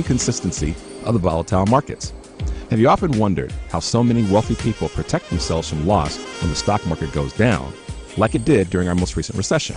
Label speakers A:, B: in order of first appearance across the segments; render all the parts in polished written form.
A: inconsistency of the volatile markets. Have you often wondered how so many wealthy people protect themselves from loss when the stock market goes down, like it did during our most recent recession?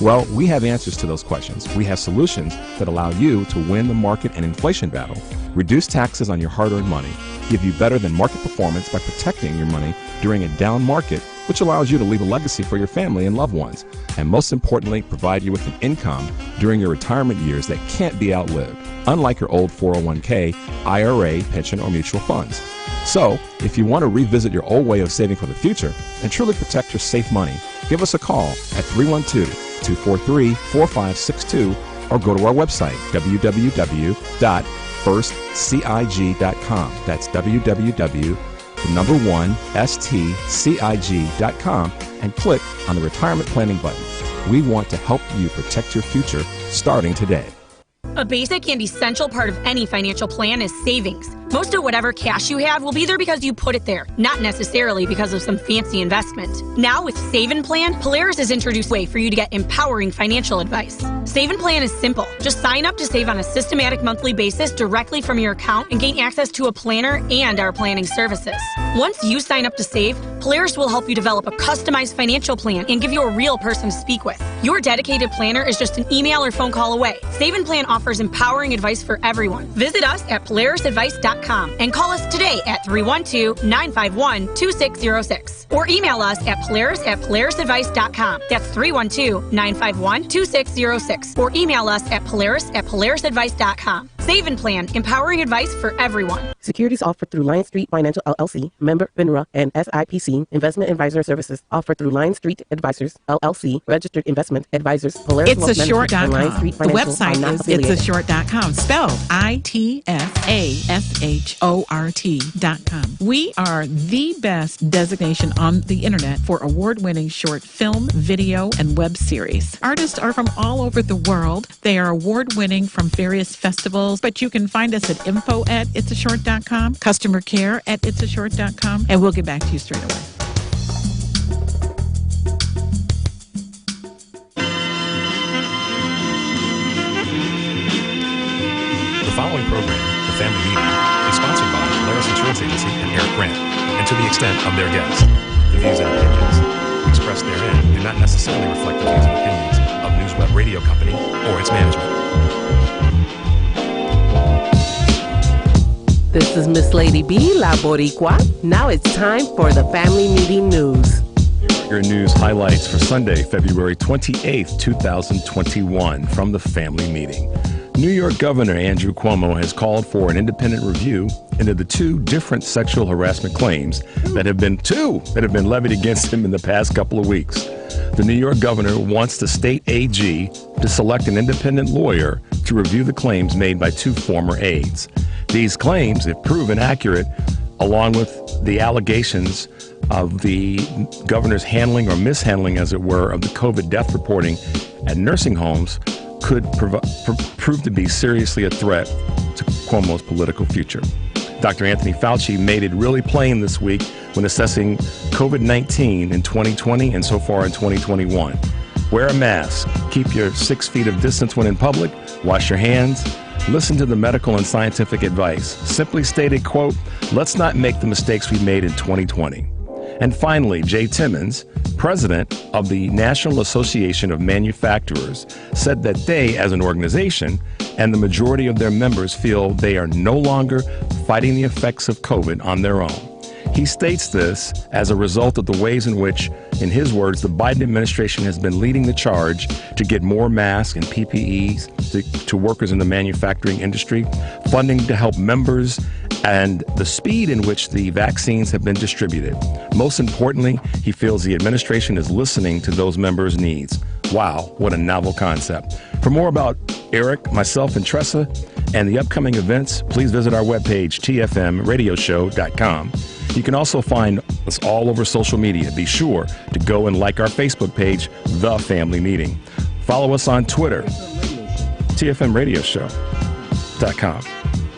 A: Well, we have answers to those questions. We have solutions that allow you to win the market and inflation battle, reduce taxes on your hard-earned money, give you better than market performance by protecting your money during a down market, which allows you to leave a legacy for your family and loved ones, and most importantly, provide you with an income during your retirement years that can't be outlived, unlike your old 401k, IRA, pension, or mutual funds. So, if you want to revisit your old way of saving for the future and truly protect your safe money, give us a call at 312-243-4562 or go to our website, www.firstcig.com. That's www.stcig.com and click on the retirement planning button. We want to help you protect your future starting today.
B: A basic and essential part of any financial plan is savings. Most of whatever cash you have will be there because you put it there, not necessarily because of some fancy investment. Now with Save and Plan, Polaris has introduced a way for you to get empowering financial advice. Save and Plan is simple. Just sign up to save on a systematic monthly basis directly from your account and gain access to a planner and our planning services. Once you sign up to save, Polaris will help you develop a customized financial plan and give you a real person to speak with. Your dedicated planner is just an email or phone call away. Save and Plan offers empowering advice for everyone. Visit us at polarisadvice.com and call us today at 312-951-2606 or email us at polarisadvice.com. That's 312-951-2606 or email us at polarisadvice.com. Save and Plan, empowering advice for everyone.
C: Securities offered through Lion Street Financial LLC, member FINRA and SIPC. Investment advisor services offered through Lion Street Advisors LLC, registered investment advisors. Polaris
D: It's a short.com. The website is itsashort.com, spelled ITFASHORT.com. We are the best designation on the internet for award-winning short film, video, and web series. Artists are from all over the world. They are award-winning from various festivals, but you can find us at info@itsashort.com, customer care at itsashort.com, and we'll get back to you straight away.
A: The following program, The Family Meeting, is sponsored by Polaris Insurance Agency and Eric Grant, and to the extent of their guests. The views and opinions expressed therein do not necessarily reflect the views and opinions of NewsWeb Radio Company or its management.
C: This is Miss Lady B, La Boricua. Now it's time for the Family Meeting News.
A: Your news highlights for Sunday, February 28th, 2021 from the Family Meeting. New York Governor Andrew Cuomo has called for an independent review into the two different sexual harassment claims that have been levied against him in the past couple of weeks. The New York governor wants the state AG to select an independent lawyer to review the claims made by two former aides. These claims, if proven accurate, along with the allegations of the governor's handling or mishandling, as it were, of the COVID death reporting at nursing homes, could prove to be seriously a threat to Cuomo's political future. Dr. Anthony Fauci made it really plain this week when assessing COVID-19 in 2020 and so far in 2021. Wear a mask, keep your 6 feet of distance when in public, wash your hands, listen to the medical and scientific advice. Simply stated, quote, let's not make the mistakes we made in 2020. And finally, Jay Timmons, president of the National Association of Manufacturers, said that they, as an organization, and the majority of their members feel they are no longer fighting the effects of COVID on their own. He states this as a result of the ways in which, in his words, the Biden administration has been leading the charge to get more masks and PPEs to workers in the manufacturing industry, funding to help members, and the speed in which the vaccines have been distributed. Most importantly, he feels the administration is listening to those members' needs. Wow, what a novel concept. For more about Eric, myself, and Tressa, and the upcoming events, please visit our webpage, tfmradioshow.com. You can also find us all over social media. Be sure to go and like our Facebook page, The Family Meeting. Follow us on Twitter, tfmradioshow.com.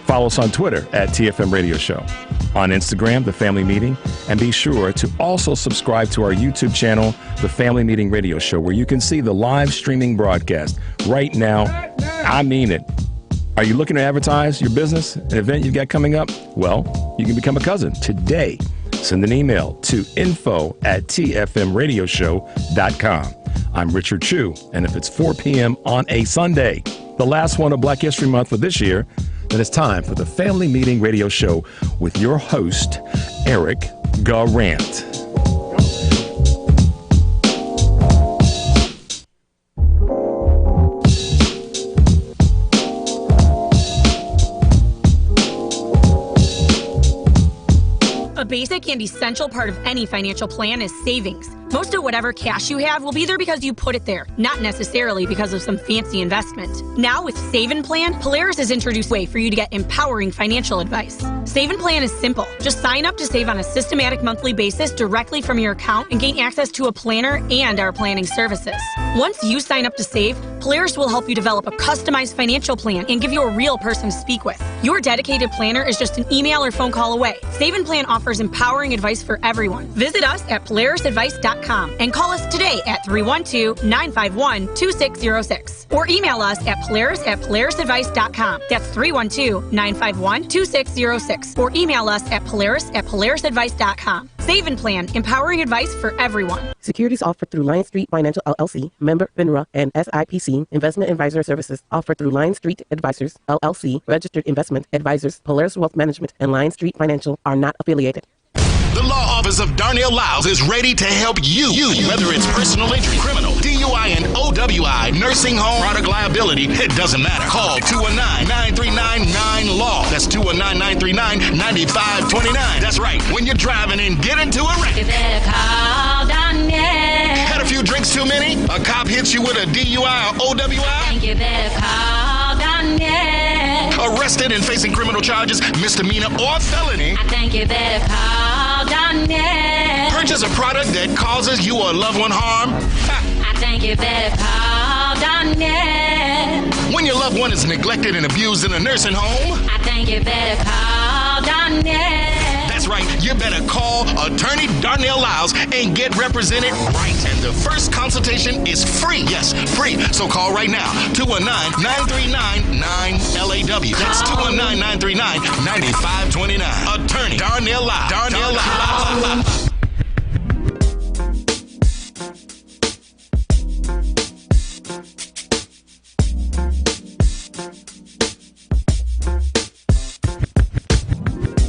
A: Follow us on Twitter at TFM Radio Show. On Instagram, The Family Meeting. And be sure to also subscribe to our YouTube channel, The Family Meeting Radio Show, where you can see the live streaming broadcast right now. I mean it. Are you looking to advertise your business, an event you've got coming up? Well, you can become a cousin today. Send an email to info@tfmradioshow.com. I'm Richard Chu, and if it's 4 p.m. on a Sunday, the last one of Black History Month for this year, then it's time for the Family Meeting Radio Show with your host, Eric Garant.
B: A basic and essential part of any financial plan is savings. Most of whatever cash you have will be there because you put it there, not necessarily because of some fancy investment. Now with Save & Plan, Polaris has introduced a way for you to get empowering financial advice. Save & Plan is simple. Just sign up to save on a systematic monthly basis directly from your account and gain access to a planner and our planning services. Once you sign up to save, Polaris will help you develop a customized financial plan and give you a real person to speak with. Your dedicated planner is just an email or phone call away. Save & Plan offers empowering advice for everyone. Visit us at polarisadvice.com and call us today at 312-951-2606 or email us at polarisadvice.com. That's 312-951-2606 or email us at polarisadvice.com. Save & Plan, empowering advice for everyone.
C: Securities offered through Lion Street Financial LLC, member FINRA and SIPC. Investment advisor services offered through Lion Street Advisors LLC, registered investment advisors. Polaris Wealth Management and Lion Street Financial are not affiliated.
E: The Law Office of Darnell Lyles is ready to help you. Whether it's personal injury, criminal, DUI, and OWI, nursing home, product liability, it doesn't matter. Call 219-939-9-LAW. That's 219-939-9529. That's right. When you're driving and get into a wreck.
F: You better call Darnell.
E: Had a few drinks too many? A cop hits you with a DUI or OWI?
F: Think you better call Darnell.
E: Arrested and facing criminal charges, misdemeanor or felony?
F: I think you better call Darnell.
E: Purchase a product that causes you or a loved one harm?
F: I think you better call Darnell.
E: When your loved one is neglected and abused in a nursing home?
F: I think you better call Darnell.
E: That's right, you better call Attorney Darnell Lyles and get represented right. And the first consultation is free. Yes, free. So call right now. 219-939-9LAW. That's 219-939-9529. Attorney Darnell Lyles. Darnell Lyles.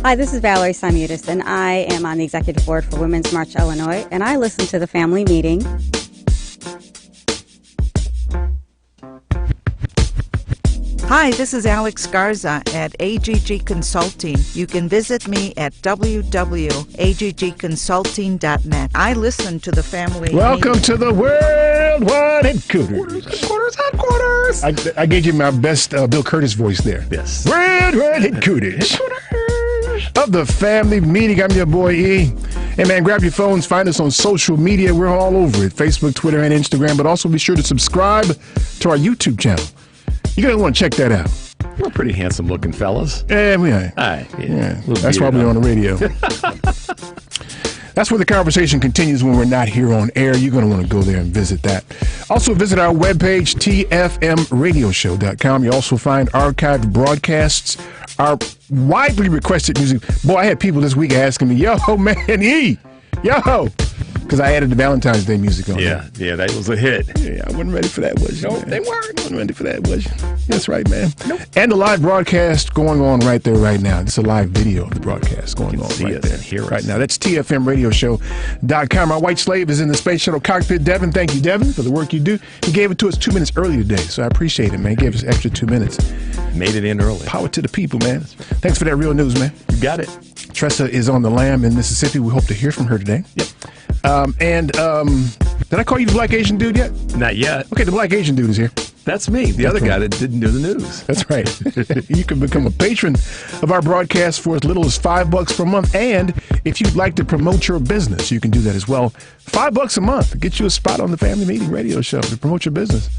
G: Hi, this is Valerie Simutis, and I am on the Executive Board for Women's March Illinois, and I listen to the Family Meeting.
H: Hi, this is Alex Garza at AGG Consulting. You can visit me at www.aggconsulting.net. I listen to the Family
I: Welcome
H: Meeting.
I: to the Worldwide Headquarters. Headquarters. I gave you my best Bill Curtis voice there.
A: Yes.
I: Worldwide Headquarters. Of the Family Meeting. I'm your boy E. Hey man, grab your phones, find us on social media. We're all over it. Facebook, Twitter, and Instagram. But also be sure to subscribe to our YouTube channel. You're going to want to check that out.
A: We're pretty handsome looking fellas.
I: Yeah, we are.
A: Hi.
I: Yeah. That's why we're on the radio. That's where the conversation continues when we're not here on air. You're going to want to go there and visit that. Also visit our webpage, tfmradioshow.com. You also find archived broadcasts, our widely requested music. Boy, I had people this week asking me, yo, man, E, yo, because I added the Valentine's Day music on.
A: Yeah, that was a hit.
I: Yeah, I wasn't ready for that, was you?
A: No,
I: man?
A: they weren't.
I: Wasn't ready for that, was you? That's right, man.
A: Nope.
I: And the live broadcast going on right there, right now. It's a live video of the broadcast going on right there,
A: hear us.
I: right now. That's tfmradioshow.com. Our white slave is in the Space Shuttle cockpit. Devin, thank you, Devin, for the work you do. He gave it to us 2 minutes early today, so I appreciate it, man. He gave us extra 2 minutes.
A: Made it in early.
I: Power to the people, man. Thanks for that real news, man.
A: You got it.
I: Tressa is on the lam in Mississippi. We hope to hear from her today.
A: Yep.
I: Did I call you the Black Asian dude yet?
A: Not yet.
I: Okay, the Black Asian dude is here.
A: That's me, the other guy that didn't do the news.
I: That's right. You can become a patron of our broadcast for as little as $5 per month. And if you'd like to promote your business, you can do that as well. $5 a month. Get you a spot on the Family Meeting radio show to promote your business.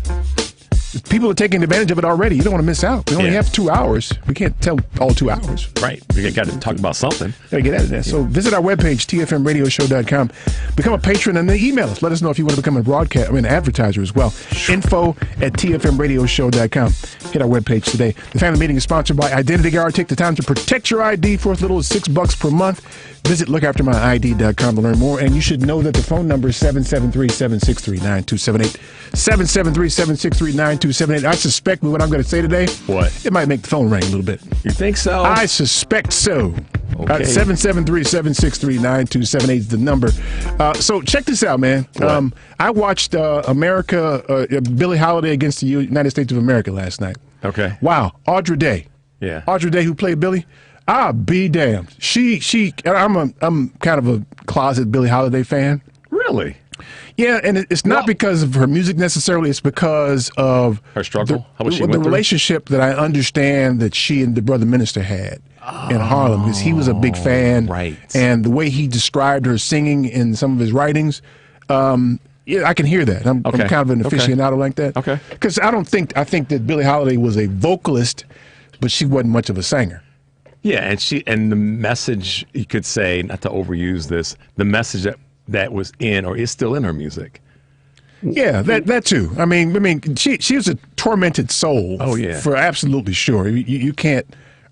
I: people are taking advantage of it already. You don't want to miss out. We only
A: Yeah.
I: have 2 hours. We can't tell all 2 hours.
A: Right. We got to talk about something.
I: Gotta get out of there. So visit our webpage, tfmradioshow.com. Become a patron and then email us. Let us know if you want to become an advertiser as well. info@tfmradioshow.com. Hit our webpage today. The family meeting is sponsored by Identity Guard. Take the time to protect your ID for as little as $6 per month. Visit lookaftermyid.com to learn more. And you should know that the phone number is 773-763-9278. 773-763-9278. I suspect with what I'm going to say today,
A: What?
I: it might make the phone ring a little bit.
A: You think so?
I: I suspect so.
A: Okay.
I: 773-763-9278 is the number. So check this out, man. I watched Billie Holiday against the United States of America last night.
A: Okay.
I: Wow. Audra Day.
A: Yeah.
I: Audra Day, who played Billie. I'll be damned. I'm kind of a closet Billie Holiday fan.
A: Really?
I: Yeah, and it's not because of her music necessarily. It's because of
A: Her struggle? How much she
I: the
A: went through?
I: relationship that I understand that she and the brother minister had in Harlem, because he was a big fan.
A: Right.
I: And the way he described her singing in some of his writings, yeah, I can hear that. I'm kind of an aficionado like that.
A: Okay.
I: Because I think that Billie Holiday was a vocalist, but she wasn't much of a singer.
A: Yeah, and the message, you could say, not to overuse this, the message that was in or is still in her music.
I: Yeah, that too. I mean, she was a tormented soul.
A: Oh, yeah.
I: For absolutely sure. You can't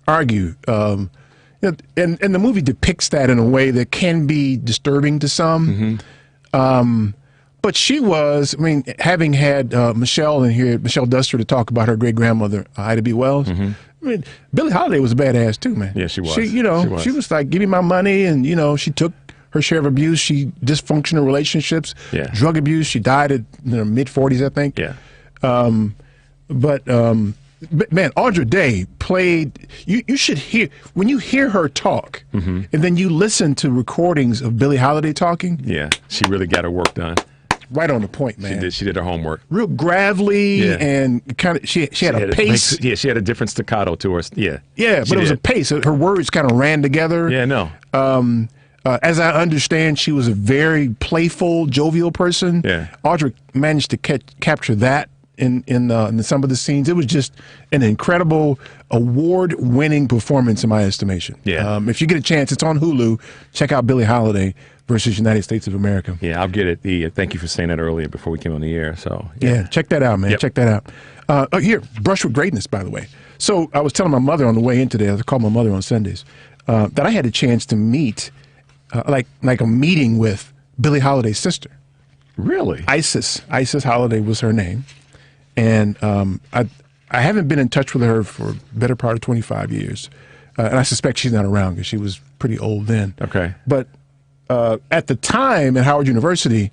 I: argue. And the movie depicts that in a way that can be disturbing to some.
A: Mm-hmm.
I: But she was, having had Michelle in here, Michelle Duster, to talk about her great grandmother Ida B. Wells. Mm-hmm. Billie Holiday was a badass too, man.
A: Yeah, she was.
I: She was like, give me my money, and she took her share of abuse. She dysfunctional relationships, drug abuse. She died at mid-40s, I think.
A: Yeah.
I: But man, Audra Day played. You should hear when you hear her talk, and then you listen to recordings of Billie Holiday talking.
A: Yeah, she really got her work done.
I: Right on the point, man.
A: She did her homework.
I: Real gravelly and kind of. She had a pace.
A: She had a different staccato to her. Yeah.
I: Yeah, but it was a pace. Her words kind of ran together.
A: Yeah, no.
I: As I understand, she was a very playful, jovial person.
A: Yeah.
I: Audra managed to capture that in some of the scenes. It was just an incredible, award-winning performance in my estimation.
A: Yeah.
I: If you get a chance, it's on Hulu. Check out Billie Holiday versus United States of America.
A: Yeah, I'll get it. Thank you for saying that earlier before we came on the air. So
I: yeah, check that out, man. Check that out. Here, Brush with Greatness, by the way. So I was telling my mother on the way in today, I call my mother on Sundays, that I had a chance to meet, like a meeting with Billie Holiday's sister.
A: Really?
I: Isis Holiday was her name. And I haven't been in touch with her for a better part of 25 years. And I suspect she's not around because she was pretty old then.
A: Okay.
I: But at the time at Howard University,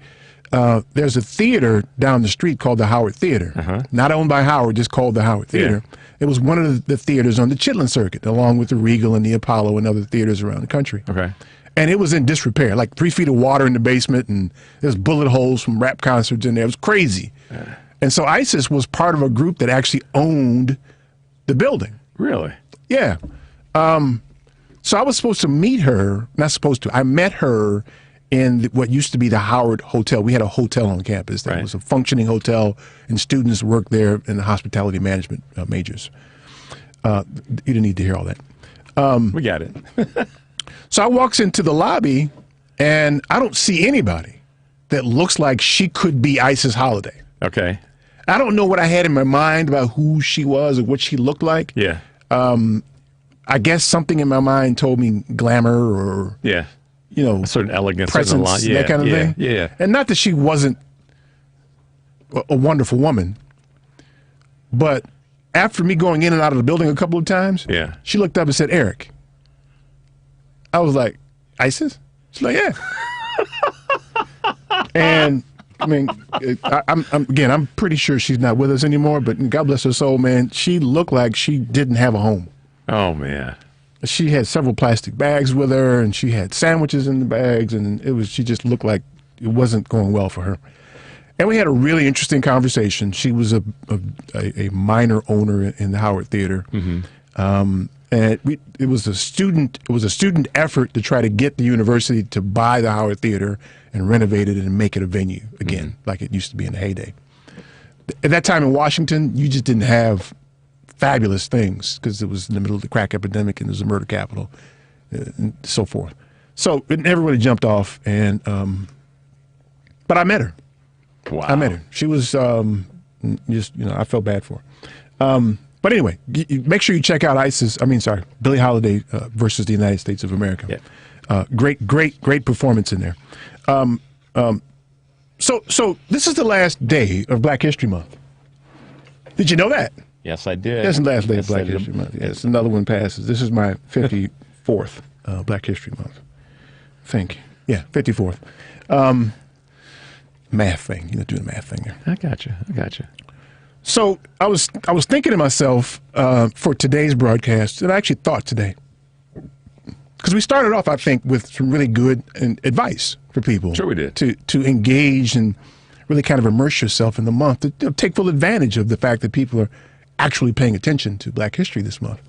I: there's a theater down the street called the Howard Theater. Not owned by Howard, just called the Howard Theater. Yeah. It was one of the theaters on the Chitlin Circuit, along with the Regal and the Apollo and other theaters around the country.
A: Okay.
I: And it was in disrepair, like 3 feet of water in the basement, and there's bullet holes from rap concerts in there. It was crazy. And so ISIS was part of a group that actually owned the building.
A: Really?
I: Yeah. So I was supposed to meet her, not supposed to, I met her in what used to be the Howard Hotel. We had a hotel on campus that was a functioning hotel, and students worked there in the hospitality management majors. You didn't need to hear all that.
A: We got it.
I: So I walks into the lobby, and I don't see anybody that looks like she could be Isis Holiday.
A: Okay.
I: I don't know what I had in my mind about who she was or what she looked like.
A: Yeah.
I: I guess something in my mind told me glamour or a
A: certain elegance,
I: presence, that kind of thing.
A: Yeah.
I: And not that she wasn't a wonderful woman, but after me going in and out of the building a couple of times, she looked up and said, "Eric." I was like, "ISIS?" She's like, "Yeah." And I'm pretty sure she's not with us anymore, but God bless her soul, man. She looked like she didn't have a home.
A: Oh, man.
I: She had several plastic bags with her, and she had sandwiches in the bags, and she just looked like it wasn't going well for her. And we had a really interesting conversation. She was a minor owner in the Howard Theater. And it was a student effort to try to get the university to buy the Howard Theater and renovate it and make it a venue again, like it used to be in the heyday. at that time in Washington, you just didn't have fabulous things because it was in the middle of the crack epidemic and it was a murder capital and so forth. So it never really jumped off. And but I met her.
A: Wow.
I: I met her. She was just, I felt bad for her. But anyway, make sure you check out Billie Holiday versus the United States of America.
A: Yeah.
I: Great performance in there. So this is the last day of Black History Month. Did you know that?
A: Yes, I did.
I: That's the last day of Black History Month. Yes, another one passes. This is my 54th Black History Month. I think. Yeah, 54th. Math thing. Doing the math thing there.
A: I got you.
I: So I was thinking to myself for today's broadcast, and I actually thought today, because we started off, I think, with some really good advice for people.
A: Sure we did.
I: To engage and really kind of immerse yourself in the month, to take full advantage of the fact that people are actually paying attention to Black history this month.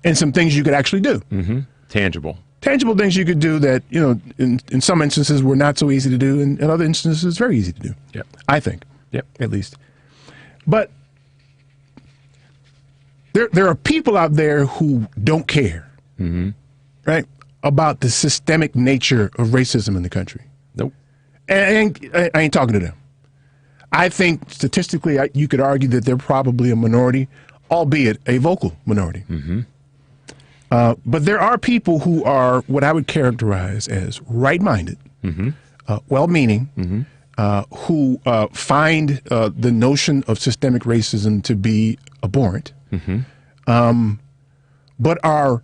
I: And some things you could actually do.
A: Mm-hmm. Tangible
I: things you could do that, in some instances were not so easy to do, and in other instances very easy to do.
A: Yep.
I: I think.
A: Yep.
I: At least. But there are people out there who don't care, right, about the systemic nature of racism in the country.
A: Nope.
I: And I ain't talking to them. I think statistically, you could argue that they're probably a minority, albeit a vocal minority.
A: Mm-hmm.
I: But there are people who are what I would characterize as right-minded, well-meaning, who find the notion of systemic racism to be abhorrent, but are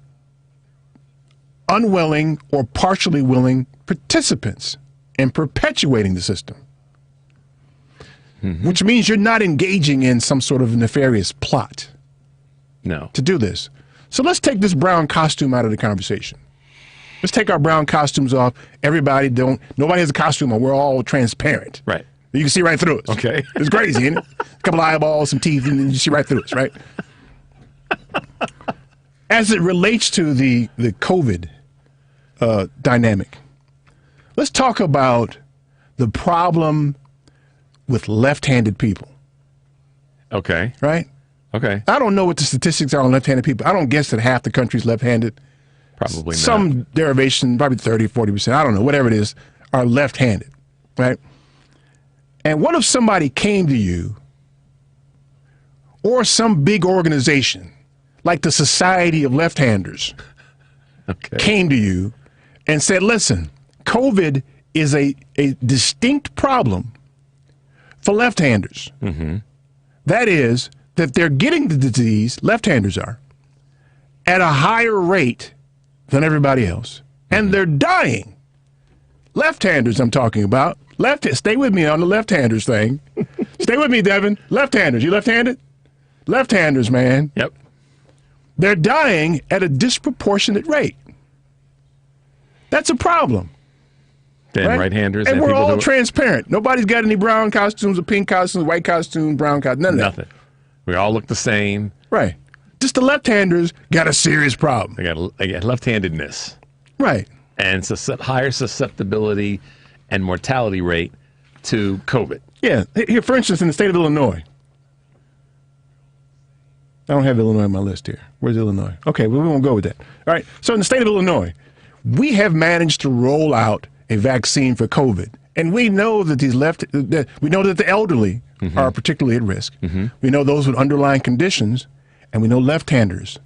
I: unwilling or partially willing participants in perpetuating the system, which means you're not engaging in some sort of nefarious plot to do this. So let's take this brown costume out of the conversation. Let's take our brown costumes off. Nobody has a costume on. We're all transparent.
A: Right.
I: You can see right through us.
A: Okay.
I: It's crazy, isn't it? A couple of eyeballs, some teeth, and you see right through us, right? As it relates to the COVID dynamic, let's talk about the problem with left-handed people.
A: Okay.
I: Right?
A: Okay.
I: I don't know what the statistics are on left-handed people. I don't guess that half the country's left-handed.
A: Probably not.
I: Some derivation, probably 30, 40%, I don't know, whatever it is, are left-handed, right? And what if somebody came to you, or some big organization, like the Society of Left-Handers, came to you and said, listen, COVID is a distinct problem for left-handers. That is, that they're getting the disease, left-handers are, at a higher rate than everybody else. And they're dying. Left-handers I'm talking about. Stay with me on the left-handers thing. Stay with me, Devin. Left-handers. You left-handed? Left-handers, man.
A: Yep.
I: They're dying at a disproportionate rate. That's a problem.
A: Then right-handers.
I: And we're all transparent. Nobody's got any brown costumes or pink costumes, white costumes, brown costumes, none of that.
A: Nothing. We all look the same.
I: Right. Just the left-handers got a serious problem.
A: They got left-handedness.
I: Right.
A: And higher susceptibility and mortality rate to COVID.
I: Yeah. Here, for instance, in the state of Illinois. I don't have Illinois on my list here. Where's Illinois? Okay, well, we won't go with that. All right. So in the state of Illinois, we have managed to roll out a vaccine for COVID. And we know that we know that the elderly are particularly at risk. We know those with underlying conditions, and we know left-handers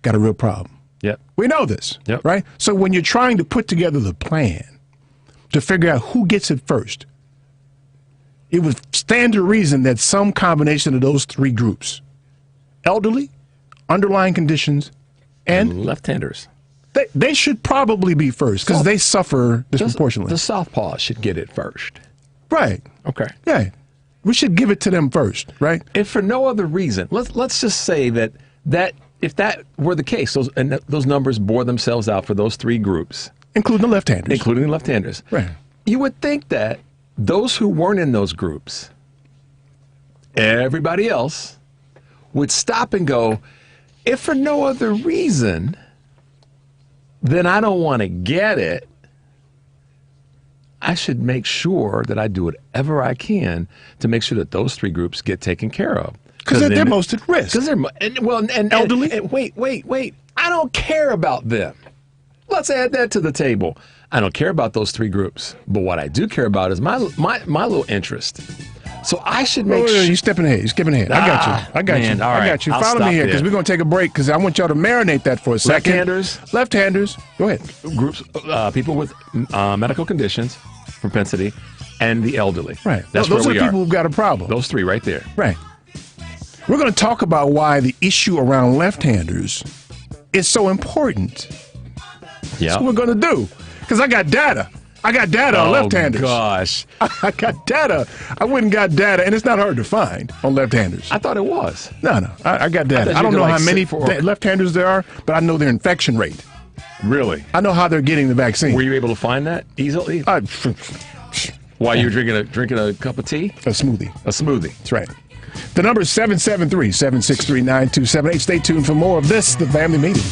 I: got a real problem.
A: Yep.
I: We know this,
A: yep.
I: Right? So when you're trying to put together the plan to figure out who gets it first, it would stand to reason that some combination of those three groups, elderly, underlying conditions, and
A: left-handers,
I: they should probably be first because they suffer disproportionately.
A: The Southpaws should get it first.
I: Right.
A: Okay.
I: Yeah. We should give it to them first, right?
A: If for no other reason, let's just say that if that were the case, those numbers bore themselves out for those three groups.
I: Including the left-handers.
A: Right. You would think that those who weren't in those groups, everybody else, would stop and go, if for no other reason, then I don't want to get it. I should make sure that I do whatever I can to make sure that those three groups get taken care of.
I: Because they're most at risk.
A: Because they're
I: elderly.
A: And wait. I don't care about them. Let's add that to the table. I don't care about those three groups, but what I do care about is my little interest. So I should make sure.
I: You're stepping ahead. You're skipping ahead. I got you. I got you.
A: All right.
I: I got you.
A: I'll
I: Follow me here because
A: there.
I: we're going to take a break because I want y'all to marinate that for a second. Left-handers. Go ahead.
A: Groups, people with medical conditions, propensity, and the elderly.
I: Right.
A: That's
I: those
A: where
I: are
A: we
I: the people who've got a problem.
A: Those three right there.
I: Right. We're going to talk about why the issue around left-handers is so important.
A: Yeah.
I: That's what we're going to do because I got data. I got data on left-handers.
A: Oh, gosh.
I: I got data. I went and got data, and it's not hard to find on left-handers.
A: I thought it was.
I: No. I got data. I don't know how many left-handers there are, but I know their infection rate.
A: Really?
I: I know how they're getting the vaccine.
A: Were you able to find that easily? While you were drinking a cup of tea?
I: A smoothie.
A: A smoothie.
I: That's right. The number is 773-763-9278. Stay tuned for more of this, The Family Meeting.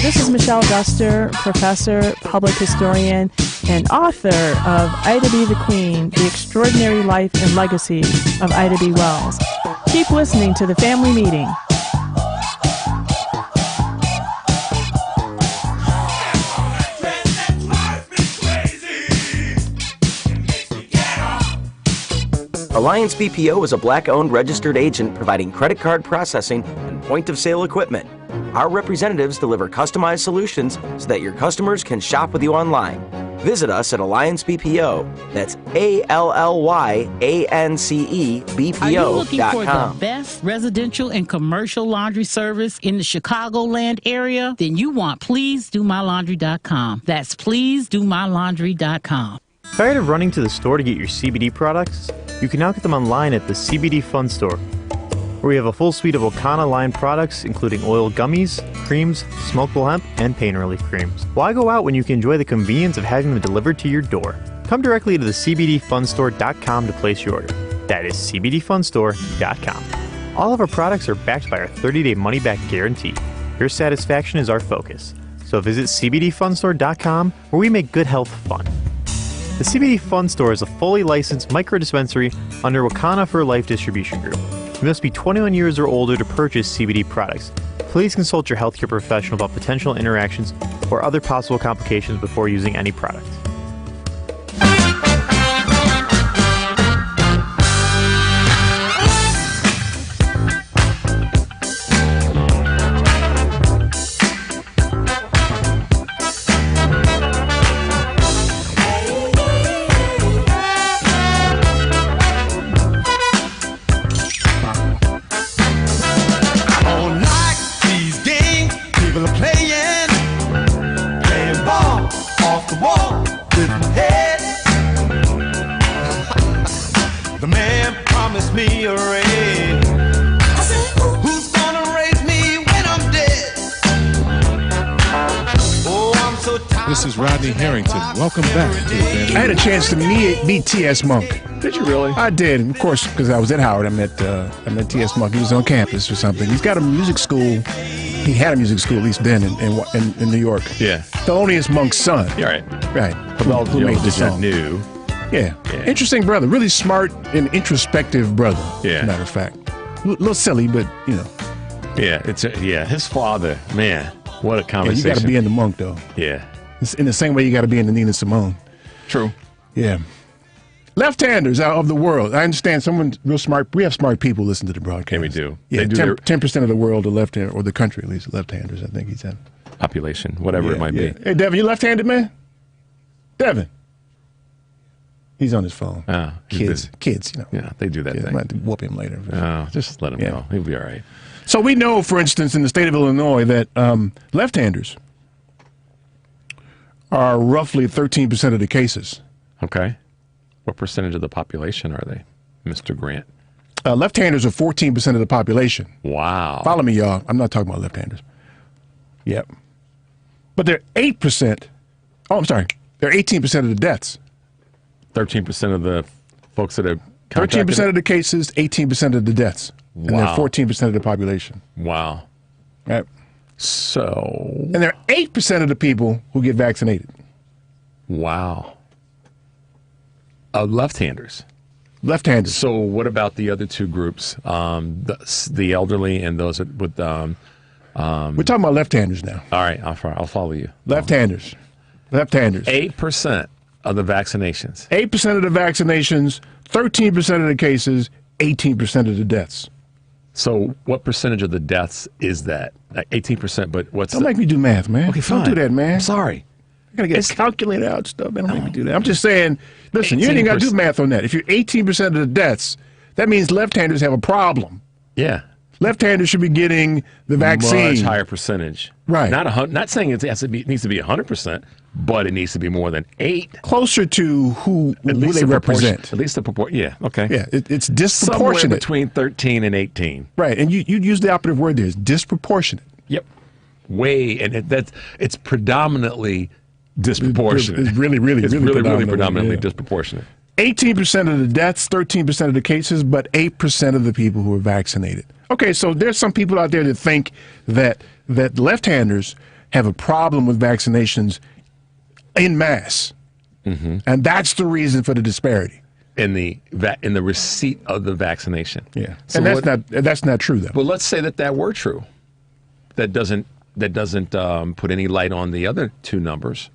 J: This is Michelle Guster, professor, public historian, and author of Ida B. the Queen, The Extraordinary Life and Legacy of Ida B. Wells. Keep listening to The Family Meeting.
K: Alliance BPO is a black-owned registered agent providing credit card processing and point-of-sale equipment. Our representatives deliver customized solutions so that your customers can shop with you online. Visit us at Alliance BPO. That's ALLYANCE
L: Are you looking for the
K: BPO.com.
L: best residential and commercial laundry service in the Chicagoland area? Then you want PleaseDoMyLaundry.com. That's PleaseDoMyLaundry.com.
M: Tired of running to the store to get your CBD products? You can now get them online at the CBD Fun Store, where we have a full suite of Okana line products, including oil gummies, creams, smokable hemp, and pain relief creams. Why go out when you can enjoy the convenience of having them delivered to your door? Come directly to the CBDFunStore.com to place your order. That is CBDFunStore.com. All of our products are backed by our 30-day money-back guarantee. Your satisfaction is our focus. So visit CBDFunStore.com, where we make good health fun. The CBD Fun Store is a fully licensed micro-dispensary under Wakana for Life Distribution Group. You must be 21 years or older to purchase CBD products. Please consult your healthcare professional about potential interactions or other possible complications before using any product.
N: This is Rodney Harrington. Welcome back to the Family.
I: I had a chance to meet T.S. Monk.
A: Did you really?
I: I did. Of course, because I was at Howard. I met T.S. Monk. He was on campus or something. He's got a music school. He had a music school, at least then, in New York.
A: Yeah.
I: Thelonious Monk's son.
A: Yeah, right.
I: Right.
A: Well,
I: who made the song.
A: New.
I: Yeah. Interesting brother. Really smart and introspective brother.
A: Yeah.
I: As a matter of fact. A little silly, but, you know.
A: Yeah. His father, man, what a conversation.
I: Yeah, you got to be in the Monk, though.
A: Yeah.
I: It's in the same way you got to be in the Nina Simone.
A: True.
I: Yeah. Left-handers out of the world. I understand someone's real smart. We have smart people listen to the broadcast.
A: Yeah, we do.
I: Yeah,
A: they do
I: 10% of the world are left-handed, or the country at least, left-handers, I think he said.
A: Population, whatever it might be.
I: Hey, Devin, you left-handed, man? Devin. He's on his phone.
A: Oh,
I: kids, you know.
A: Yeah, they do that thing.
I: I might have to whoop him later.
A: Oh, just let him go. He'll be all right.
I: So we know, for instance, in the state of Illinois that left-handers are roughly 13% of the cases.
A: Okay. What percentage of the population are they, Mr. Grant?
I: Left-handers are 14% of the population.
A: Wow.
I: Follow me, y'all. I'm not talking about left-handers. Yep. But they're 8%. Oh, I'm sorry. They're 18% of the deaths.
A: 13% of the folks that are
I: 13% of the cases, 18% of the deaths, and they're 14% of the population.
A: Wow.
I: Right.
A: So.
I: And there are 8% of the people who get vaccinated.
A: Wow. Left-handers.
I: Left-handers.
A: So what about the other two groups, the elderly and those with? We're
I: talking about left-handers now.
A: All right, I'll follow you.
I: Left-handers. Left-handers.
A: 8% of the vaccinations.
I: 8% of the vaccinations, 13% of the cases, 18% of the deaths.
A: So what percentage of the deaths is that? 18%, but what's
I: Don't make me do math, man.
A: Okay, fine.
I: Don't do that, man.
A: I'm sorry.
I: I gotta get a calculator out stuff, man. Don't make me do that. I'm just saying, listen, you ain't got to do math on that. If you're 18% of the deaths, that means left-handers have a problem.
A: Yeah.
I: Left-handers should be getting the vaccine.
A: Much higher percentage.
I: Right.
A: Not saying it needs to be 100%, but it needs to be more than 8.
I: Closer to who they represent.
A: At least the proportion. Yeah. Okay.
I: Yeah. It's disproportionate.
A: Somewhere between 13 and 18.
I: Right. And you use the operative word there. It's disproportionate.
A: Yep. It's predominantly disproportionate.
I: It's really
A: predominantly disproportionate.
I: 18% of the deaths, 13% of the cases, but 8% of the people who are vaccinated. Okay, so there's some people out there that think that left-handers have a problem with vaccinations en masse, and that's the reason for the disparity
A: in the receipt of the vaccination.
I: Yeah, so and that's not true though.
A: Well, let's say that were true. That doesn't put any light on the other two numbers.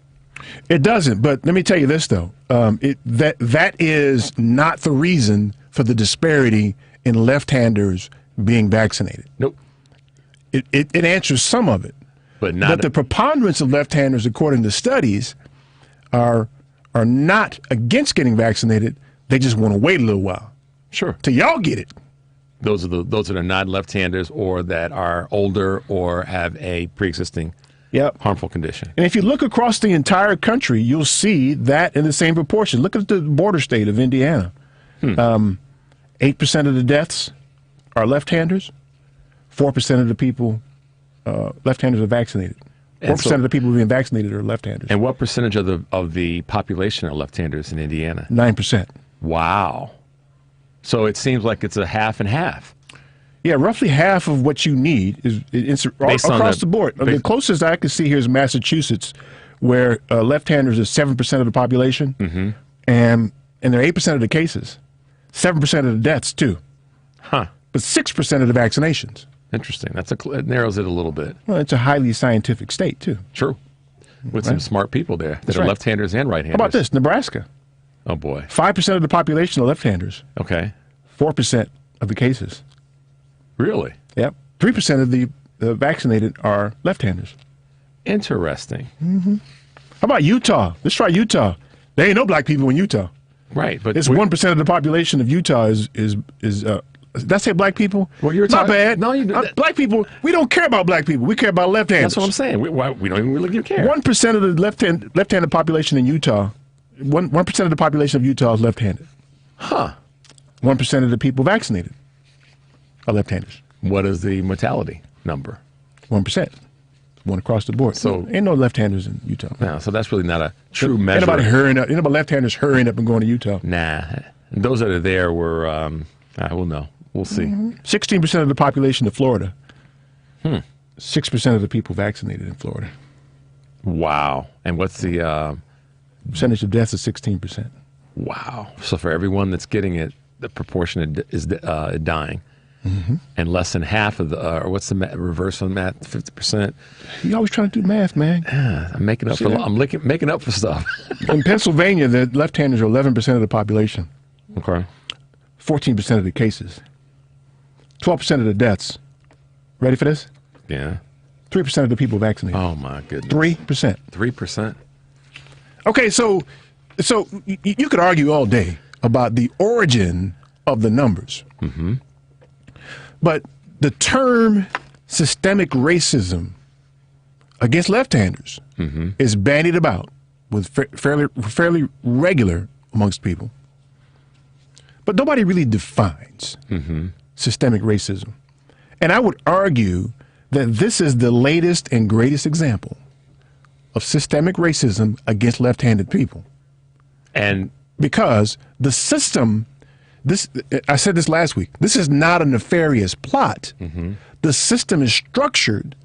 I: It doesn't, but let me tell you this though: that is not the reason for the disparity in left-handers being vaccinated.
A: Nope.
I: It answers some of it,
A: but not.
I: But the preponderance of left-handers, according to studies, are not against getting vaccinated. They just want to wait a little while.
A: Sure.
I: Till y'all get it.
A: Those that are not left-handers or that are older or have a pre-existing harmful condition.
I: And if you look across the entire country, you'll see that in the same proportion. Look at the border state of Indiana. 8% of the deaths are left-handers. 4% of the people, left-handers are vaccinated. 4% of the people being vaccinated are left-handers.
A: And what percentage of the population are left-handers in Indiana?
I: 9%.
A: Wow. So it seems like it's a half and half.
I: Yeah, roughly half of what you need is across the board. The closest I can see here is Massachusetts, where left-handers are 7% of the population, and they're 8% of the cases, 7% of the deaths too.
A: Huh.
I: But 6% of the vaccinations.
A: Interesting. It narrows it a little bit.
I: Well, it's a highly scientific state too.
A: True. With some smart people there that are left-handers and right-handers.
I: How about this? Nebraska.
A: Oh boy.
I: 5% of the population are left-handers.
A: Okay.
I: 4% of the cases.
A: Really?
I: Yep. 3% of the vaccinated are left-handers.
A: Interesting.
I: How about Utah? Let's try Utah. There ain't no black people in Utah.
A: Right, but
I: it's 1% of the population of Utah is did I say black people?
A: Well, you're
I: not bad.
A: No, you
I: black people. We don't care about black people. We care about left-handers.
A: That's what I'm saying. We don't even really care.
I: 1% of the left-handed population in Utah. 1% of the population of Utah is left-handed.
A: Huh.
I: 1% of the people vaccinated are left-handers.
A: What is the mortality number?
I: 1%. One across the board. So ain't no left-handers in Utah.
A: No, so that's really not a true measure.
I: Ain't nobody hurrying up. Ain't nobody left-handers hurrying up and going to Utah.
A: Nah. And those that are there were, we'll know. We'll see.
I: 16% of the population of Florida. 6% of the people vaccinated in Florida.
A: Wow. And what's the
I: percentage of deaths is 16%.
A: Wow. So for everyone that's getting it, the proportion is dying. And less than half of the, or what's the reverse on that? 50%.
I: You always trying to do math, man.
A: I'm making up making up for stuff.
I: In Pennsylvania, the left-handers are 11% of the population.
A: Okay.
I: 14% of the cases. 12% of the deaths. Ready for this?
A: Yeah.
I: 3% of the people vaccinated.
A: Oh my goodness.
I: 3%.
A: 3%.
I: Okay, so you could argue all day about the origin of the numbers. But the term systemic racism against left-handers is bandied about with fairly regular amongst people. But nobody really defines systemic racism. And I would argue that this is the latest and greatest example of systemic racism against left-handed people.
A: And
I: because the system I said this last week. This is not a nefarious plot. The system is structured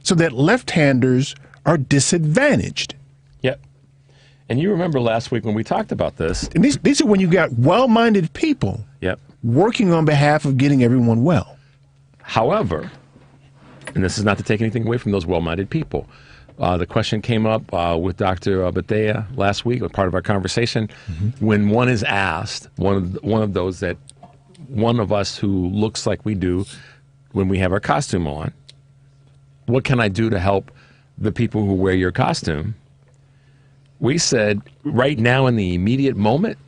I: so that left-handers are disadvantaged.
A: Yep. And you remember last week when we talked about this.
I: And these are when you got well-minded people working on behalf of getting everyone well.
A: However, and this is not to take anything away from those well-minded people, the question came up with Dr. Bethea last week, as part of our conversation, when one is asked, one of us who looks like we do when we have our costume on, what can I do to help the people who wear your costume? We said, right now in the immediate moment,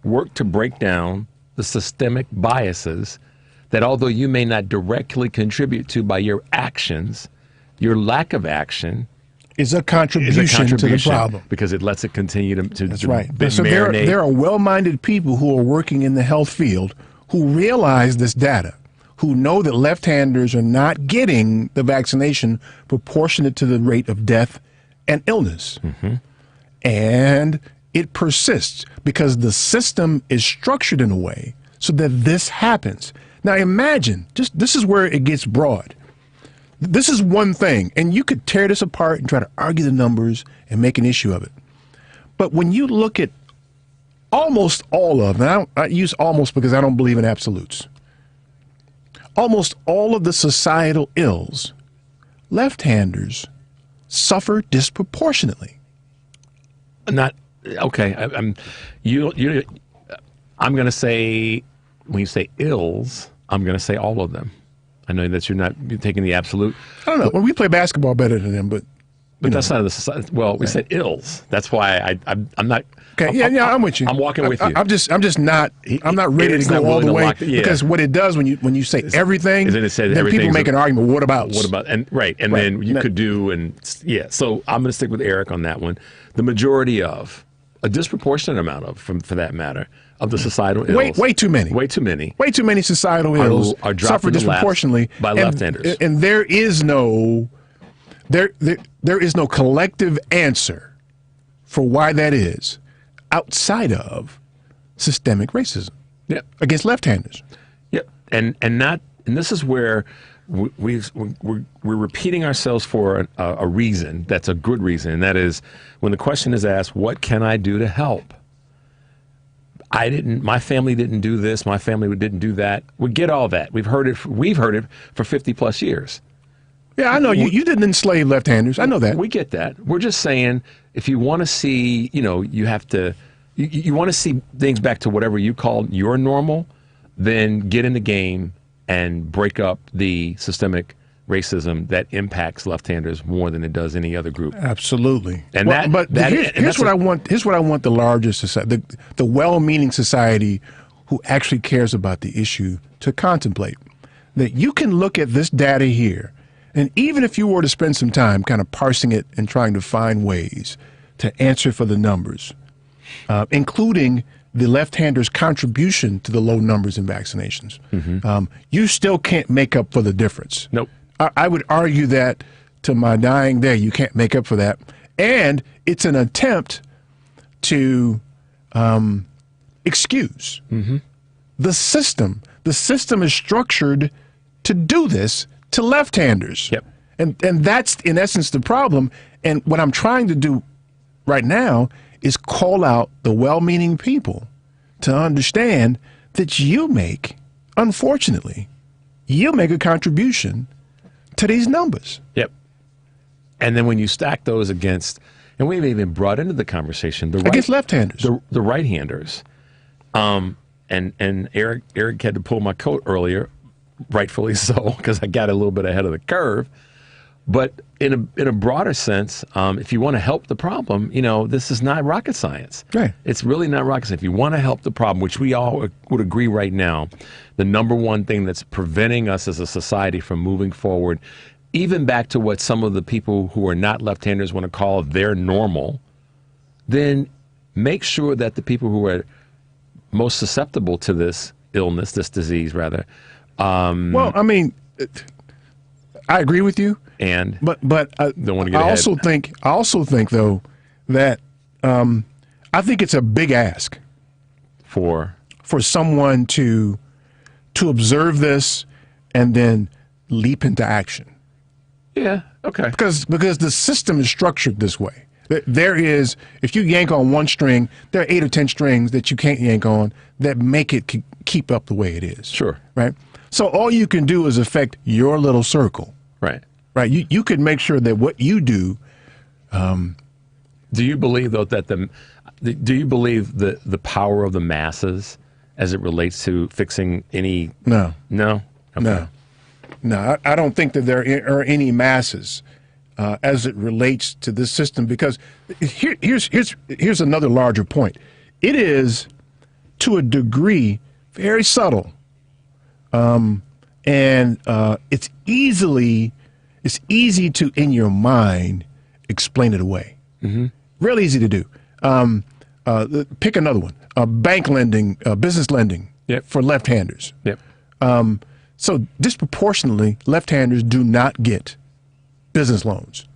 A: work to break down the systemic biases that, although you may not directly contribute to by your actions, your lack of action
I: is a contribution to the problem,
A: because it lets it continue to
I: That's right.
A: So
I: there are well-minded people who are working in the health field who realize this data, who know that left-handers are not getting the vaccination proportionate to the rate of death and illness. And it persists because the system is structured in a way so that this happens. Now imagine, this is where it gets broad. This is one thing, and you could tear this apart and try to argue the numbers and make an issue of it. But when you look at almost all of, and I use almost because I don't believe in absolutes, almost all of the societal ills, left-handers suffer disproportionately.
A: Not okay. I'm going to say, when you say ills, I'm going to say all of them. I know that you're taking the absolute.
I: I don't know. Well, we play basketball better than them, but
A: that's not the society. Well, we said ills. That's why I'm not.
I: Okay. I'm with you.
A: I'm walking with you.
I: I'm not ready to go all the way because what it does when you say everything, then people make an argument. Well, what about?
A: What about? And then you could do So I'm going to stick with Eric on that one. The majority of, a disproportionate amount of, for that matter, of the societal ills.
I: Way too many.
A: Way too many.
I: Way too many societal ills suffer disproportionately
A: by left-handers.
I: And there is no collective answer for why that is outside of systemic racism against left-handers.
A: Yep. And this is where we're repeating ourselves for a reason that's a good reason, and that is when the question is asked, what can I do to help? My family didn't do this, my family didn't do that. We get all that. We've heard it for 50 plus years.
I: Yeah, I know. You didn't enslave left-handers. I know that.
A: We get that. We're just saying, if you want to see, you have to, you want to see things back to whatever you call your normal, then get in the game and break up the systemic racism that impacts left-handers more than it does any other group.
I: Absolutely.
A: And
I: here's what I want the larger society, the well-meaning society who actually cares about the issue to contemplate. That you can look at this data here, and even if you were to spend some time kind of parsing it and trying to find ways to answer for the numbers, including the left-handers' contribution to the low numbers in vaccinations, you still can't make up for the difference.
A: Nope.
I: I would argue that to my dying day, you can't make up for that. And it's an attempt to excuse the system. The system is structured to do this to left-handers.
A: Yep.
I: And that's, in essence, the problem. And what I'm trying to do right now is call out the well-meaning people to understand that unfortunately, you make a contribution to these numbers.
A: Yep. And then when you stack those against, and we've even brought into the conversation
I: against left-handers,
A: the right-handers, and Eric had to pull my coat earlier, rightfully so, because I got a little bit ahead of the curve. But in a broader sense, if you want to help the problem, this is not rocket science.
I: Right.
A: It's really not rocket science. If you want to help the problem, which we all would agree right now, the number one thing that's preventing us as a society from moving forward, even back to what some of the people who are not left-handers want to call their normal, then make sure that the people who are most susceptible to this illness, this disease rather.
I: Well, I mean, I agree with you. But
A: don't want to get
I: I also think though that I think it's a big ask
A: for
I: for someone to observe this and then leap into action.
A: Yeah. Okay.
I: Because the system is structured this way. There is, if you yank on one string, there are 8 or 10 strings that you can't yank on that make it keep up the way it is.
A: Sure.
I: Right? So all you can do is affect your little circle.
A: Right.
I: Right. You could make sure that what you do.
A: Do you believe, though, that do you believe the power of the masses as it relates to fixing any?
I: No.
A: No? Okay.
I: No, I don't think that there are any masses as it relates to this system, because here's another larger point. It is, to a degree, very subtle, and it's easy to, in your mind, explain it away.
A: Mm-hmm.
I: Real easy to do. Pick another one. Bank lending, business lending for left-handers.
A: Yep.
I: So disproportionately, left-handers do not get business loans,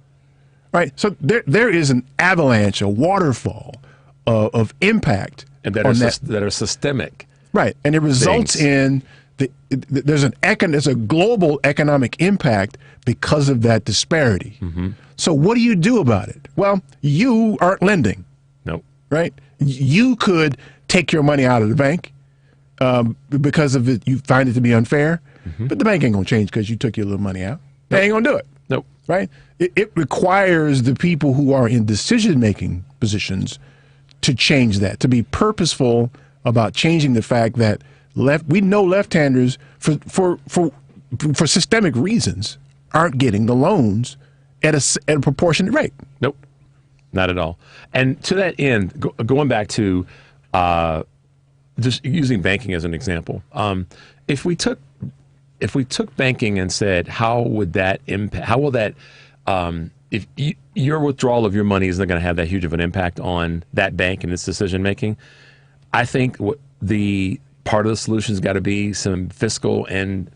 I: right? So there is an avalanche, a waterfall of impact,
A: and that are systemic,
I: right? And it results in there's a global economic impact because of that disparity.
A: Mm-hmm.
I: So what do you do about it? Well, you aren't lending.
A: Nope.
I: Right? You could take your money out of the bank because of it. You find it to be unfair, but the bank ain't gonna change because you took your little money out. They ain't gonna do it.
A: Nope.
I: Right? It requires the people who are in decision-making positions to change that, to be purposeful about changing the fact that we know left-handers for systemic reasons aren't getting the loans at a proportionate rate.
A: Nope, not at all. And to that end, going back to just using banking as an example, if we took banking and said, how would that impact? How will that if your withdrawal of your money isn't going to have that huge of an impact on that bank and its decision making? I think the part of the solution's got to be some fiscal pain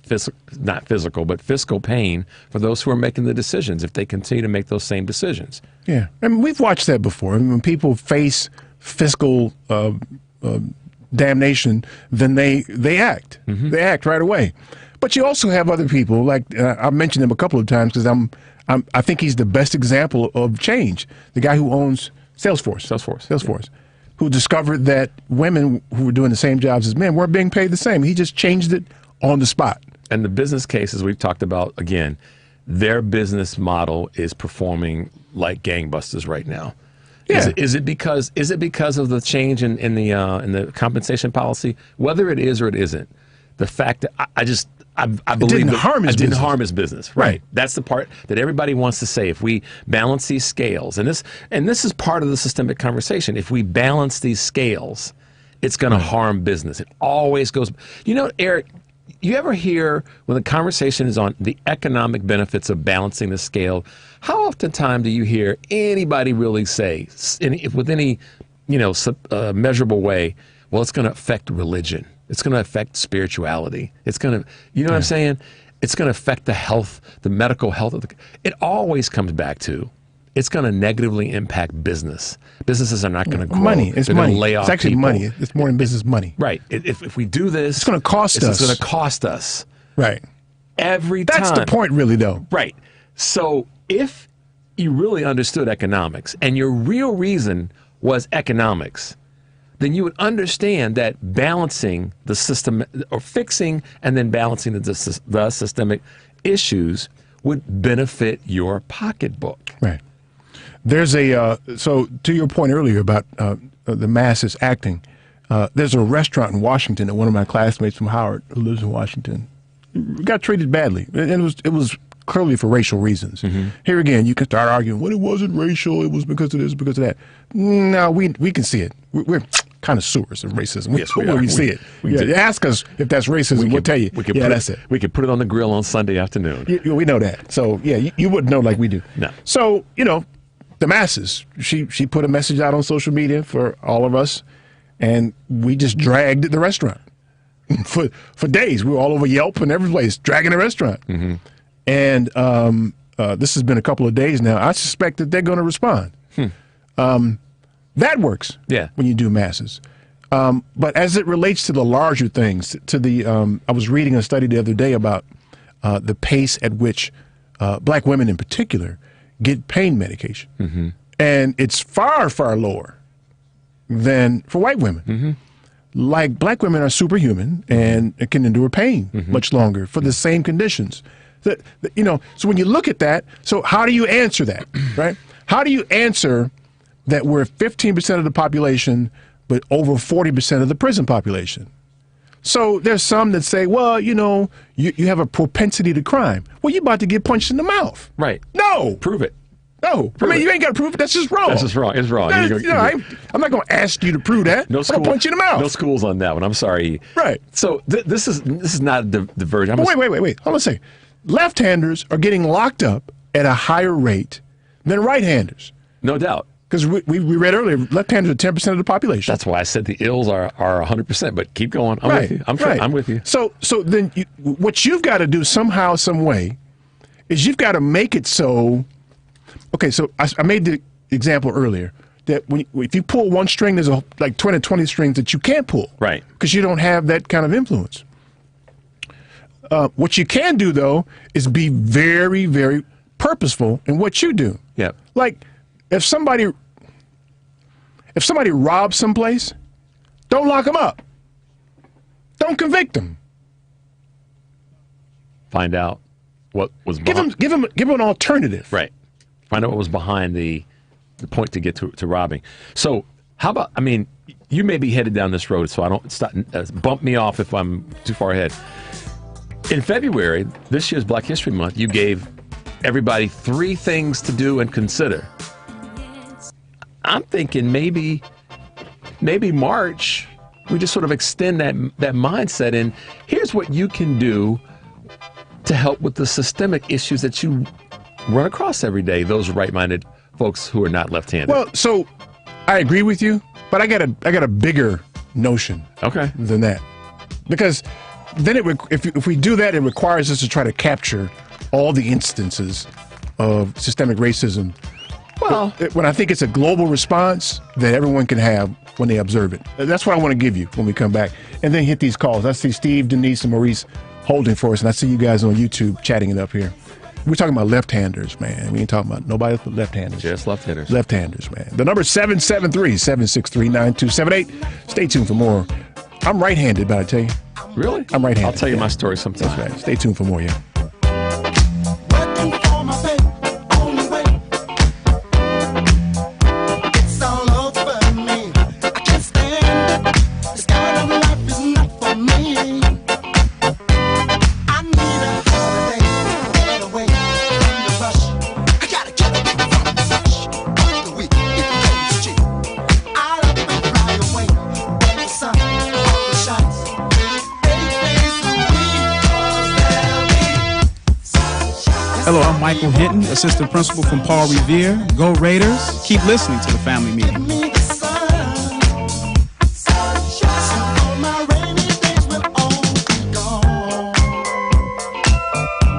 A: for those who are making the decisions if they continue to make those same decisions.
I: Yeah, I mean, we've watched that before. I mean, when people face fiscal damnation, then they act. Mm-hmm. They act right away. But you also have other people, like I've mentioned him a couple of times because I think he's the best example of change. The guy who owns Salesforce.
A: Yeah.
I: Who discovered that women who were doing the same jobs as men weren't being paid the same. He just changed it on the spot.
A: And the business cases we've talked about, again, their business model is performing like gangbusters right now.
I: Yeah.
A: Is it because of the change in the compensation policy? Whether it is or it isn't, the fact that I believe
I: it didn't harm
A: his business.
I: Right.
A: That's the part that everybody wants to say. If we balance these scales, and this is part of the systemic conversation. If we balance these scales, it's going to harm business. It always goes. You know, Eric, you ever hear when the conversation is on the economic benefits of balancing the scale? How often time do you hear anybody really say, with any measurable way, well, it's going to affect religion. It's going to affect spirituality. It's going to, what I'm saying? It's going to affect the health, the medical health of it always comes back to, it's going to negatively impact business. Businesses are not going to grow.
I: Money. It's money.
A: Lay off
I: it's actually
A: people.
I: money. It's more than business money.
A: Right. If we do this,
I: it's going to cost us.
A: It's going to cost us.
I: Right.
A: Every time.
I: That's the point, really, though.
A: Right. So if you really understood economics and your real reason was economics, then you would understand that balancing the system, or fixing and then balancing the systemic issues would benefit your pocketbook.
I: Right. There's so to your point earlier about the masses acting, there's a restaurant in Washington that one of my classmates from Howard, who lives in Washington, got treated badly. And it was clearly for racial reasons. Mm-hmm. Here again, you can start arguing, well, it wasn't racial, it was because of this, because of that. No, we can see it. We're kind of sewers of racism.
A: Yes, we are.
I: We see it. Ask us if that's racism, we'll tell you. That's it.
A: We could put it on the grill on Sunday afternoon.
I: We know that. So, you wouldn't know like we do.
A: No.
I: So, the masses, she put a message out on social media for all of us, and we just dragged the restaurant. For days, we were all over Yelp and every place, dragging the restaurant.
A: Mm-hmm.
I: And this has been a couple of days now. I suspect that they're going to respond. That works when you do masses. But as it relates to the larger things, to the I was reading a study the other day about the pace at which black women in particular get pain medication.
A: Mm-hmm.
I: And it's far, far lower than for white women.
A: Mm-hmm.
I: Like black women are superhuman and can endure pain
A: Mm-hmm.
I: much longer for the same conditions. So when you look at that, so how do you answer that, right? How do you answer that we're 15% of the population, but over 40% of the prison population? So there's some that say, well, you have a propensity to crime. Well, you're about to get punched in the mouth.
A: Right.
I: No.
A: Prove it.
I: No. You ain't got to prove it. That's just wrong.
A: That's just wrong. It's wrong.
I: I'm not going to ask you to prove that.
A: No
I: I'm
A: school,
I: going to punch you in the mouth.
A: No schools on that one. I'm sorry.
I: Right.
A: So this is not the version.
I: Wait. Hold on a second. Left-handers are getting locked up at a higher rate than right-handers.
A: No doubt.
I: Because we read earlier, left-handers are 10% of the population.
A: That's why I said the ills are 100%. But keep going. I'm with you. I'm with you.
I: So then what you've got to do somehow, some way, is you've got to make it so. Okay, so I made the example earlier that if you pull one string, there's like 20 strings that you can't pull.
A: Right.
I: Because you don't have that kind of influence. What you can do, though, is be very, very purposeful in what you do.
A: Yeah.
I: Like, if somebody robs someplace, don't lock them up. Don't convict them.
A: Find out what was behind.
I: Give them an alternative.
A: Right. Find out what was behind the point to get to robbing. So how about, you may be headed down this road, so I don't bump me off if I'm too far ahead. In February, this year's Black History Month, you gave everybody 3 things to do and consider. I'm thinking maybe March, we just sort of extend that mindset, and here's what you can do to help with the systemic issues that you run across every day, those right-minded folks who are not left-handed.
I: Well, so I agree with you, but I got a bigger notion than that. Because then if we do that, it requires us to try to capture all the instances of systemic racism. Well, when I think it's a global response that everyone can have when they observe it. That's what I want to give you when we come back. And then hit these calls. I see Steve, Denise, and Maurice holding for us, and I see you guys on YouTube chatting it up here. We're talking about left-handers, man. We ain't talking about nobody else but left-handers.
A: Just left-handers.
I: Left-handers, man. The number is 773-763-9278. Stay tuned for more. I'm right-handed, but I tell you.
A: Really?
I: I'm right-handed.
A: I'll tell you my story sometime.
I: That's right. Stay tuned for more, yeah.
O: Hello, I'm Michael Hinton, assistant principal from Paul Revere. Go Raiders. Keep listening to the Family Meeting.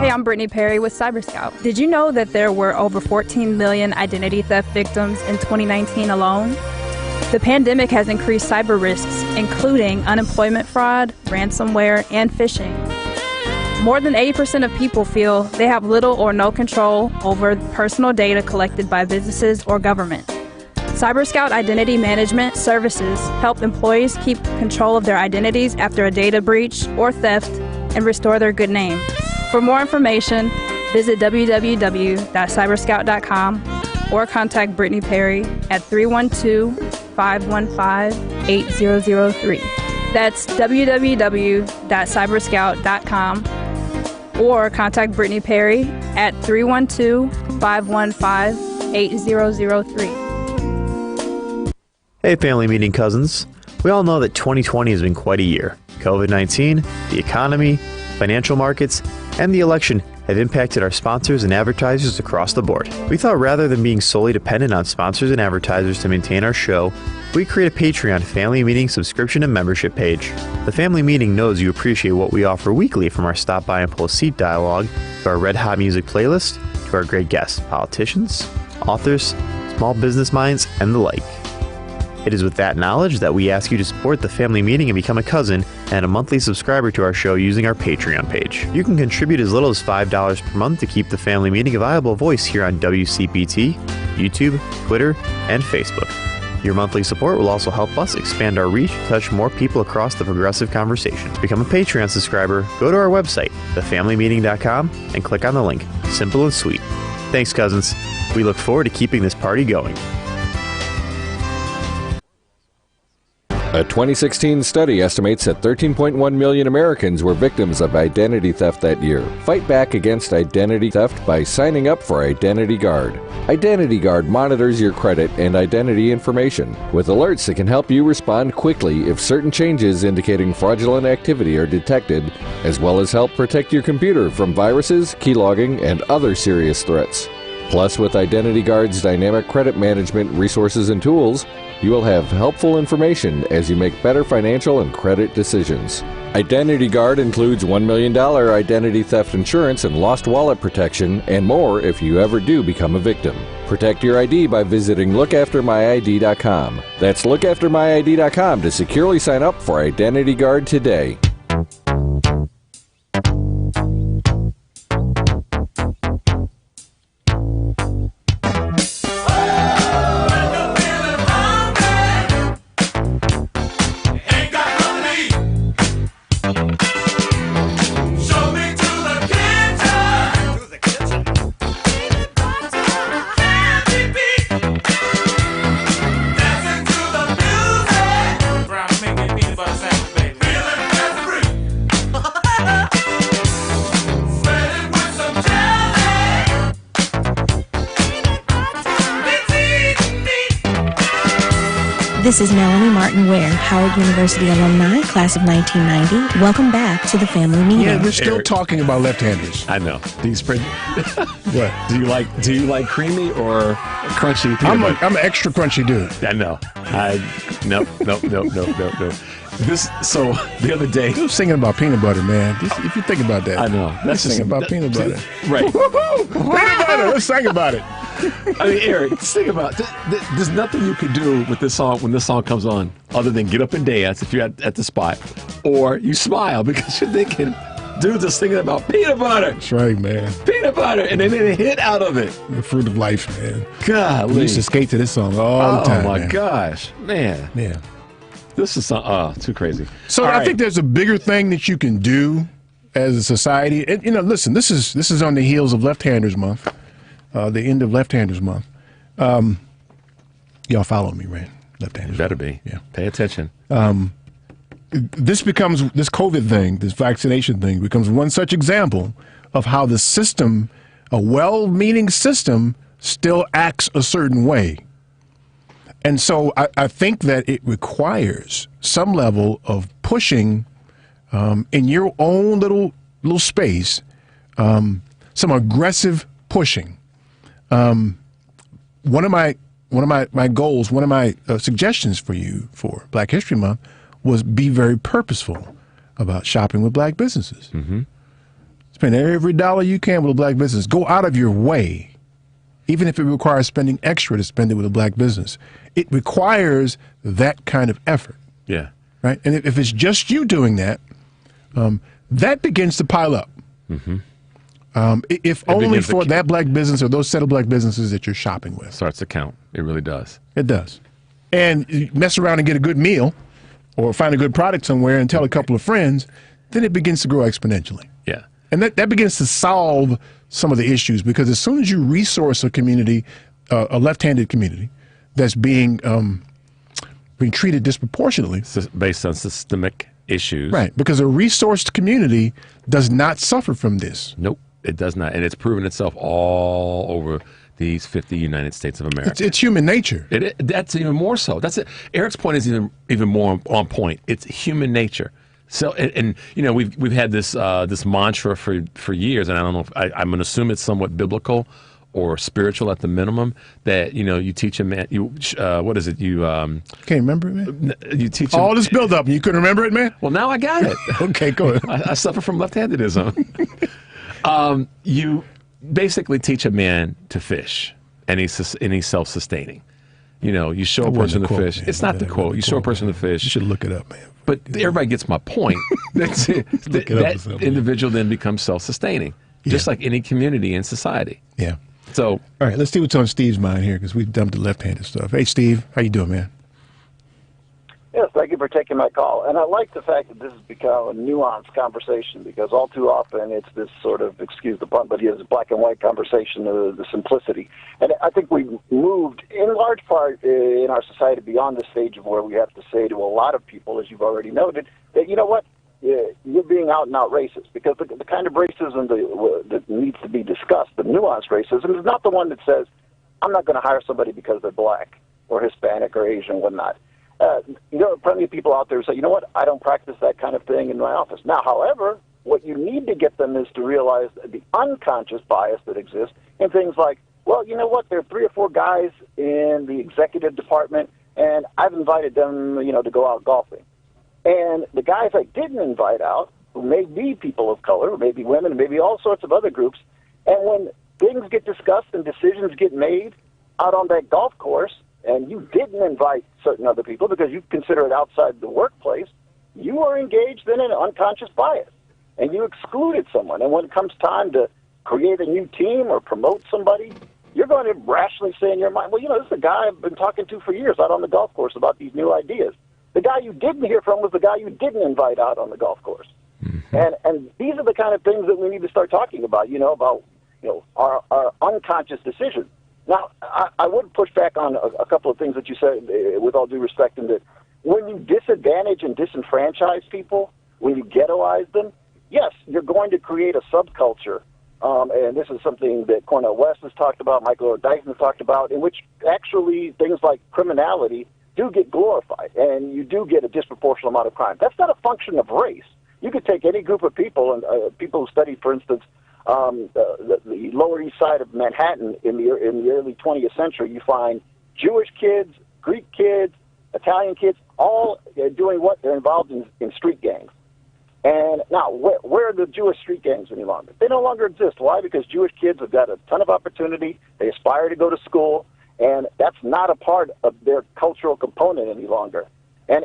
P: Hey, I'm Brittany Perry with CyberScout. Did you know that there were over 14 million identity theft victims in 2019 alone? The pandemic has increased cyber risks, including unemployment fraud, ransomware, and phishing. More than 80% of people feel they have little or no control over personal data collected by businesses or government. CyberScout Identity Management Services help employees keep control of their identities after a data breach or theft and restore their good name. For more information, visit www.cyberscout.com or contact Brittany Perry at 312-515-8003. That's www.cyberscout.com or contact Brittany Perry at 312-515-8003.
M: Hey, Family Meeting cousins. We all know that 2020 has been quite a year. COVID-19, the economy, financial markets, and the election have impacted our sponsors and advertisers across the board. We thought rather than being solely dependent on sponsors and advertisers to maintain our show, we create a Patreon Family Meeting subscription and membership page. The Family Meeting knows you appreciate what we offer weekly, from our Stop By and Pull a Seat dialogue, to our Red Hot music playlist, to our great guests, politicians, authors, small business minds, and the like. It is with that knowledge that we ask you to support the family meeting and become a cousin and a monthly subscriber to our show using our Patreon page. You can contribute as little as $5 per month to keep the family meeting a viable voice here on WCPT, YouTube, Twitter, and Facebook. Your monthly support will also help us expand our reach to touch more people across the progressive conversation. To become a Patreon subscriber, go to our website, thefamilymeeting.com, and click on the link. Simple and sweet. Thanks, cousins. We look forward to keeping this party going.
Q: A 2016 study estimates that 13.1 million Americans were victims of identity theft that year. Fight back against identity theft by signing up for Identity Guard. Identity Guard monitors your credit and identity information with alerts that can help you respond quickly if certain changes indicating fraudulent activity are detected, as well as help protect your computer from viruses, keylogging, and other serious threats. Plus, with Identity Guard's dynamic credit management resources and tools, you will have helpful information as you make better financial and credit decisions. Identity Guard includes $1 million identity theft insurance and lost wallet protection, and more if you ever do become a victim. Protect your ID by visiting lookaftermyid.com. That's lookaftermyid.com to securely sign up for Identity Guard today.
R: This is Melanie Martin Ware, Howard University alumni, class of 1990. Welcome back to the family meeting.
I: Yeah, we're still talking about left-handers.
A: I know. Do you spread?
I: What?
A: Do you like creamy or crunchy?
I: I'm an extra crunchy dude.
A: I know. Nope. So the other day,
I: he was singing about peanut butter, man. If you think about that,
A: I know.
I: That's singing about peanut butter,
A: right?
I: Peanut butter. Let's sing about it.
A: I mean, Eric, just think about it. There's nothing you could do with this song when this song comes on other than get up and dance if you're at the spot, or you smile because you're thinking, dudes are singing about peanut butter.
I: That's right, man.
A: Peanut butter, and they made a hit out of it.
I: The fruit of life, man.
A: God,
I: we used to skate to this song all the time.
A: Oh my
I: man.
A: gosh, man.
I: Yeah.
A: This is too crazy.
I: So I think there's a bigger thing that you can do as a society. And, listen, this is on the heels of Left-Handers Month, the end of Left-Handers Month. Y'all follow me, right? Left-handers.
A: Better be.
I: Yeah.
A: Pay attention.
I: This COVID thing, this vaccination thing, becomes one such example of how the system, a well-meaning system, still acts a certain way. And so I think that it requires some level of pushing in your own little space, some aggressive pushing. One of my goals, one of my suggestions for you for Black History Month was be very purposeful about shopping with black businesses.
A: Mm-hmm.
I: Spend every dollar you can with a black business. Go out of your way, even if it requires spending extra to spend it with a black business. It requires that kind of effort.
A: Yeah.
I: Right? And if it's just you doing that, that begins to pile up.
A: Mm-hmm.
I: If only for that black business or those set of black businesses that you're shopping with.
A: Starts to count. It really does.
I: It does. And you mess around and get a good meal or find a good product somewhere and tell a couple of friends, then it begins to grow exponentially.
A: Yeah.
I: And that begins to solve some of the issues, because as soon as you resource a community, a left-handed community that's being treated disproportionately.
A: Based on systemic issues.
I: Right, because a resourced community does not suffer from this.
A: Nope, it does not. And it's proven itself all over these 50 United States of America.
I: It's human nature.
A: That's even more so. That's it. Eric's point is even more on point. It's human nature. So, and we've had this mantra for years, and I don't know if I'm going to assume it's somewhat biblical or spiritual at the minimum, that you teach a man. What is it? You
I: can't remember it, man.
A: You teach
I: all this build up, and you couldn't remember it, man.
A: Well, now I got it.
I: Okay, go ahead.
A: I suffer from left-handedism. You basically teach a man to fish, and he's self-sustaining. You show a person the fish. It's not the quote. You show a person the fish.
I: You should look it up, man.
A: But everybody gets my point. That's it. That individual then becomes self-sustaining, just like any community and society.
I: Yeah.
A: So,
I: all right, let's see what's on Steve's mind here, because we've dumped the left-handed stuff. Hey, Steve, how you doing, man?
S: Yes, thank you for taking my call. And I like the fact that this has become a nuanced conversation, because all too often it's this sort of, excuse the pun, but it's a black and white conversation of the simplicity. And I think we've moved, in large part, in our society beyond the stage of where we have to say to a lot of people, as you've already noted, that, you know what, you're being out and out racist, because the kind of racism that needs to be discussed, the nuanced racism, is not the one that says, I'm not going to hire somebody because they're black or Hispanic or Asian or whatnot. There are plenty of people out there who say, you know what, I don't practice that kind of thing in my office. Now, however, what you need to get them is to realize the unconscious bias that exists in things like, well, you know what, there are 3 or 4 guys in the executive department, and I've invited them, to go out golfing. And the guys I didn't invite out, who may be people of color, who may be women, maybe all sorts of other groups, and when things get discussed and decisions get made out on that golf course, and you didn't invite certain other people because you consider it outside the workplace, you are engaged in an unconscious bias, and you excluded someone. And when it comes time to create a new team or promote somebody, you're going to rationally say in your mind, well, this is a guy I've been talking to for years out on the golf course about these new ideas. The guy you didn't hear from was the guy you didn't invite out on the golf course. Mm-hmm. And these are the kind of things that we need to start talking about, about our unconscious decisions. Now, I would push back on a couple of things that you said, with all due respect, in that when you disadvantage and disenfranchise people, when you ghettoize them, yes, you're going to create a subculture, and this is something that Cornel West has talked about, Michael Dyson has talked about, in which actually things like criminality do get glorified, and you do get a disproportionate amount of crime. That's not a function of race. You could take any group of people, and people who study, for instance, the Lower East Side of Manhattan in the early 20th century, you find Jewish kids, Greek kids, Italian kids, all doing what? They're involved in street gangs. And now, where are the Jewish street gangs any longer? They no longer exist. Why? Because Jewish kids have got a ton of opportunity. They aspire to go to school, and that's not a part of their cultural component any longer. And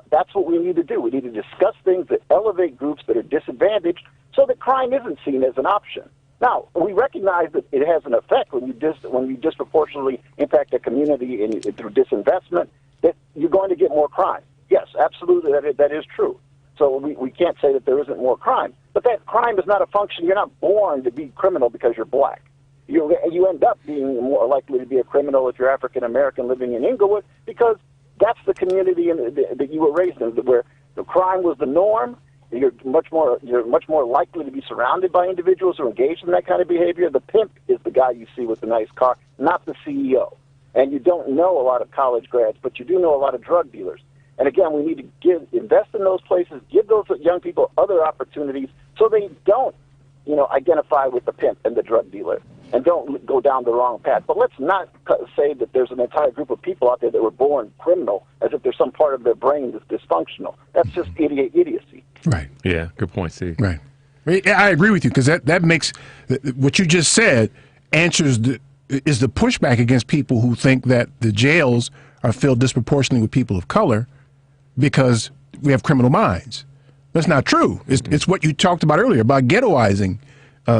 S: that's what we need to do. We need to discuss things that elevate groups that are disadvantaged so that crime isn't seen as an option. Now, we recognize that it has an effect when you disproportionately impact a community through disinvestment, that you're going to get more crime. Yes, absolutely, that is true. So we can't say that there isn't more crime. But that crime is not a function. You're not born to be criminal because you're black. You end up being more likely to be a criminal if you're African American living in Inglewood, because that's the community that you were raised in, where the crime was the norm. You're much more likely to be surrounded by individuals who are engaged in that kind of behavior. The pimp is the guy you see with the nice car, not the CEO. And you don't know a lot of college grads, but you do know a lot of drug dealers. And again, we need to invest in those places, give those young people other opportunities so they don't, identify with the pimp and the drug dealer and don't go down the wrong path. But let's not say that there's an entire group of people out there that were born criminal as if there's some part of their brain that's dysfunctional. That's just idiocy.
I: Right.
A: Yeah, good point, Steve.
I: Right. I agree with you, because that makes what you just said is the pushback against people who think that the jails are filled disproportionately with people of color because we have criminal minds. That's not true. It's what you talked about earlier about ghettoizing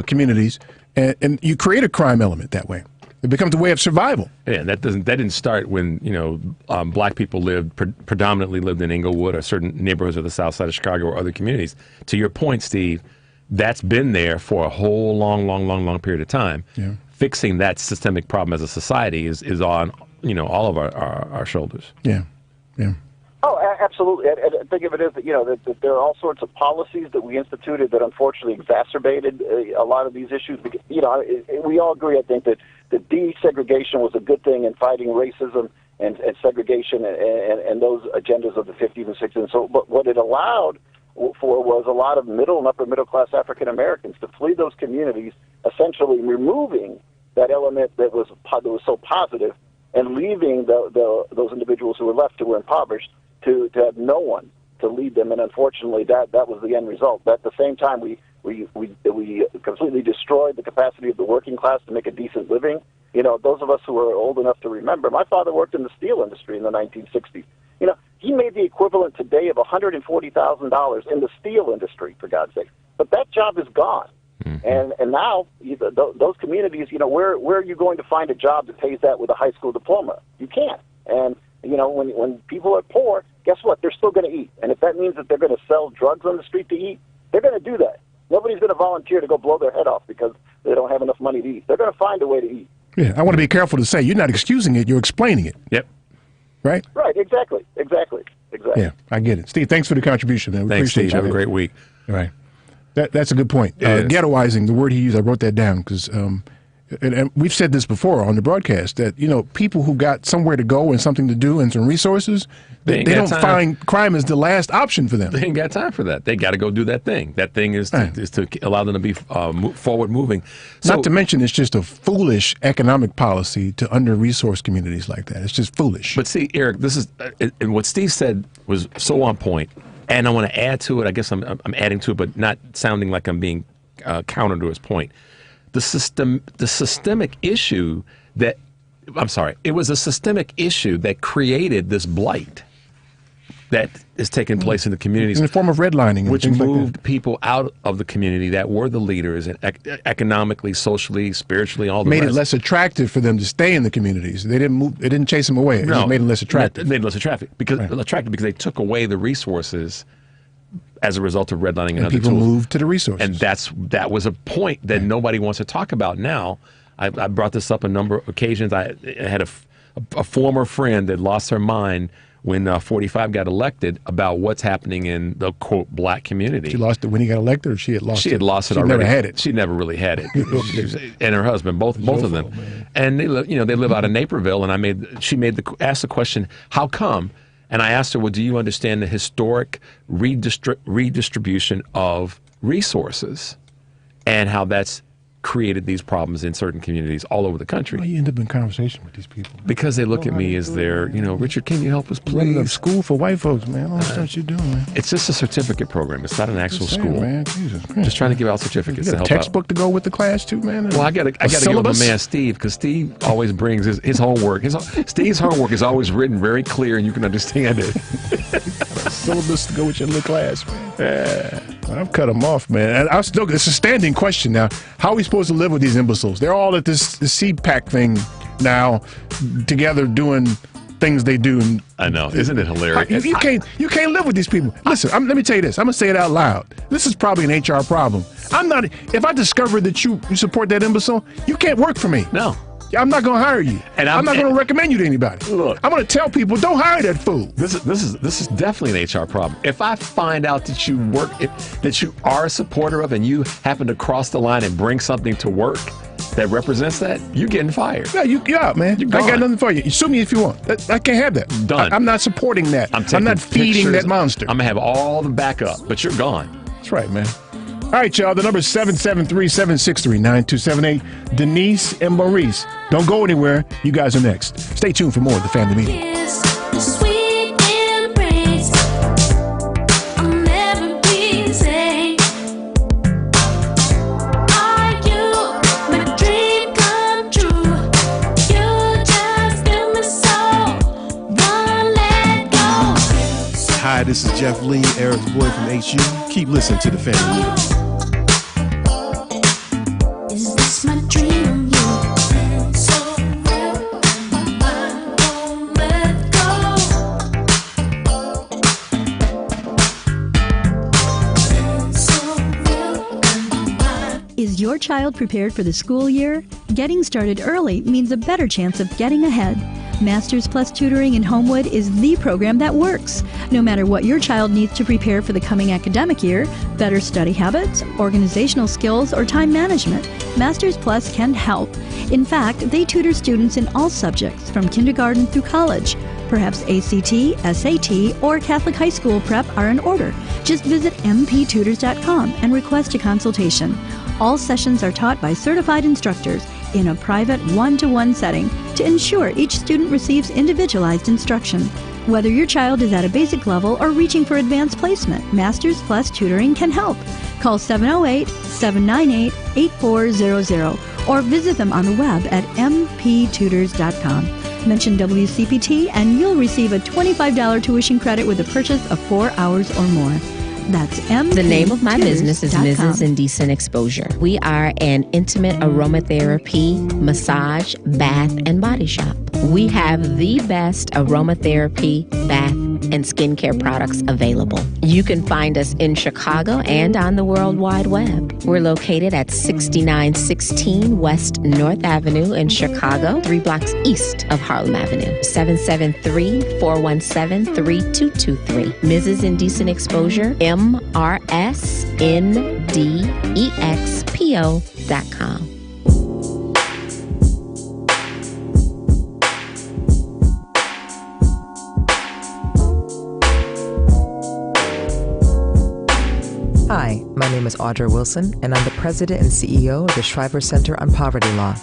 I: communities, and you create a crime element that way. It becomes a way of survival.
A: Yeah, and that didn't start when black people predominantly lived in Inglewood or certain neighborhoods of the South Side of Chicago or other communities. To your point, Steve, that's been there for a whole long period of time.
I: Yeah.
A: Fixing that systemic problem as a society is on all of our shoulders.
I: Yeah.
S: Oh, absolutely. I think of it as that there are all sorts of policies that we instituted that unfortunately exacerbated a lot of these issues. We all agree, I think, that desegregation was a good thing in fighting racism and segregation and those agendas of the 50s and 60s. And so, but what it allowed for was a lot of middle and upper middle class African Americans to flee those communities, essentially removing that element that was so positive and leaving those individuals who were left, who were impoverished, to have no one to lead them. And unfortunately, that was the end result. But at the same time, we completely destroyed the capacity of the working class to make a decent living. You know, those of us who are old enough to remember, my father worked in the steel industry in the 1960s. You know, he made the equivalent today of $140,000 in the steel industry, for God's sake. But that job is gone. And now those communities, you know, where are you going to find a job that pays that with a high school diploma? You can't. And, you know, when people are poor, guess what? They're still going to eat. And if that means that they're going to sell drugs on the street to eat, they're going to do that. Nobody's going to volunteer to go blow their head off because they don't have enough money to eat. They're going to find a way to eat.
I: Yeah, I want to be careful to say you're not excusing it, you're explaining it.
A: Yep.
I: Right?
S: Right, exactly.
I: Yeah, I get it. Steve, thanks for the contribution, man. We
A: Thanks,
I: appreciate
A: Steve.
I: you.
A: Have a great week.
I: All right. That's a good point.
A: It is.
I: Ghettoizing, the word he used, I wrote that down because, and we've said this before on the broadcast, that, you know, people who got somewhere to go and something to do and some resources, they don't find crime as the last option for them.
A: They ain't got time for that. They got to go do that thing. That thing is to allow them to be forward moving. So,
I: Not to mention, it's just a foolish economic policy to under-resource communities like that. It's just foolish.
A: But see, Eric, this is and what Steve said was so on point. And I want to add to it. I guess I'm adding to it, but not sounding like I'm being counter to his point. The systemic issue that, I'm sorry, it was a systemic issue that created this blight that is taking place in the communities.
I: In the form of redlining.
A: Which
I: and
A: moved
I: like
A: people out of the community that were the leaders, and economically, socially, spiritually, all the
I: made
A: rest.
I: it less attractive for them to stay in the communities. They didn't move. They didn't chase them away. It just made it less attractive.
A: It made it less attractive because they took away the resources as a result of redlining and other
I: people
A: tools.
I: moved to the resources.
A: And that was a point that nobody wants to talk about now. I brought this up a number of occasions. I had a former friend that lost her mind when 45 got elected about what's happening in the, quote, black community.
I: She lost it when he got elected, or she had lost it?
A: She had lost it
I: She
A: already.
I: never had it.
A: She never really had it. And her husband, both of them. Man. And they live out of Naperville, and asked the question, how come? And I asked her, well, do you understand the historic redistribution of resources and how that's created these problems in certain communities all over the country?
I: Why you end up in conversation with these people?
A: Because they look at me as their, Richard, can you help us, please?
I: Running up school for white folks, man. I don't understand what you're doing, man.
A: It's just a certificate program. It's not an actual school.
I: Man, Jesus Christ.
A: Just trying to give out certificates
I: You
A: to
I: got a
A: help
I: textbook to go with the class too, man.
A: Well, I got to give my man Steve, because Steve always brings his homework. Steve's homework is always written very clear, and you can understand it.
I: Syllabus to go with your little class, man. Yeah. I've cut them off, man. And it's a standing question now. How are we supposed to live with these imbeciles? They're all at this CPAC thing now, together doing things they do. And
A: I know. Isn't it hilarious?
I: You can't live with these people. Listen, let me tell you this. I'm going to say it out loud. This is probably an HR problem. If I discover that you support that imbecile, you can't work for me.
A: No.
I: I'm not going to hire you. And I'm not going to recommend you to anybody.
A: Look,
I: I'm going to tell people, don't hire that fool.
A: This is definitely an HR problem. If I find out that that you are a supporter of, and you happen to cross the line and bring something to work that represents that, you're getting fired.
I: Yeah, you're out, man. I got nothing for you. Sue me if you want. I can't have that.
A: Done.
I: I'm not supporting that. I'm not feeding that monster.
A: I'm going to have all the backup, but you're gone.
I: That's right, man. All right, y'all. The number is 773-763-9278. Denise and Maurice. Don't go anywhere. You guys are next. Stay tuned for more of the Family Meeting.
N: Hi, this is Jeff Lee, Eric's boy from HU. Keep listening to the Family Meeting.
F: Is this my dream?
T: Is your child prepared for the school year? Getting started early means a better chance of getting ahead. Masters Plus Tutoring in Homewood is the program that works. No matter what your child needs to prepare for the coming academic year, better study habits, organizational skills, or time management, Masters Plus can help. In fact, they tutor students in all subjects from kindergarten through college. Perhaps ACT, SAT, or Catholic high school prep are in order. Just visit mptutors.com and request a consultation. All sessions are taught by certified instructors in a private one-to-one setting to ensure each student receives individualized instruction. Whether your child is at a basic level or reaching for advanced placement, Masters Plus Tutoring can help. Call 708-798-8400 or visit them on the web at mptutors.com. Mention WCPT and you'll receive a $25 tuition credit with a purchase of 4 hours or more. That's mptutors.com.
R: The name of my business is Mrs. Indecent Exposure. We are an intimate aromatherapy, massage, bath, and body shop. We have the best aromatherapy, bath, and skincare products available. You can find us in Chicago and on the World Wide Web. We're located at 6916 West North Avenue in Chicago, 3 blocks east of Harlem Avenue. 773-417-3223. Mrs. Indecent Exposure, MRSNDEXPO.com.
U: Hi, my name is Audra Wilson, and I'm the President and CEO of the Shriver Center on Poverty Law.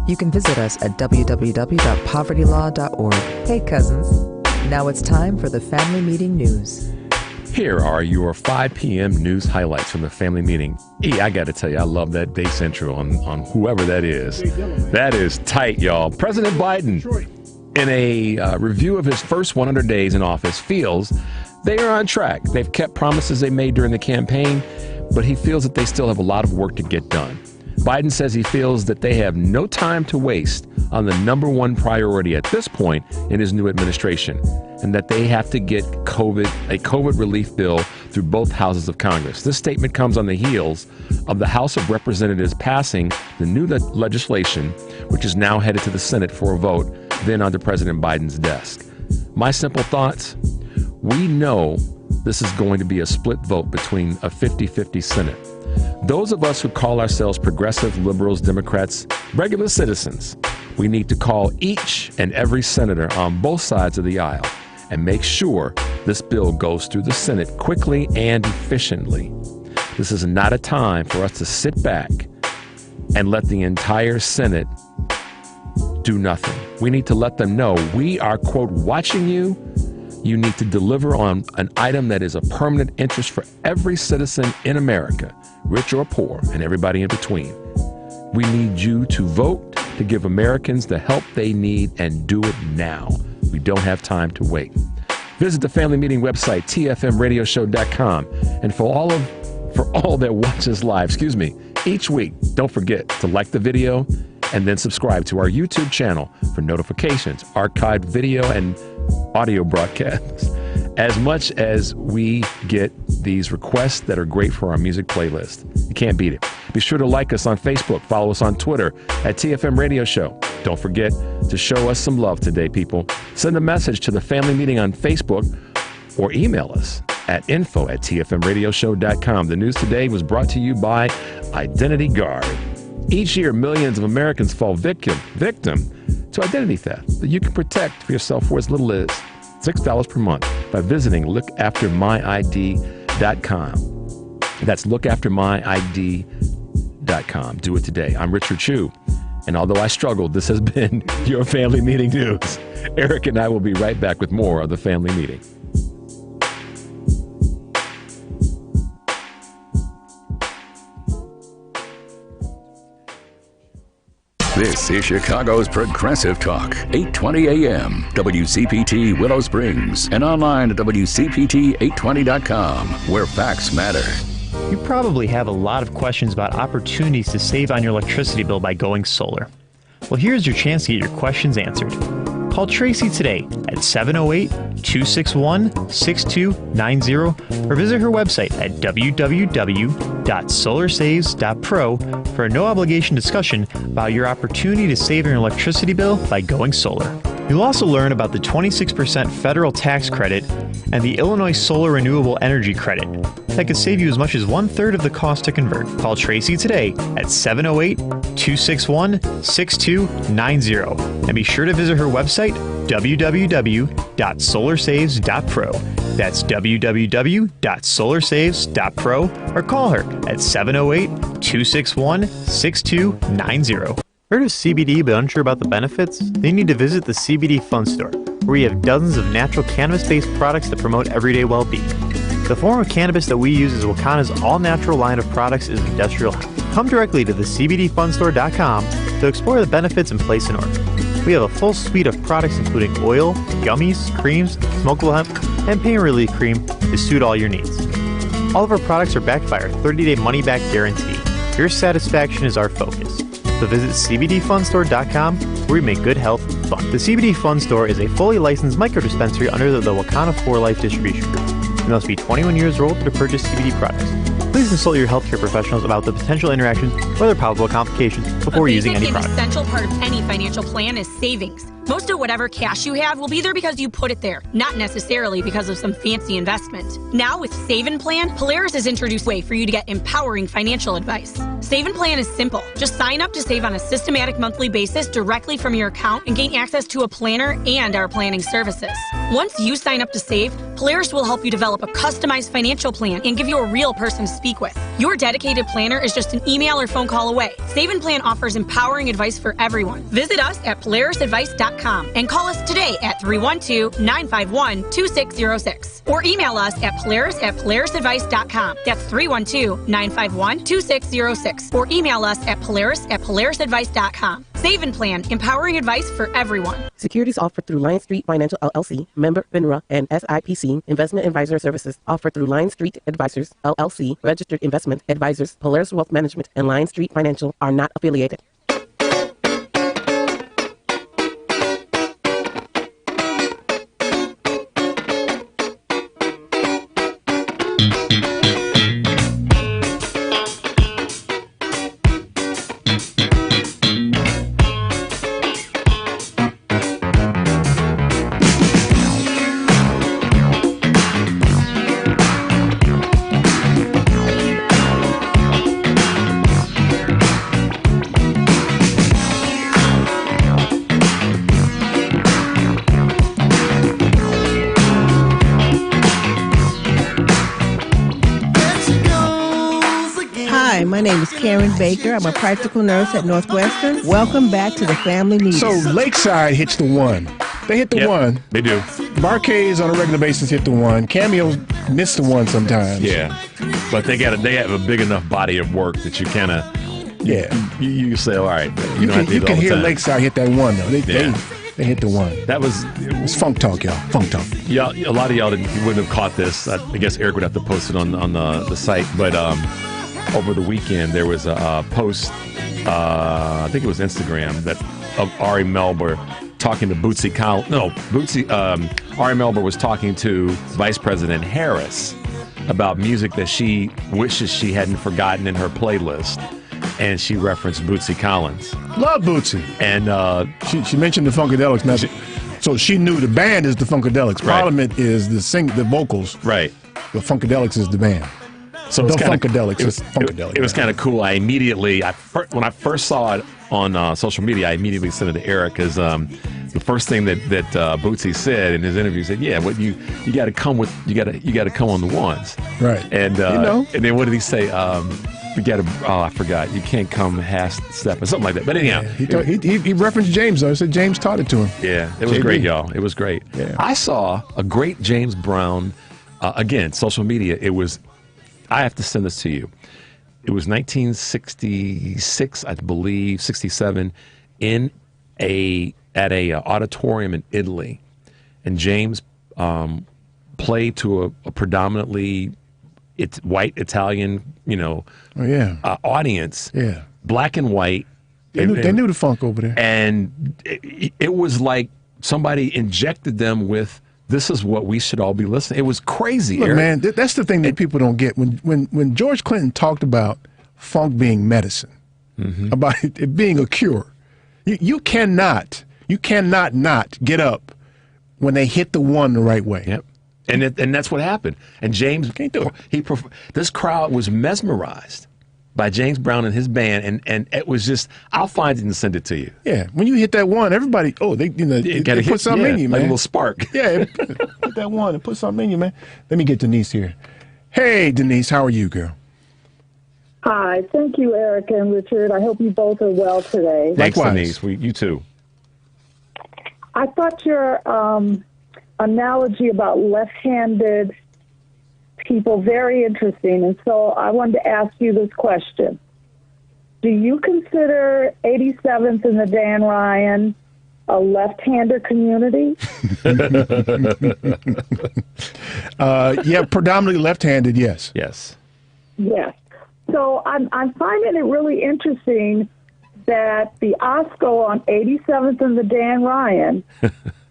U: You can visit us at www.povertylaw.org. Hey, cousins. Now it's time for the Family Meeting News.
A: Here are your 5 p.m. news highlights from the family meeting. I got to tell you, I love that Day Central on whoever that is. That is tight, y'all. President Biden, in a review of his first 100 days in office, feels they are on track. They've kept promises they made during the campaign, but he feels that they still have a lot of work to get done. Biden says he feels that they have no time to waste on the number one priority at this point in his new administration, and that they have to get a COVID relief bill through both houses of Congress. This statement comes on the heels of the House of Representatives passing the new legislation, which is now headed to the Senate for a vote, then onto President Biden's desk. My simple thoughts: we know this is going to be a split vote between a 50-50 Senate. Those of us who call ourselves progressive, liberals, Democrats, regular citizens, we need to call each and every senator on both sides of the aisle and make sure this bill goes through the Senate quickly and efficiently. This is not a time for us to sit back and let the entire Senate do nothing. We need to let them know we are, quote, watching you. You need to deliver on an item that is a permanent interest for every citizen in America, rich or poor, and everybody in between. We need you to vote to give Americans the help they need, and do it now. We don't have time to wait. Visit the Family Meeting website, tfmradioshow.com. And for all that watch us live, each week, don't forget to like the video and then subscribe to our YouTube channel for notifications, archived video, and audio broadcasts. As much as we get these requests that are great for our music playlist, you can't beat it. Be sure to like us on Facebook, follow us on Twitter at TFM Radio Show. Don't forget to show us some love today, people. Send a message to the Family Meeting on Facebook or email us at info@tfmradioshow.com. The news today was brought to you by Identity Guard. Each year, millions of Americans fall victim to identity theft that you can protect for yourself for as little as $6 per month by visiting lookaftermyid.com. That's lookaftermyid.com. Do it today. I'm Richard Chu, and although I struggled, this has been your Family Meeting News. Eric and I will be right back with more of the Family Meeting.
V: This is Chicago's Progressive Talk, 820 AM, WCPT Willow Springs, and online at WCPT820.com, where facts matter.
M: You probably have a lot of questions about opportunities to save on your electricity bill by going solar. Well, here's your chance to get your questions answered. Call Tracy today at 708-261-6290 or visit her website at www.solarsaves.pro for a no-obligation discussion about your opportunity to save on your electricity bill by going solar. You'll also learn about the 26% federal tax credit and the Illinois Solar Renewable Energy Credit that could save you as much as 1/3 of the cost to convert. Call Tracy today at 708-261-6290 and be sure to visit her website www.solarsaves.pro. That's www.solarsaves.pro or call her at 708-261-6290. Heard of CBD but unsure about the benefits? Then you need to visit the CBD Fun Store, where you have dozens of natural cannabis-based products that promote everyday well-being. The form of cannabis that we use is Wakana's all-natural line of products is industrial hemp. Come directly to the CBDFunstore.com to explore the benefits and place an order. We have a full suite of products including oil, gummies, creams, smokable hemp, and pain relief cream to suit all your needs. All of our products are backed by our 30-day money-back guarantee. Your satisfaction is our focus. So visit CBDFunstore.com where we make good health fun. The CBD Fun Store is a fully licensed microdispensary under the Wakana 4 Life Distribution Group. You must be 21 years old to purchase CBD products. Please consult your healthcare professionals about the potential interactions or other possible complications before using any product.
B: An essential part of any financial plan is savings. Most of whatever cash you have will be there because you put it there, not necessarily because of some fancy investment. Now with Save and Plan, Polaris has introduced a way for you to get empowering financial advice. Save and Plan is simple. Just sign up to save on a systematic monthly basis directly from your account and gain access to a planner and our planning services. Once you sign up to save, Polaris will help you develop a customized financial plan and give you a real person to speak with. Your dedicated planner is just an email or phone call away. Save and Plan offers empowering advice for everyone. Visit us at polarisadvice.com and call us today at 312-951-2606 or email us at polarisadvice.com. That's 312-951-2606 or email us at polarisadvice.com. Save and Plan, empowering advice for everyone.
C: Securities offered through Lion Street Financial LLC, member FINRA and SIPC. Investment advisor services offered through Lion Street Advisors LLC, registered investment advisors. Polaris Wealth Management and Lion Street Financial are not affiliated.
D: My name is Karen Baker. I'm a practical nurse at Northwestern. Welcome back to the family meeting.
I: So Lakeside hits the one. They hit the one.
A: They do.
I: Barcades on a regular basis hit the one. Cameos miss the one sometimes.
A: Yeah, but they have a big enough body of work that you kind of you say, all right, you don't have to
I: you
A: do it
I: can
A: all the
I: hear
A: time.
I: Lakeside hit that one though. They hit the one.
A: That was
I: Funk Talk, y'all. Funk Talk.
A: Y'all, a lot of y'all wouldn't have caught this. I guess Eric would have to post it on the site, but over the weekend there was a post, I think it was Instagram, that of Ari Melber talking to Bootsy Collins. No, Ari Melber was talking to Vice President Harris about music that she wishes she hadn't forgotten in her playlist, and she referenced Bootsy Collins.
I: Love Bootsy.
A: And
I: she mentioned the Funkadelics. Now, so she knew the band is the Funkadelics. Parliament is the vocals.
A: Right.
I: The Funkadelics is the band.
A: So
I: the
A: it's kinda,
I: Funkadelics.
A: It was kind of cool. I immediately, when I first saw it on social media, I immediately sent it to Eric because the first thing that Bootsy said in his interview said, "Yeah, what you got to come with, you got to come on the ones."
I: Right.
A: And and then what did he say? You got to. Oh, I forgot. You can't come half step or something like that. But anyhow,
I: he referenced James though. He said James taught it to him.
A: Yeah, it was
I: JB.
A: great, y'all. It was great.
I: Yeah.
A: I saw a great James Brown. Again, social media. It was. I have to send this to you. It was 1966, I believe, 67, at a auditorium in Italy, and James played to a predominantly white Italian, audience.
I: Yeah,
A: black and white.
I: They knew the funk over there,
A: and it was like somebody injected them with. This is what we should all be listening. It was crazy.
I: Look,
A: Eric.
I: man, that's the thing that people don't get. When George Clinton talked about funk being medicine, about it being a cure, you cannot not get up when they hit the one the right way.
A: Yep. And that's what happened. And James can't do it. This crowd was mesmerized by James Brown and his band, and it was just, I'll find it and send it to you.
I: Yeah, when you hit that one, everybody, they put something in you, man.
A: Like a little spark.
I: Yeah, hit that one and put something in you, man. Let me get Denise here. Hey, Denise, how are you, girl?
W: Hi, thank you, Eric and Richard. I hope you both are well today.
A: Thanks, Denise. You too.
W: I thought your analogy about left-handed people very interesting. And so I wanted to ask you this question. Do you consider 87th and the Dan Ryan a left-hander community?
I: Yeah, predominantly left-handed, yes.
A: Yes.
W: Yes. So I'm finding it really interesting that the OSCO on 87th and the Dan Ryan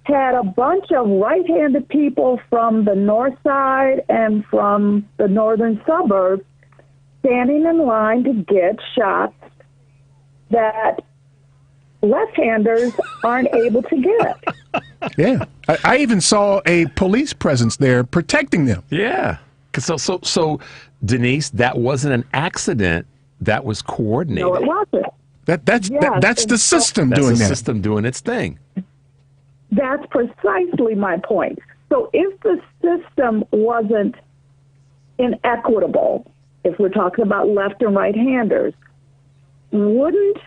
W: had a bunch of right-handed people from the north side and from the northern suburbs standing in line to get shots that left-handers aren't able to get.
I: Yeah. I even saw a police presence there protecting them.
A: Yeah. So Denise, that wasn't an accident. That was coordinated.
W: No, it wasn't.
I: That's the system doing that.
A: That's the system doing its thing.
W: That's precisely my point. So if the system wasn't inequitable, if we're talking about left and right-handers, wouldn't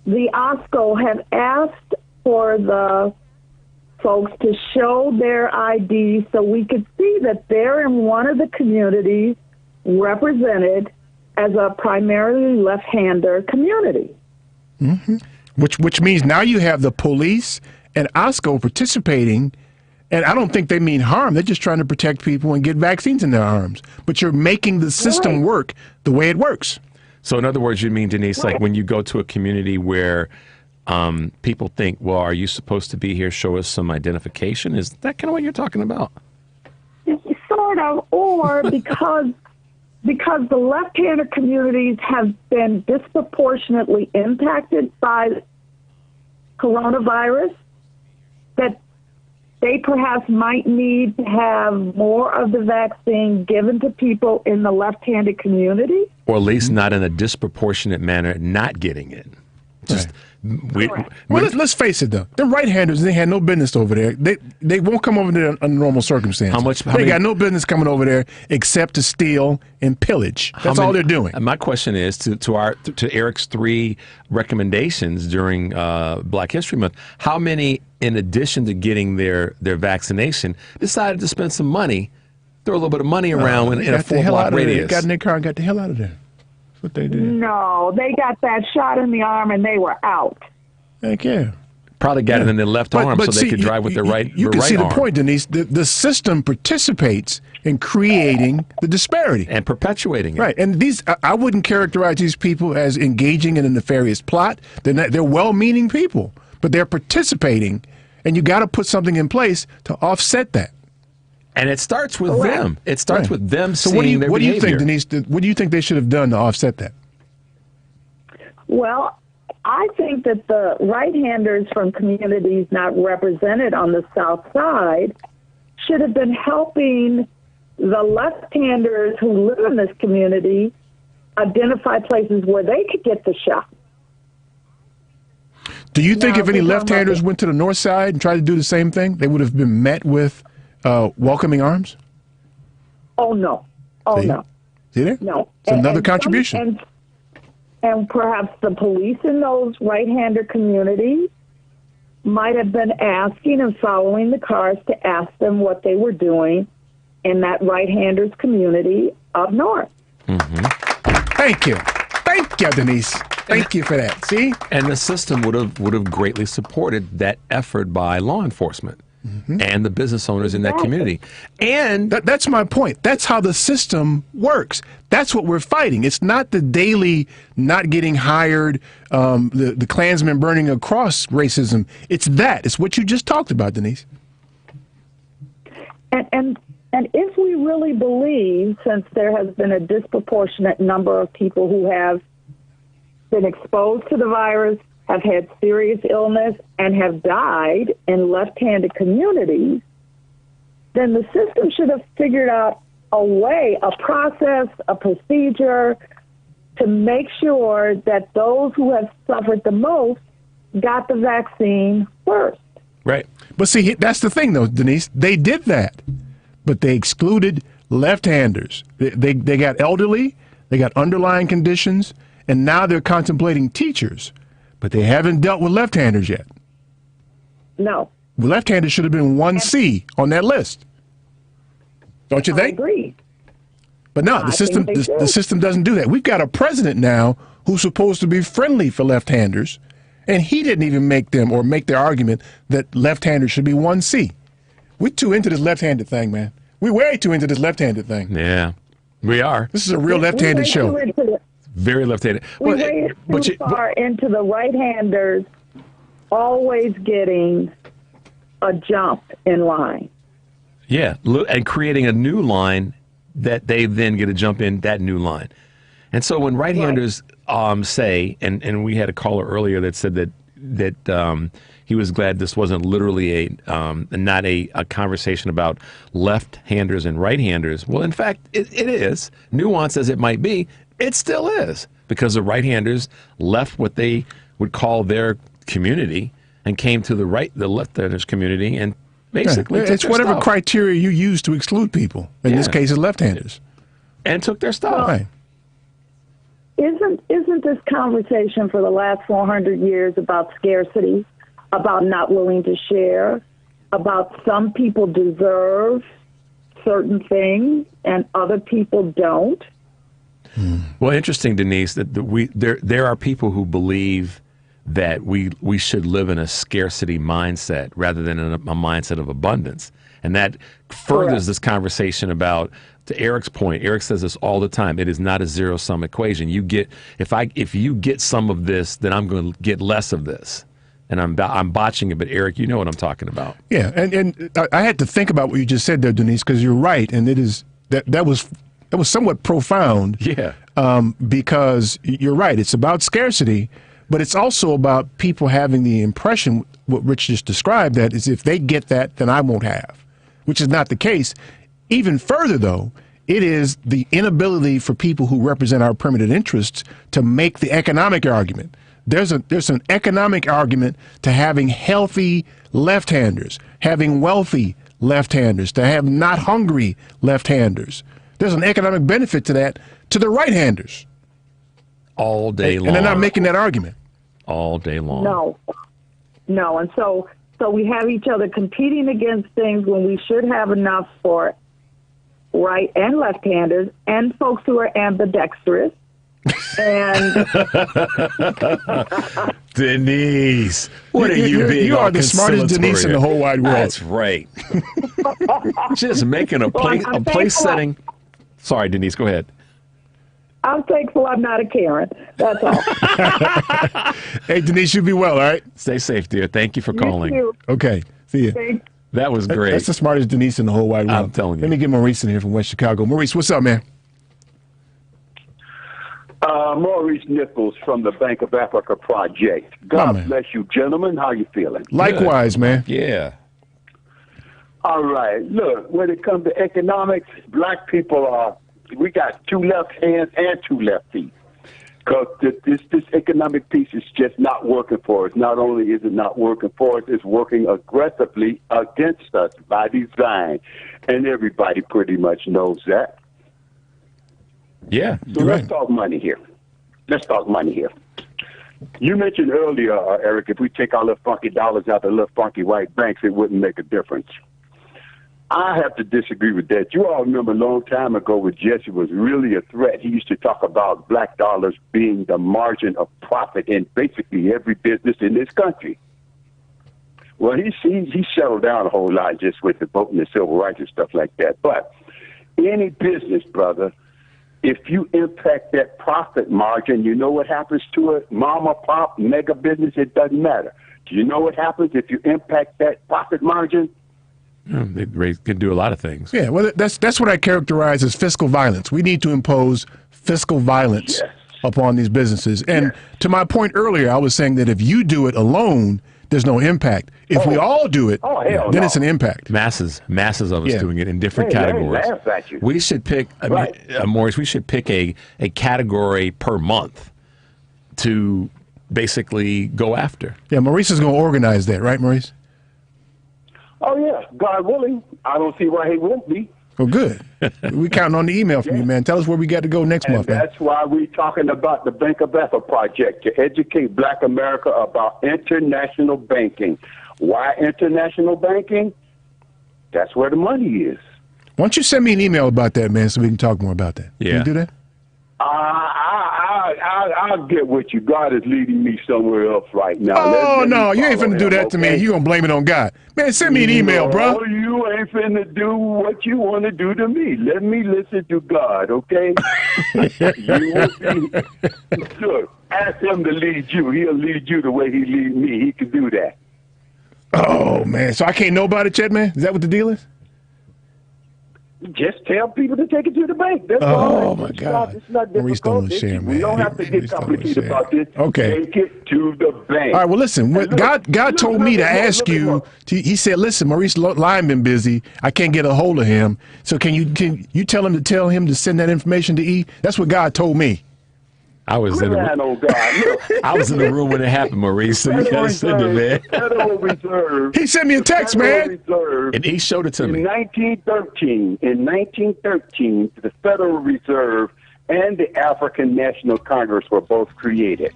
W: the OSCO have asked for the folks to show their ID so we could see that they're in one of the communities represented as a primarily left-hander community?
I: Mm-hmm. Which means now you have the police and OSCO participating, and I don't think they mean harm. They're just trying to protect people and get vaccines in their arms. But you're making the system work the way it works.
A: So in other words, you mean, Denise, like when you go to a community where people think, well, are you supposed to be here? Show us some identification. Is that kind of what you're talking about?
W: Sort of, or because the left-hander communities have been disproportionately impacted by coronavirus, that they perhaps might need to have more of the vaccine given to people in the left-handed community.
A: Or at least not in a disproportionate manner, not getting it. Just
I: let's face it, though. The right-handers, they had no business over there. They won't come over there under normal circumstances. They got no business coming over there except to steal and pillage. That's all they're doing.
A: My question is to Eric's 3 recommendations during Black History Month. How many, in addition to getting their vaccination, decided to spend some money, throw a little bit of money around in a 4-block radius?
I: Got in their car and got the hell out of there. What they did.
W: No, they got that shot in the arm and they were out.
I: Heck yeah.
A: Probably got it in their left arm so they could drive with their right
I: You can see
A: arm.
I: the point, Denise. The system participates in creating the disparity.
A: And perpetuating it.
I: Right. And I wouldn't characterize these people as engaging in a nefarious plot. They're well-meaning people, but they're participating, and you got to put something in place to offset that.
A: And it starts with them. It starts with them
I: so
A: seeing their behavior.
I: What do you think, Denise? What do you think they should have done to offset that?
W: Well, I think that the right-handers from communities not represented on the South Side should have been helping the left-handers who live in this community identify places where they could get the shot.
I: Do you think if any left-handers went to the North Side and tried to do the same thing, they would have been met with welcoming arms?
W: Oh, no. Oh, no.
I: See there?
W: No.
I: It's another contribution.
W: And perhaps the police in those right-hander communities might have been asking and following the cars to ask them what they were doing in that right-handers community up north.
A: Mm-hmm.
I: Thank you. Thank you, Denise. Thank you for that. See?
A: And the system would have greatly supported that effort by law enforcement. Mm-hmm. And the business owners in that community. And
I: that's my point. That's how the system works. That's what we're fighting. It's not the daily not getting hired, the Klansmen burning across racism. It's that. It's what you just talked about, Denise.
W: And if we really believe, since there has been a disproportionate number of people who have been exposed to the virus, have had serious illness, and have died in left-handed communities, then the system should have figured out a way, a process, a procedure to make sure that those who have suffered the most got the vaccine first.
A: Right.
I: But see, that's the thing, though, Denise. They did that, but they excluded left-handers. They got elderly, they got underlying conditions, and now they're contemplating teachers. But they haven't dealt with left-handers yet.
W: No.
I: Left-handers should have been 1C on that list. Don't you think?
W: I agree.
I: But no, the system doesn't do that. We've got a president now who's supposed to be friendly for left-handers, and he didn't even make their argument that left-handers should be 1C. We're too into this left-handed thing, man. We're way too into this left-handed thing.
A: Yeah, we are.
I: This is a real left-handed show.
A: Very left-handed.
W: We way too far into the right-handers always getting a jump in line.
A: Yeah, and creating a new line that they then get to jump in that new line. And so when right-handers say, and we had a caller earlier that said that he was glad this wasn't literally not a conversation about left-handers and right-handers. Well, in fact, it is. Nuanced as it might be, it still is, because the right-handers left what they would call their community and came to the left-handers community and basically
I: it's whatever criteria you use to exclude people. In this case, it's left-handers.
A: And took their stuff.
I: Right.
W: Isn't this conversation for the last 400 years about scarcity, about not willing to share, about some people deserve certain things and other people don't?
A: Well, interesting, Denise, that there are people who believe that we should live in a scarcity mindset rather than in a mindset of abundance. And that furthers this conversation about, to Eric's point, Eric says this all the time, it is not a zero-sum equation. You get, if you get some of this, then I'm going to get less of this. And I'm botching it, but Eric, you know what I'm talking about.
I: Yeah, and I had to think about what you just said there, Denise, because you're right, and it is that was somewhat profound.
A: Yeah.
I: Because you're right, it's about scarcity, but it's also about people having the impression, what Rich just described, that is if they get that, then I won't have, which is not the case. Even further, though, it is the inability for people who represent our permanent interests to make the economic argument. There's an economic argument to having healthy left-handers, having wealthy left-handers, to have not hungry left-handers. There's an economic benefit to that to the right-handers.
A: All day long.
I: And they're not making that argument.
A: All day long.
W: No. And so we have each other competing against things when we should have enough for right and left-handers and folks who are ambidextrous. And
A: Denise, what are you being?
I: You are the smartest Denise in the whole wide world.
A: That's right. Just making a place setting. Sorry, Denise, go ahead.
W: I'm thankful I'm not a Karen. That's all.
I: Hey, Denise, you be well, all right?
A: Stay safe, dear. Thank you for calling.
W: You too.
I: Okay, see you.
A: That was great.
I: That's the smartest Denise in the whole wide world.
A: I'm telling you.
I: Let me get Maurice in here from West Chicago. Maurice, what's up, man?
E: Maurice Nichols from the Bank of Africa Project. God bless you, gentlemen. How you feeling?
I: Likewise, man.
A: Yeah.
E: All right. Look, when it comes to economics, black people we got two left hands and two left feet. Because this economic piece is just not working for us. Not only is it not working for us, it's working aggressively against us by design. And everybody pretty much knows that.
A: Yeah.
E: So let's talk money here. You mentioned earlier, Eric, if we take our little funky dollars out of the little funky white banks, it wouldn't make a difference. I have to disagree with that. You all remember a long time ago when Jesse was really a threat. He used to talk about black dollars being the margin of profit in basically every business in this country. Well, he settled down a whole lot just with the voting and civil rights and stuff like that. But any business, brother, if you impact that profit margin, you know what happens to it? Mama, pop, mega business, it doesn't matter. Do you know what happens if you impact that profit margin?
A: They can do a lot of things.
I: Yeah, well, that's what I characterize as fiscal violence. We need to impose fiscal violence upon these businesses. And to my point earlier, I was saying that if you do it alone, there's no impact. If we all do it, then it's an impact.
A: Masses of us doing it in different categories. We should pick, Maurice, we should pick a category per month to basically go after.
I: Yeah, Maurice is going to organize that, right, Maurice?
E: Oh, yeah. God willing. I don't see why he won't be.
I: Well, good. We're counting on the email from you, man. Tell us where we got to go next month, man.
E: That's why we're talking about the Bank of Africa Project, to educate black America about international banking. Why international banking? That's where the money is.
I: Why don't you send me an email about that, man, so we can talk more about that?
A: Yeah.
I: Can you do that?
E: I'll get with you. God is leading me somewhere else right now.
I: Oh, no, you ain't
E: follow
I: finna do
E: him,
I: that to me.
E: okay?
I: You gonna blame it on God. Man, send me an email, bro.
E: No, you ain't finna do what you want to do to me. Let me listen to God, okay? You will be. Look, ask him to lead you. He'll lead you the way he lead me. He can do that.
I: Oh, man. So I can't know about it, Chet, man? Is that what the deal is?
E: Just tell people to take it to the bank. That's
I: Oh,
E: all.
I: my
E: It's
I: God.
E: It's not
I: Maurice don't
E: difficult.
I: share,
E: We
I: man.
E: don't have to get complicated about this.
I: Okay.
E: Take it to the bank.
I: All right, well, listen. God told me to ask you. He said, "Listen, Maurice Lyon been busy. I can't get a hold of him. So can you tell him to send that information to E?" That's what God told me.
A: I was in the room when it happened, Maurice. So you gotta send it, man.
E: Federal Reserve.
I: He sent me a text, man.
A: And he showed it to me.
E: In 1913, the Federal Reserve and the African National Congress were both created.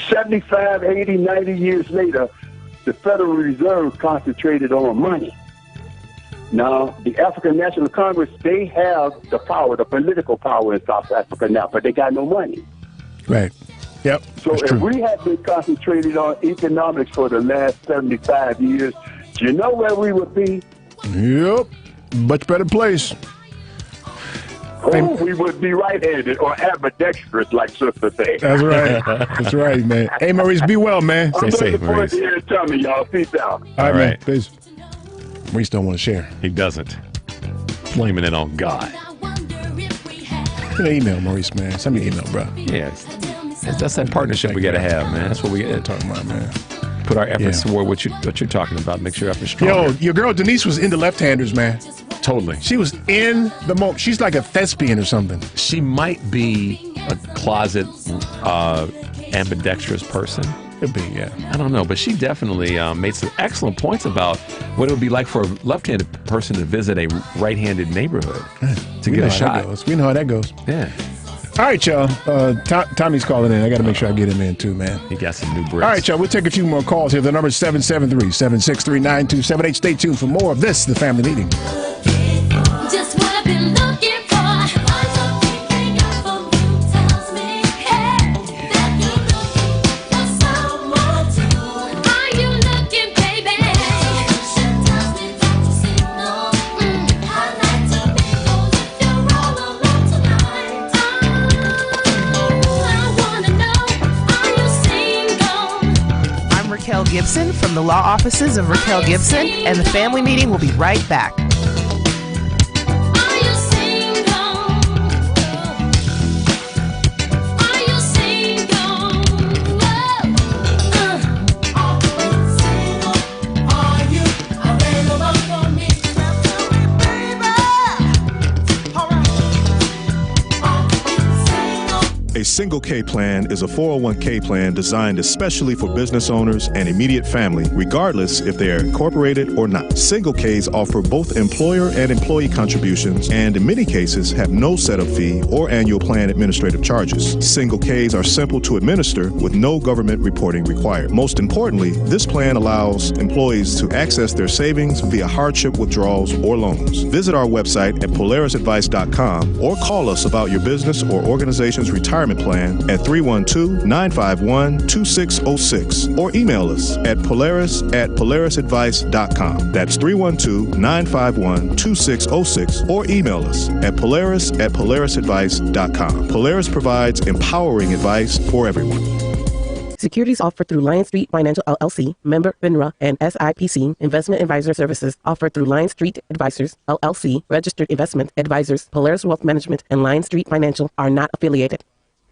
E: 75, 80, 90 years later, the Federal Reserve concentrated on money. Now, the African National Congress, they have the power, the political power in South Africa now, but they got no money.
I: Right. Yep.
E: So if we had been concentrated on economics for the last 75 years, do you know where we would be?
I: Yep. Much better place.
E: Oh, we would be right-handed or ambidextrous, like Sister said.
I: That's right. That's right, man. Hey, Maurice, be well, man.
E: I'm looking forward to hearing from you, y'all. Peace out.
I: All right, man. Peace. Maurice don't want to share.
A: He doesn't. Blaming it on God.
I: Get an email, Maurice, man. Send me an email, bro.
A: Yes. That's that partnership we got to have, man. That's what we got to
I: talk about, man.
A: Put our efforts toward what you're talking about. Make sure efforts strong.
I: Yo, your girl Denise was into left-handers, man.
A: Totally.
I: She was in the moment. She's like a thespian or something.
A: She might be a closet ambidextrous person.
I: Could be, yeah.
A: I don't know, but she definitely made some excellent points about what it would be like for a left-handed person to visit a right-handed neighborhood to get a shot.
I: We know how that goes.
A: Yeah.
I: All right, y'all. Tommy's calling in. I got to make sure I get him in, too, man.
A: He got some new bricks.
I: All right, y'all. We'll take a few more calls here. The number is 773-763-9278. Stay tuned for more of this, The Family Meeting.
F: Just what I've been looking for.
G: Raquel Gibson from the law offices of Raquel Gibson, and the family meeting will be right back.
H: A Single K plan is a 401k plan designed especially for business owners and immediate family, regardless if they are incorporated or not. Single Ks offer both employer and employee contributions and in many cases have no setup fee or annual plan administrative charges. Single Ks are simple to administer with no government reporting required. Most importantly, this plan allows employees to access their savings via hardship withdrawals or loans. Visit our website at polarisadvice.com or call us about your business or organization's retirement plan at 312-951-2606 or email us at polaris@polarisadvice.com. That's 312-951-2606 or email us at polaris@polarisadvice.com. Polaris provides empowering advice for everyone.
C: Securities offered through Lion Street Financial LLC, member FINRA, and SIPC Investment Advisor Services offered through Lion Street Advisors LLC, registered investment advisors. Polaris Wealth Management and Lion Street Financial are not affiliated.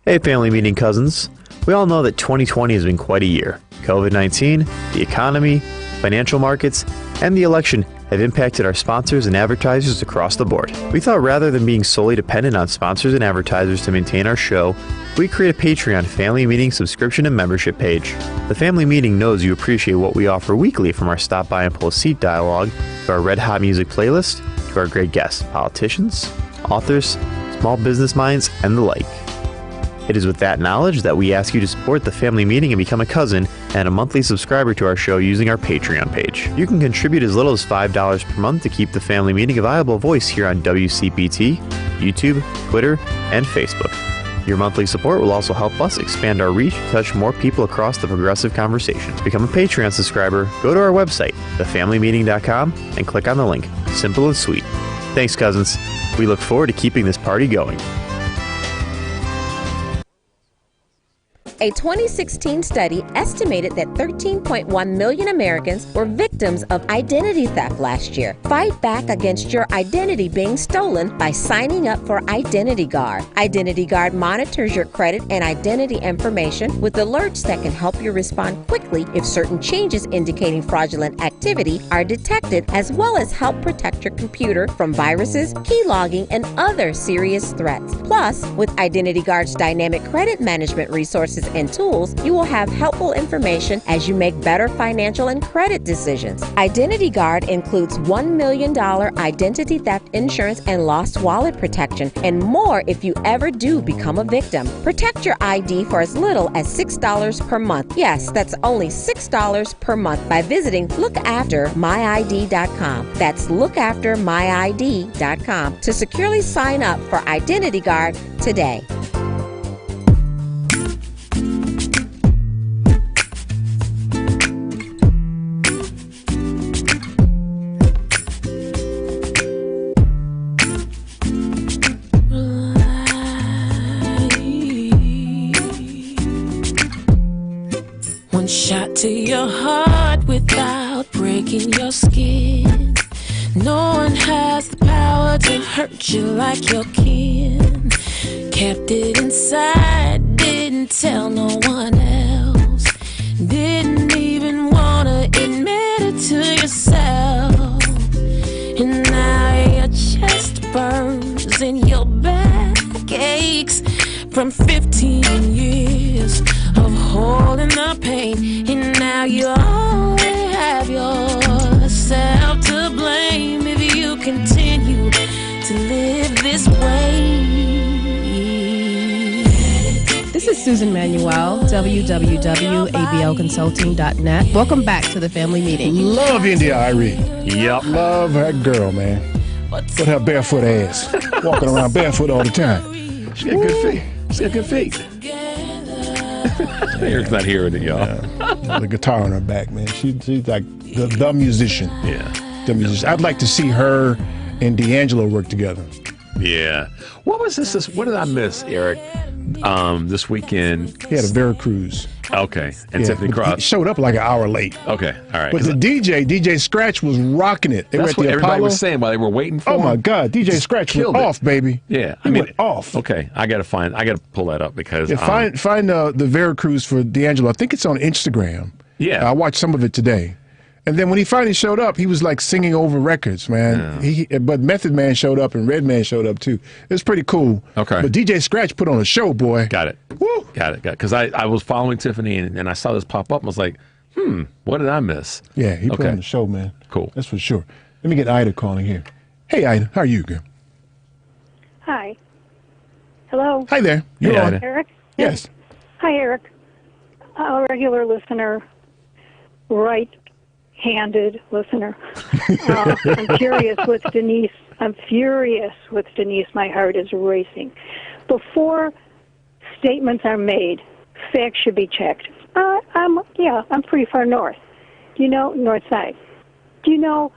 M: Hey, family meeting cousins. We all know that 2020 has been quite a year. COVID-19, the economy, financial markets, and the election have impacted our sponsors and advertisers across the board. We thought rather than being solely dependent on sponsors and advertisers to maintain our show, we create a Patreon family meeting subscription and membership page. The family meeting knows you appreciate what we offer weekly, from our stop by and pull a seat dialogue to our red hot music playlist to our great guests, politicians, authors, small business minds, and the like. It is with that knowledge that we ask you to support the family meeting and become a cousin and a monthly subscriber to our show using our Patreon page. You can contribute as little as $5 per month to keep the family meeting a viable voice here on WCPT, YouTube, Twitter, and Facebook. Your monthly support will also help us expand our reach to touch more people across the progressive conversation. To become a Patreon subscriber, go to our website, thefamilymeeting.com, and click on the link. Simple and sweet. Thanks, cousins. We look forward to keeping this party going.
R: A 2016 study estimated that 13.1 million Americans were victims of identity theft last year. Fight back against your identity being stolen by signing up for Identity Guard. Identity Guard monitors your credit and identity information with alerts that can help you respond quickly if certain changes indicating fraudulent activity are detected, as well as help protect your computer from viruses, keylogging, and other serious threats. Plus, with Identity Guard's dynamic credit management resources and tools, you will have helpful information as you make better financial and credit decisions. Identity Guard includes $1 million identity theft insurance and lost wallet protection, and more if you ever do become a victim. Protect your ID for as little as $6 per month. Yes, that's only $6 per month by visiting lookaftermyid.com. That's lookaftermyid.com to securely sign up for Identity Guard today.
J: One shot to your heart without breaking your skin. No one has the power to hurt you like your kin. Kept it inside, didn't tell no one else. Didn't even wanna admit it to yourself. And now your chest burns and your back aches from 15 years of holding the pain. And now you only have yourself to blame if you continue to live this way.
D: This is Susan Manuel, www.ablconsulting.net. Welcome back to the family meeting.
I: Love India Irie.
A: Yep.
I: Love that girl, man. With her barefoot ass. Walking around barefoot all the time.
A: She got good feet. She got good feet. Eric's not hearing it, y'all.
I: The guitar on her back, man. She's like the musician.
A: Yeah.
I: The musician. I'd like to see her and D'Angelo work together.
A: Yeah. What was this? What did I miss, Eric? This weekend.
I: He had a Veracruz.
A: Okay. And Tiffany Cross.
I: He showed up like an hour late.
A: Okay. All right.
I: But the DJ Scratch was rocking it. They
A: That's
I: were
A: what
I: at the
A: everybody
I: Apollo.
A: was saying while they were waiting for him.
I: Oh my God, DJ Scratch went off, baby.
A: Yeah,
I: he went off.
A: Okay, I gotta pull that up because
I: find the Veracruz for D'Angelo. I think it's on Instagram.
A: Yeah,
I: I watched some of it today. And then when he finally showed up, he was like singing over records, man. Yeah. But Method Man showed up and Redman showed up too. It was pretty cool.
A: Okay.
I: But DJ Scratch put on a show, boy.
A: Got it.
I: Woo.
A: Got it. Because I was following Tiffany and I saw this pop up and was like, what did I miss?
I: Yeah, he put on the show, man.
A: Cool.
I: That's for sure. Let me get Ida calling here. Hey, Ida. How are you, girl?
K: Hi. Hello.
I: Hi there.
A: You're on.
K: Eric?
I: Yes.
K: Hi, Eric. A regular listener, right-handed listener. I'm furious with Denise. My heart is racing. Before statements are made, facts should be checked. I'm pretty far north. Do you know, north side? Do you know,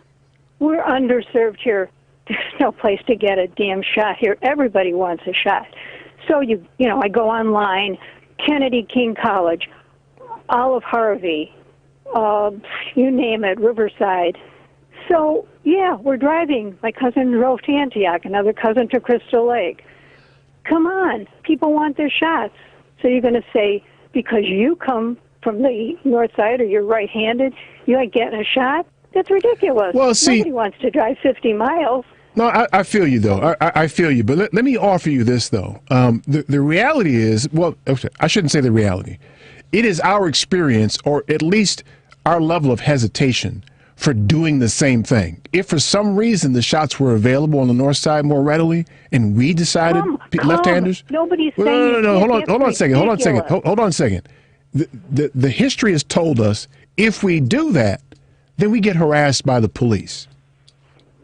K: we're underserved here. There's no place to get a damn shot here. Everybody wants a shot. So, I go online, Kennedy King College, Olive Harvey, you name it, Riverside. So, yeah, we're driving. My cousin drove to Antioch, another cousin to Crystal Lake. Come on, people want their shots. So you're going to say, because you come from the north side or you're right-handed, you ain't getting a shot? That's ridiculous.
I: Well, see,
K: nobody wants to drive 50 miles.
I: No, I feel you, though. I feel you. But let me offer you this, though. The reality is, well, I shouldn't say the reality. It is our experience, or at least our level of hesitation, for doing the same thing. If for some reason the shots were available on the north side more readily, and we decided left-handers.
K: Nobody's saying
I: no. Hold on a second. the history has told us if we do that, then we get harassed by the police.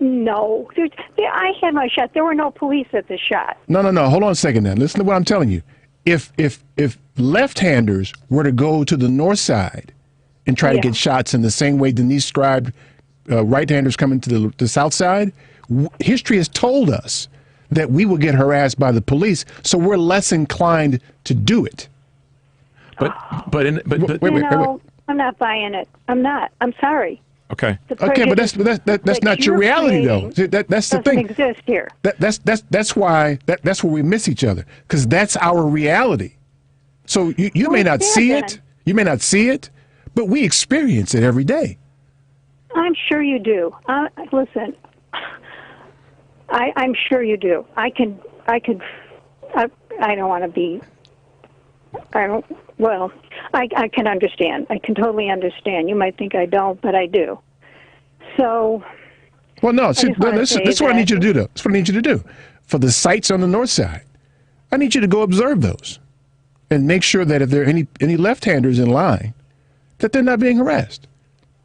K: No. I had my shot. There were no police at the shot.
I: No. Hold on a second now. Listen to what I'm telling you. If left-handers were to go to the north side and try to get shots in the same way Denise described right-handers coming to the south side, history has told us that we will get harassed by the police, so we're less inclined to do it.
A: But
I: wait.
K: I'm not buying it. I'm not. I'm sorry.
A: Okay.
I: Okay, but that's not your reality, though. That's the thing.
K: Doesn't exist here.
I: That's why that's where we miss each other, because that's our reality. So you may not see it. You may not see it, but we experience it every day.
K: I'm sure you do. Listen, I'm sure you do. I don't want to be. Well, I can understand. I can totally understand. You might think I don't, but I do. So.
I: Well, no. See, this is what I need you to do, though. That's what I need you to do. For the sites on the north side, I need you to go observe those and make sure that if there are any left-handers in line, that they're not being harassed.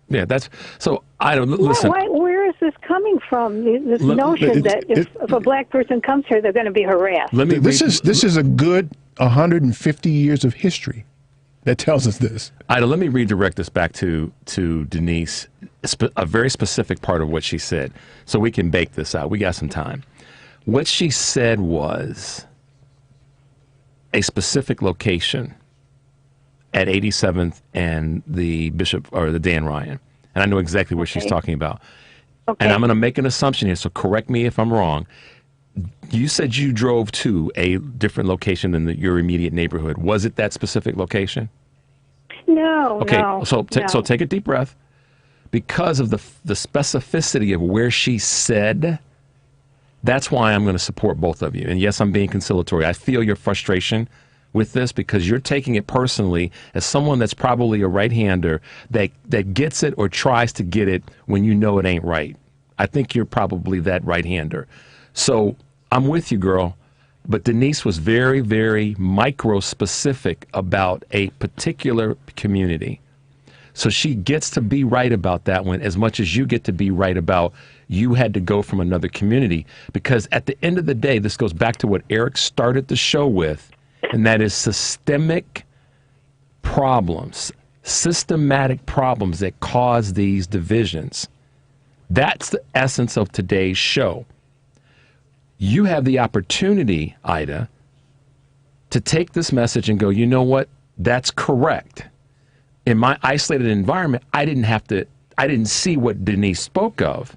A: Yeah, that's so. I don't listen.
K: Where is this coming from? This notion that if a black person comes here, they're going to be harassed.
I: This is a good 150 years of history that tells us this.
A: Ida, let me redirect this back to Denise, a very specific part of what she said, so we can bake this out. We got some time. What she said was a specific location at 87th and the Bishop or the Dan Ryan, and I know exactly what she's talking about. Okay. And I'm going to make an assumption here, so correct me if I'm wrong. You said you drove to a different location than your immediate neighborhood. Was it that specific location?
K: No.
A: Okay,
K: no,
A: so take a deep breath. Because of the specificity of where she said, that's why I'm going to support both of you. And yes, I'm being conciliatory. I feel your frustration with this because you're taking it personally as someone that's probably a right-hander that gets it or tries to get it when you know it ain't right. I think you're probably that right-hander. So I'm with you, girl. But Denise was very, very micro-specific about a particular community. So she gets to be right about that one as much as you get to be right about you had to go from another community. Because at the end of the day, this goes back to what Eric started the show with, and that is systemic problems, systematic problems that cause these divisions. That's the essence of today's show. You have the opportunity, Ida, to take this message and go, you know what? That's correct. In my isolated environment, I didn't see what Denise spoke of,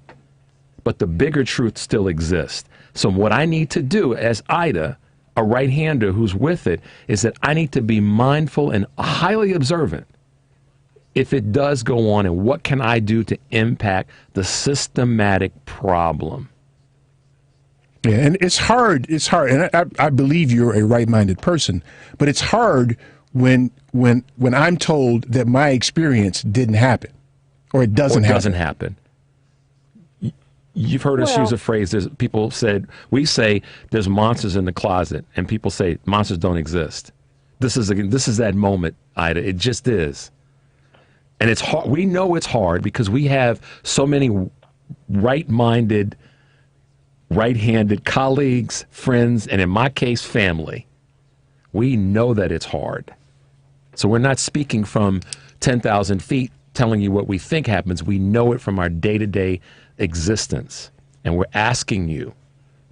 A: but the bigger truth still exists. So what I need to do as Ida, a right-hander who's with it, is that I need to be mindful and highly observant if it does go on, and what can I do to impact the systematic problem.
I: Yeah, and it's hard, and I believe you're a right-minded person, but it's hard when I'm told that my experience didn't happen, or it doesn't happen.
A: You've heard us use a phrase. We say there's monsters in the closet, and people say monsters don't exist. This is that moment, Ida. It just is, and it's hard. We know it's hard because we have so many right-minded, right-handed colleagues, friends, and in my case, family. We know that it's hard. So we're not speaking from 10,000 feet telling you what we think happens. We know it from our day-to-day existence. And we're asking you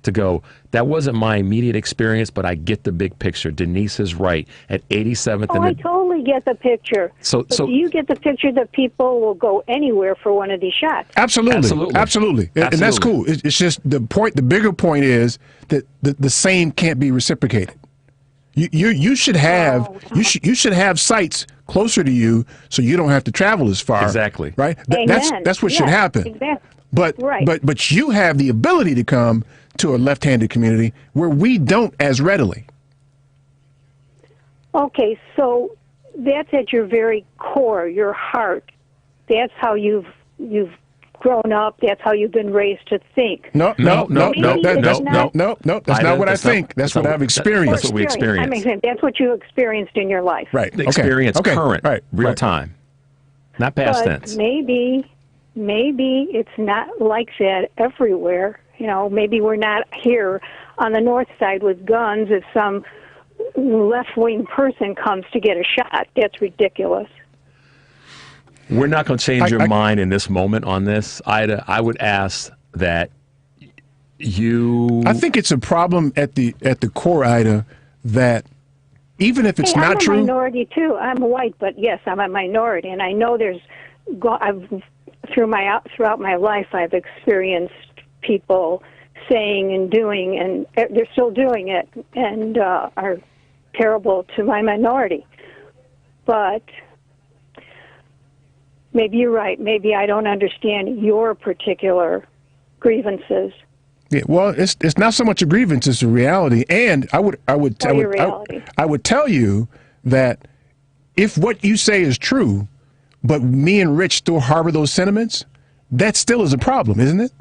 A: to go, that wasn't my immediate experience, but I get the big picture. Denise is right. At 87th
K: I totally get the picture.
A: So
K: do you get the picture that people will go anywhere for one of these shots?
I: Absolutely. And that's cool. It's just the bigger point is that the same can't be reciprocated. You should have sites closer to you so you don't have to travel as far.
A: Exactly.
I: Right? That's what should happen.
K: Exactly.
I: But you have the ability to come to a left-handed community where we don't as readily.
K: Okay, so that's at your very core, your heart. That's how you've grown up. That's how you've been raised to think.
I: No. That's not what I think. That's what I've experienced.
A: That's what we experience.
K: I mean, that's what you experienced in your life.
I: Right.
A: The experience, current, real time, not past
K: But
A: tense.
K: maybe it's not like that everywhere. You know, maybe we're not here on the north side with guns if some left-wing person comes to get a shot. That's ridiculous.
A: We're not going to change your mind in this moment on this, Ida. I would ask that you...
I: I think it's a problem at the core, Ida, that even if it's not true...
K: I'm a minority, too. I'm white, but yes, I'm a minority. And I know throughout my life, I've experienced people saying and doing, and they're still doing it, and are terrible to my minority. But maybe you're right. Maybe I don't understand your particular grievances.
I: Yeah, well, it's not so much a grievance; it's a reality. And I would tell you that if what you say is true, but me and Rich still harbor those sentiments, that still is a problem, isn't it?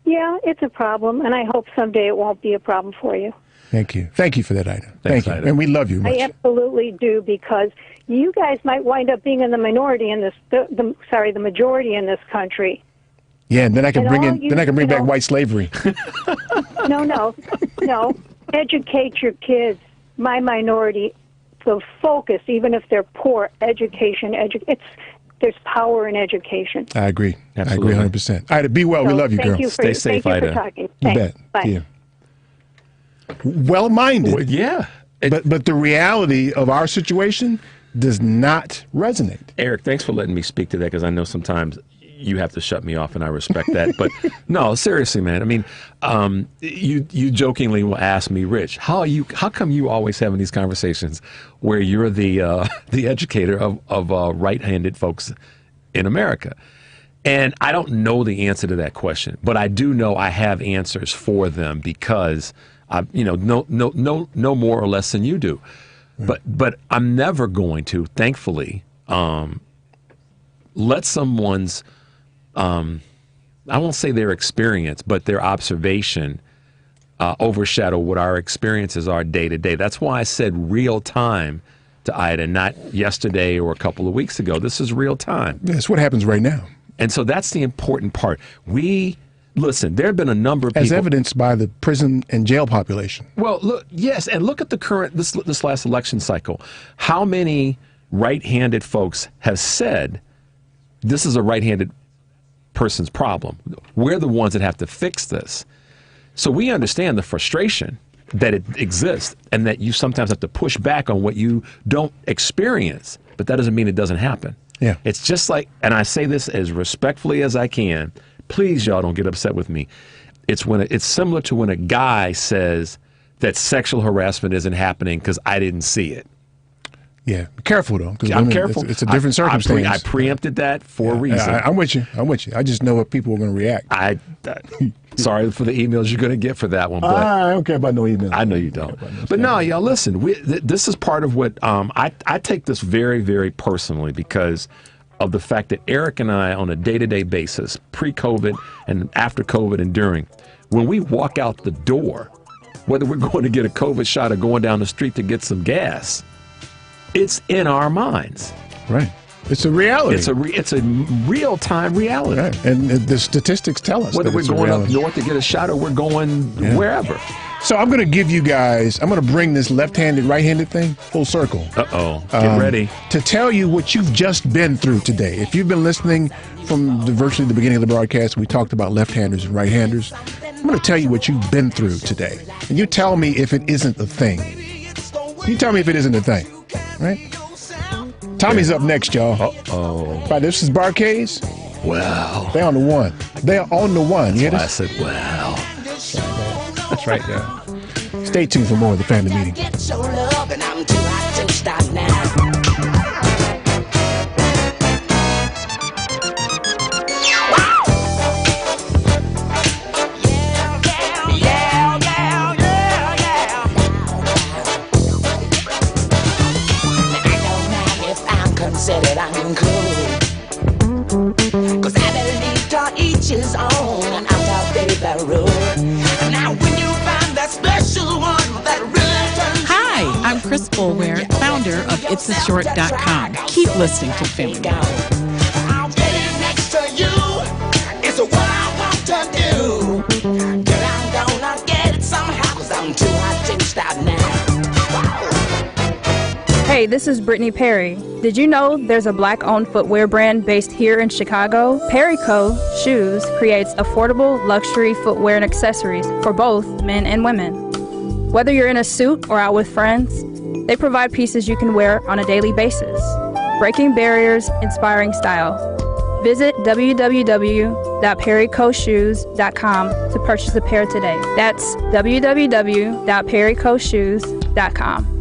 K: Yeah, it's a problem, and I hope someday it won't be a problem for you.
I: Thank you. Thank you for that, Ida.
A: Thanks,
I: Thank you.
A: Ida.
I: And we love you much.
K: I absolutely do, because you guys might wind up being in the minority in this, the majority in this country.
I: Yeah, and then I can
K: And
I: bring back white slavery.
K: No. Educate your kids. My minority, the focus, even if they're poor, education. There's power in education.
I: I agree.
A: Absolutely.
I: I agree 100%. Ida, be well. We love you, girl.
A: Stay safe,
K: Ida.
A: Ida.
K: For talking.
I: You
K: Thanks.
I: bet.
K: Bye.
I: Yeah. Well-minded.
A: Well, yeah.
I: But the reality of our situation does not resonate.
A: Eric, thanks for letting me speak to that, because I know sometimes you have to shut me off, and I respect that. But no, seriously, man. I mean, you jokingly will ask me, Rich, how come you always having these conversations where you're the educator of right-handed folks in America? And I don't know the answer to that question, but I do know I have answers for them, because I know more or less than you do. But I'm never going to, thankfully, let someone's I won't say their experience, but their observation overshadow what our experiences are day to day. That's why I said real time to Ida, not yesterday or a couple of weeks ago. This is real time.
I: That's what happens right now.
A: And so that's the important part. Listen, there have been a number of people...
I: As evidenced by the prison and jail population.
A: Well, look, yes, and look at the current, this last election cycle. How many right-handed folks have said, this is a right-handed person's problem. We're the ones that have to fix this. So we understand the frustration that it exists, and that you sometimes have to push back on what you don't experience, but that doesn't mean it doesn't happen.
I: Yeah.
A: It's just like, and I say this as respectfully as I can, please, y'all don't get upset with me. It's similar to when a guy says that sexual harassment isn't happening because I didn't see it.
I: Yeah, be careful though.
A: I'm careful.
I: It's a different circumstance.
A: I preempted that for a reason.
I: I'm with you. I just know what people are going to react.
A: Sorry for the emails you're going to get for that one. But
I: I don't care about no emails.
A: I know you don't. But no, y'all, listen. This is part of what I take this very, very personally, because of the fact that Eric and I, on a day-to-day basis, pre-COVID and after COVID and during, when we walk out the door, whether we're going to get a COVID shot or going down the street to get some gas, it's in our minds.
I: Right. It's a reality.
A: It's a real-time reality.
I: Right. And the statistics tell us
A: whether
I: that
A: we're
I: it's
A: going
I: a
A: up
I: reality.
A: north to get a shot or we're going wherever.
I: So I'm going to give you guys, I'm going to bring this left-handed, right-handed thing full circle.
A: Uh-oh. Get ready.
I: To tell you what you've just been through today. If you've been listening from virtually the beginning of the broadcast, we talked about left-handers and right-handers. I'm going to tell you what you've been through today. And you tell me if it isn't a thing. You tell me if it isn't a thing. Right? Tommy's up next, y'all.
A: Uh-oh.
I: Right, this is Barcades.
A: Wow.
I: They're on the one. They're on the one. You hear this?
A: I said, wow.
I: That's right, yeah. Stay tuned for more of the family meeting.
F: Get your love and I'm too hot to stop now. Considered uncool, 'cause
L: switches on out of Baby Road. Now when you find that special one that really turns.
O: Hi, I'm Chris Fulware, founder of itsashort.com. Keep listening to Family Meeting.
L: I'll get it next to you. It's what I want to do. Girl, I'm gonna get it somehow, 'cause I'm too hot to stop now.
P: Hey, this is Brittany Perry. Did you know there's a black-owned footwear brand based here in Chicago? Perry Co. Shoes creates affordable luxury footwear and accessories for both men and women. Whether you're in a suit or out with friends, they provide pieces you can wear on a daily basis. Breaking barriers, inspiring style. Visit www.perrycoshoes.com to purchase a pair today. That's www.perrycoshoes.com.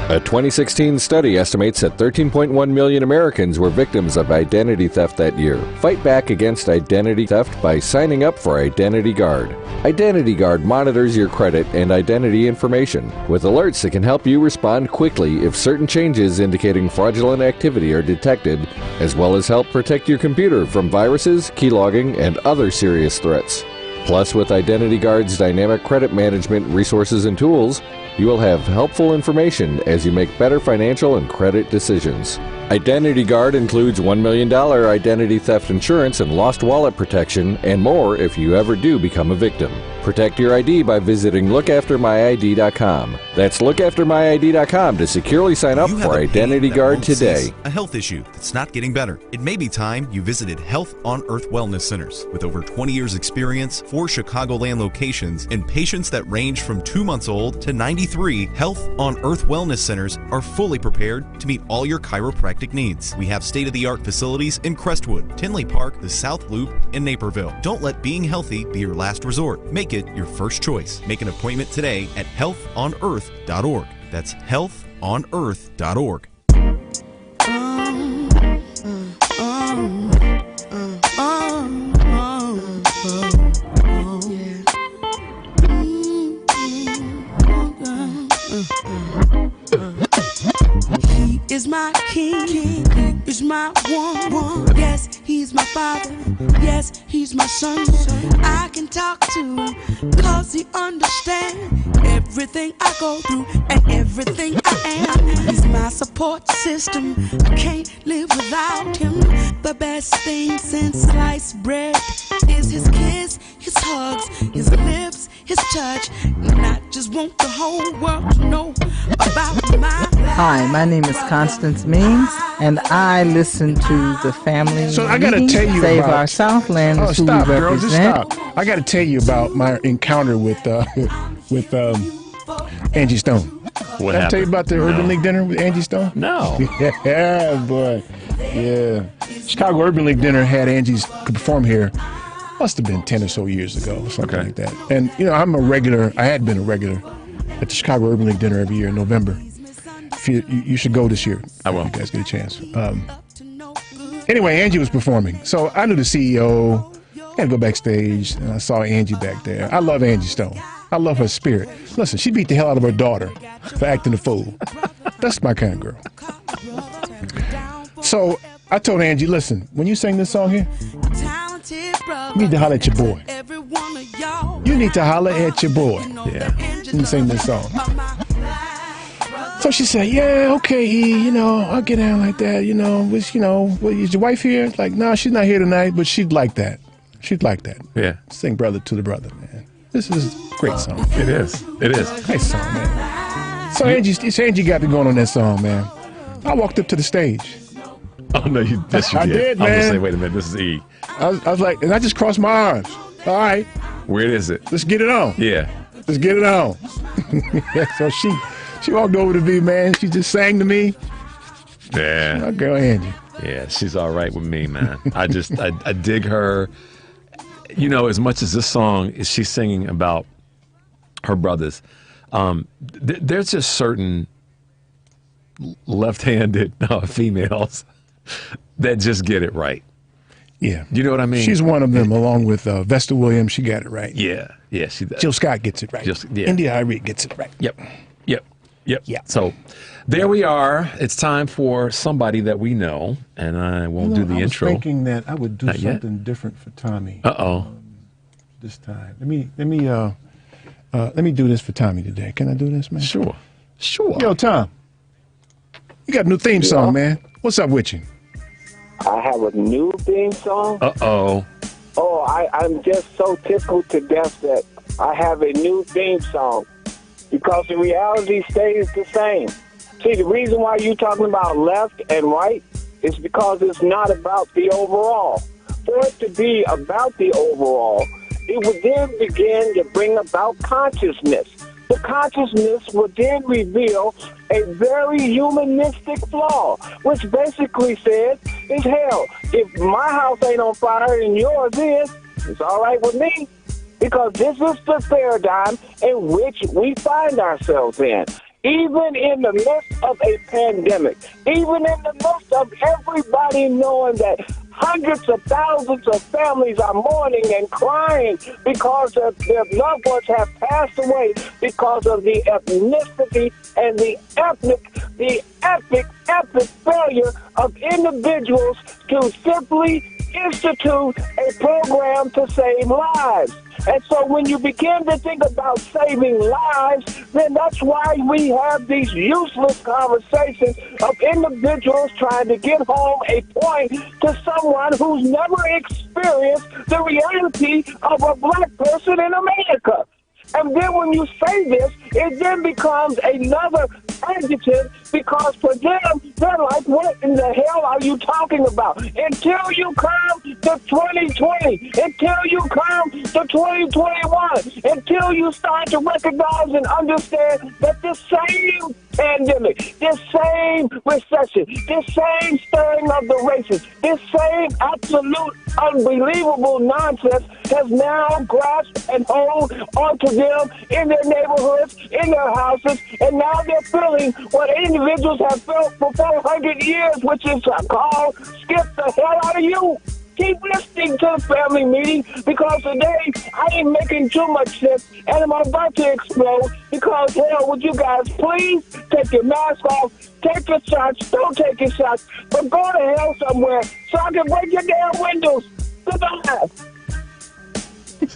Q: A 2016 study estimates that 13.1 million Americans were victims of identity theft that year. Fight back against identity theft by signing up for Identity Guard. Identity Guard monitors your credit and identity information with alerts that can help you respond quickly if certain changes indicating fraudulent activity are detected, as well as help protect your computer from viruses, keylogging, and other serious threats. Plus, with Identity Guard's dynamic credit management resources and tools, you will have helpful information as you make better financial and credit decisions. Identity Guard includes $1 million identity theft insurance and lost wallet protection, and more if you ever do become a victim. Protect your ID by visiting lookaftermyid.com. That's lookaftermyid.com to securely sign up for Identity Guard today.
X: A health issue that's not getting better. It may be time you visited Health on Earth Wellness Centers. With over 20 years experience, 4 Chicagoland locations, and patients that range from 2 months old to 93, Health on Earth Wellness Centers are fully prepared to meet all your chiropractic needs. We have state-of-the-art facilities in Crestwood, Tinley Park, the South Loop, and Naperville. Don't let being healthy be your last resort. Make it your first choice. Make an appointment today at healthonearth.org. That's healthonearth.org.
L: He is my king, he is my one. Yes, he's my father, yes, he's my son. I can talk to him, cause he understands everything I go through and everything I am. He's my support system, I can't live without him. The best thing since sliced bread is his kiss, his hugs, his lips, his touch. And I just want the whole world to know about my life.
Y: Hi, my name is Constance Means, and I listen to the Family
I: So I got to tell you
Y: Save
I: about
Y: Our Southland.
I: Oh,
Y: who
I: stop,
Y: we
I: girl, just
Y: represent.
I: stop. I got to tell you about my encounter with Angie Stone.
A: What
I: Did I tell you
A: happened?
I: about the
A: No.
I: Urban League dinner with Angie Stone?
A: No.
I: Yeah, boy. Yeah. Chicago Urban League dinner had Angie's perform here. Must have been 10 or so years ago, something like that. And, you know, I'm a regular, I had been a regular at the Chicago Urban League dinner every year in November. If you should go this year.
A: I will.
I: You guys get a chance. Anyway, Angie was performing. So I knew the CEO. I had to go backstage, and I saw Angie back there. I love Angie Stone. I love her spirit. Listen, she beat the hell out of her daughter for acting a fool. That's my kind of girl. So I told Angie, listen, when you sing this song here, you need to holler at your boy. You need to holler at your boy.
A: Yeah.
I: When you sing this song. So she said, yeah, okay, E, I'll get down like that, is your wife here? It's like, no, she's not here tonight, but she'd like that. She'd like that.
A: Yeah.
I: Sing brother to the brother, man. This is a great song.
A: It is. It is.
I: Nice song, man. So Angie got me going on that song, man. I walked up to the stage.
A: Oh, no, yes, you
I: I
A: did.
I: did,
A: I'm going to
I: man.
A: say, wait a minute, this is E.
I: I was like, and I just crossed my arms. All right.
A: Where is it?
I: Let's get it on.
A: Yeah.
I: Let's get it on. So she walked over to me, man. She just sang to me.
A: Yeah.
I: My girl Angie.
A: Yeah, she's all right with me, man. I dig her. As much as this song is she's singing about her brothers, there's just certain left-handed females that just get it right.
I: Yeah.
A: You know what I mean?
I: She's one of them, along with Vesta Williams. She got it right.
A: Yeah, she does.
I: Jill Scott gets it right.
A: Yeah.
I: India Irie gets it right.
A: Yep. Yep. Yeah. So there we are. It's time for somebody that we know, and I won't do the intro.
I: I was thinking that I would do
A: Not yet.
I: something different for Tommy.
A: Uh-oh.
I: This time. Let me do this for Tommy today. Can I do this, man?
A: Sure. Sure.
I: Yo, Tom. You got a new theme song, man. What's up with you?
N: I have a new theme song.
A: Uh-oh.
N: Oh, I'm just so tickled to death that I have a new theme song because the reality stays the same. See, the reason why you're talking about left and right is because it's not about the overall. For it to be about the overall, it would then begin to bring about consciousness. The consciousness would then reveal a very humanistic flaw, which basically says, is hell, if my house ain't on fire and yours is, it's all right with me. Because this is the paradigm in which we find ourselves in. Even in the midst of a pandemic, even in the midst of everybody knowing that hundreds of thousands of families are mourning and crying because their loved ones have passed away because of the ethnicity and the epic failure of individuals to simply institute a program to save lives. And so when you begin to think about saving lives, then that's why we have these useless conversations of individuals trying to get home a point to someone who's never experienced the reality of a black person in America. And then when you say this, it then becomes another adjective because for them, they're like, what in the hell are you talking about? Until you come to 2020, until you come to 2021, until you start to recognize and understand that this same pandemic, this same recession, this same stirring of the races, this same absolute unbelievable nonsense has now grasped and hold onto them in their neighborhoods, in their houses, and now they're feeling what individuals have felt for 400 years, which is called skip the hell out of you. Keep listening to the family meeting because today I ain't making too much sense and I'm about to explode because hell, would you guys please take your mask off, take your shots, don't take your shots, but go to hell somewhere so I can break your damn windows. Goodbye.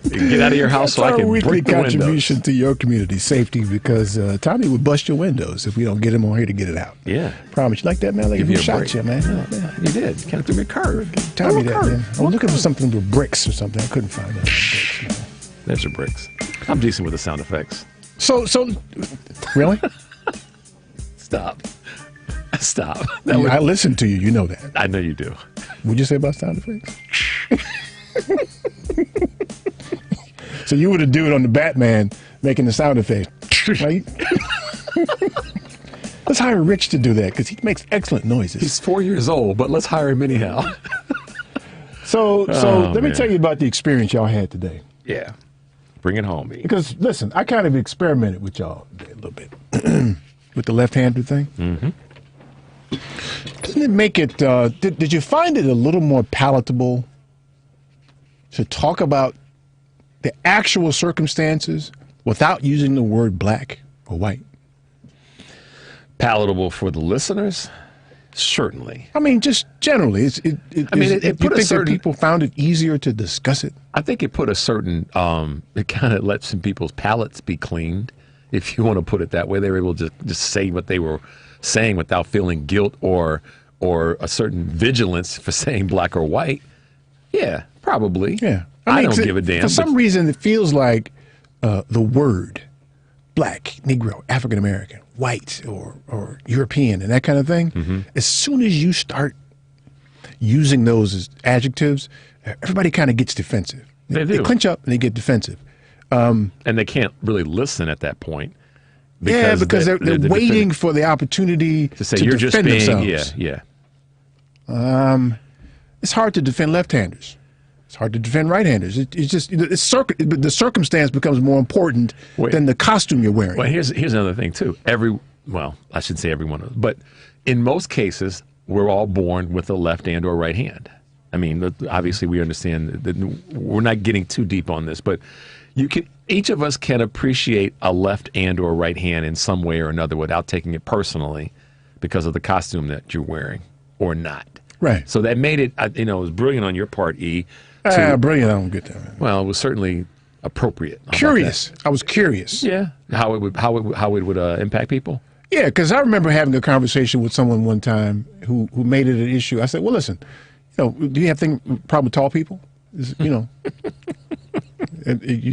A: Get out of your house so I can
I: weekly
A: break the
I: contribution to your community safety because Tommy would bust your windows if we don't get him on here to get it out.
A: Yeah.
I: Promise. You like that, man? Like
A: Give
I: you
A: you a
I: shot
A: break.
I: you, man.
A: Yeah, you did. Kind of threw me a curve.
I: Tommy that, man. I'm looking for something with bricks or something. I couldn't find that.
A: There's your bricks. I'm decent with the sound effects.
I: So, really?
A: Stop.
I: I listen to you. You know that.
A: I know you do.
I: What'd you say about sound effects? So you were the dude on the Batman making the sound effects, right? Let's hire Rich to do that because he makes excellent noises.
A: He's 4 years old, but let's hire him anyhow.
I: So let me tell you about the experience y'all had today.
A: Yeah. Bring it home, E.
I: Because, listen, I kind of experimented with y'all a little bit with the left-handed thing.
A: Mm-hmm.
I: Doesn't it make it, did you find it a little more palatable to talk about the actual circumstances without using the word black or white?
A: Palatable for the listeners? Certainly.
I: I mean, just generally. It put that people found it easier to discuss it?
A: I think it put a certain, it kind of let some people's palates be cleaned, if you want to put it that way. They were able to just say what they were saying without feeling guilt or a certain vigilance for saying black or white. Yeah, probably.
I: Yeah.
A: I don't give a damn.
I: For some reason, it feels like the word black, Negro, African American, white, or European, and that kind of thing,
A: mm-hmm.
I: as soon as you start using those as adjectives, everybody kind of gets defensive. They clinch up and they get defensive.
A: And they can't really listen at that point.
I: Because they're waiting for the opportunity to say
A: you're
I: defend
A: just being,
I: themselves.
A: Yeah.
I: It's hard to defend left-handers. It's hard to defend right-handers. The circumstance becomes more important than the costume you're wearing.
A: Well, here's another thing too. I should say every one of them, but in most cases, we're all born with a left hand or right hand. I mean, obviously, we understand that we're not getting too deep on this, but each of us can appreciate a left and or right hand in some way or another without taking it personally because of the costume that you're wearing or not.
I: Right.
A: So that made it, it was brilliant on your part, E.
I: Brilliant, I don't get that, man.
A: Well, it was certainly appropriate.
I: Curious. I was curious.
A: Yeah. How it would impact people?
I: Yeah, because I remember having a conversation with someone one time who made it an issue. I said, well, listen, do you have a problem with tall people? You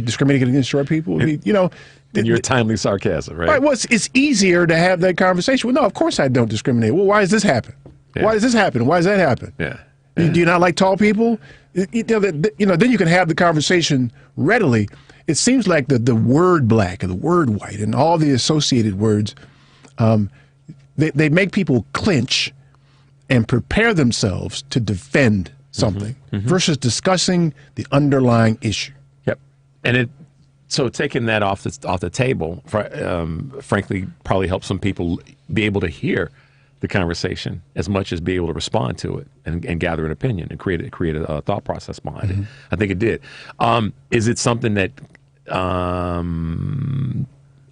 I: discriminate against short people?
A: And your timely sarcasm, right?
I: Right. Well, it's easier to have that conversation. Well, no, of course I don't discriminate. Well, why does this happen? Yeah. Why does this happen? Why does that happen?
A: Yeah.
I: Do you not like tall people? Then you can have the conversation readily. It seems like the word black and the word white and all the associated words, they make people clinch and prepare themselves to defend something versus discussing the underlying issue.
A: Yep. And so taking that off the table, frankly, probably helps some people be able to hear the conversation as much as be able to respond to it and gather an opinion and create a thought process behind it. I think it did. Is it something that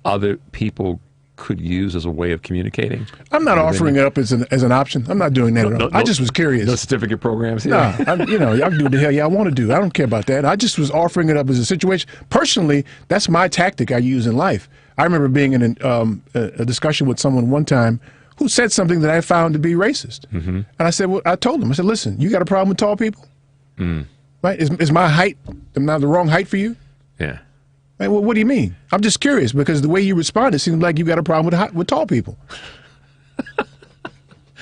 A: other people could use as a way of communicating?
I: I'm not offering it up as an option. I'm not doing that at all. I just was curious.
A: No certificate programs here?
I: No, y'all can do what the hell y'all want to do. I don't care about that. I just was offering it up as a situation. Personally, that's my tactic I use in life. I remember being in a discussion with someone one time who said something that I found to be racist. And I said, well, I told him, I said, listen, you got a problem with tall people? Right? Is my height, am I the wrong height for you?
A: Yeah.
I: Right, well, what do you mean? I'm just curious because the way you responded seems like you got a problem with tall people.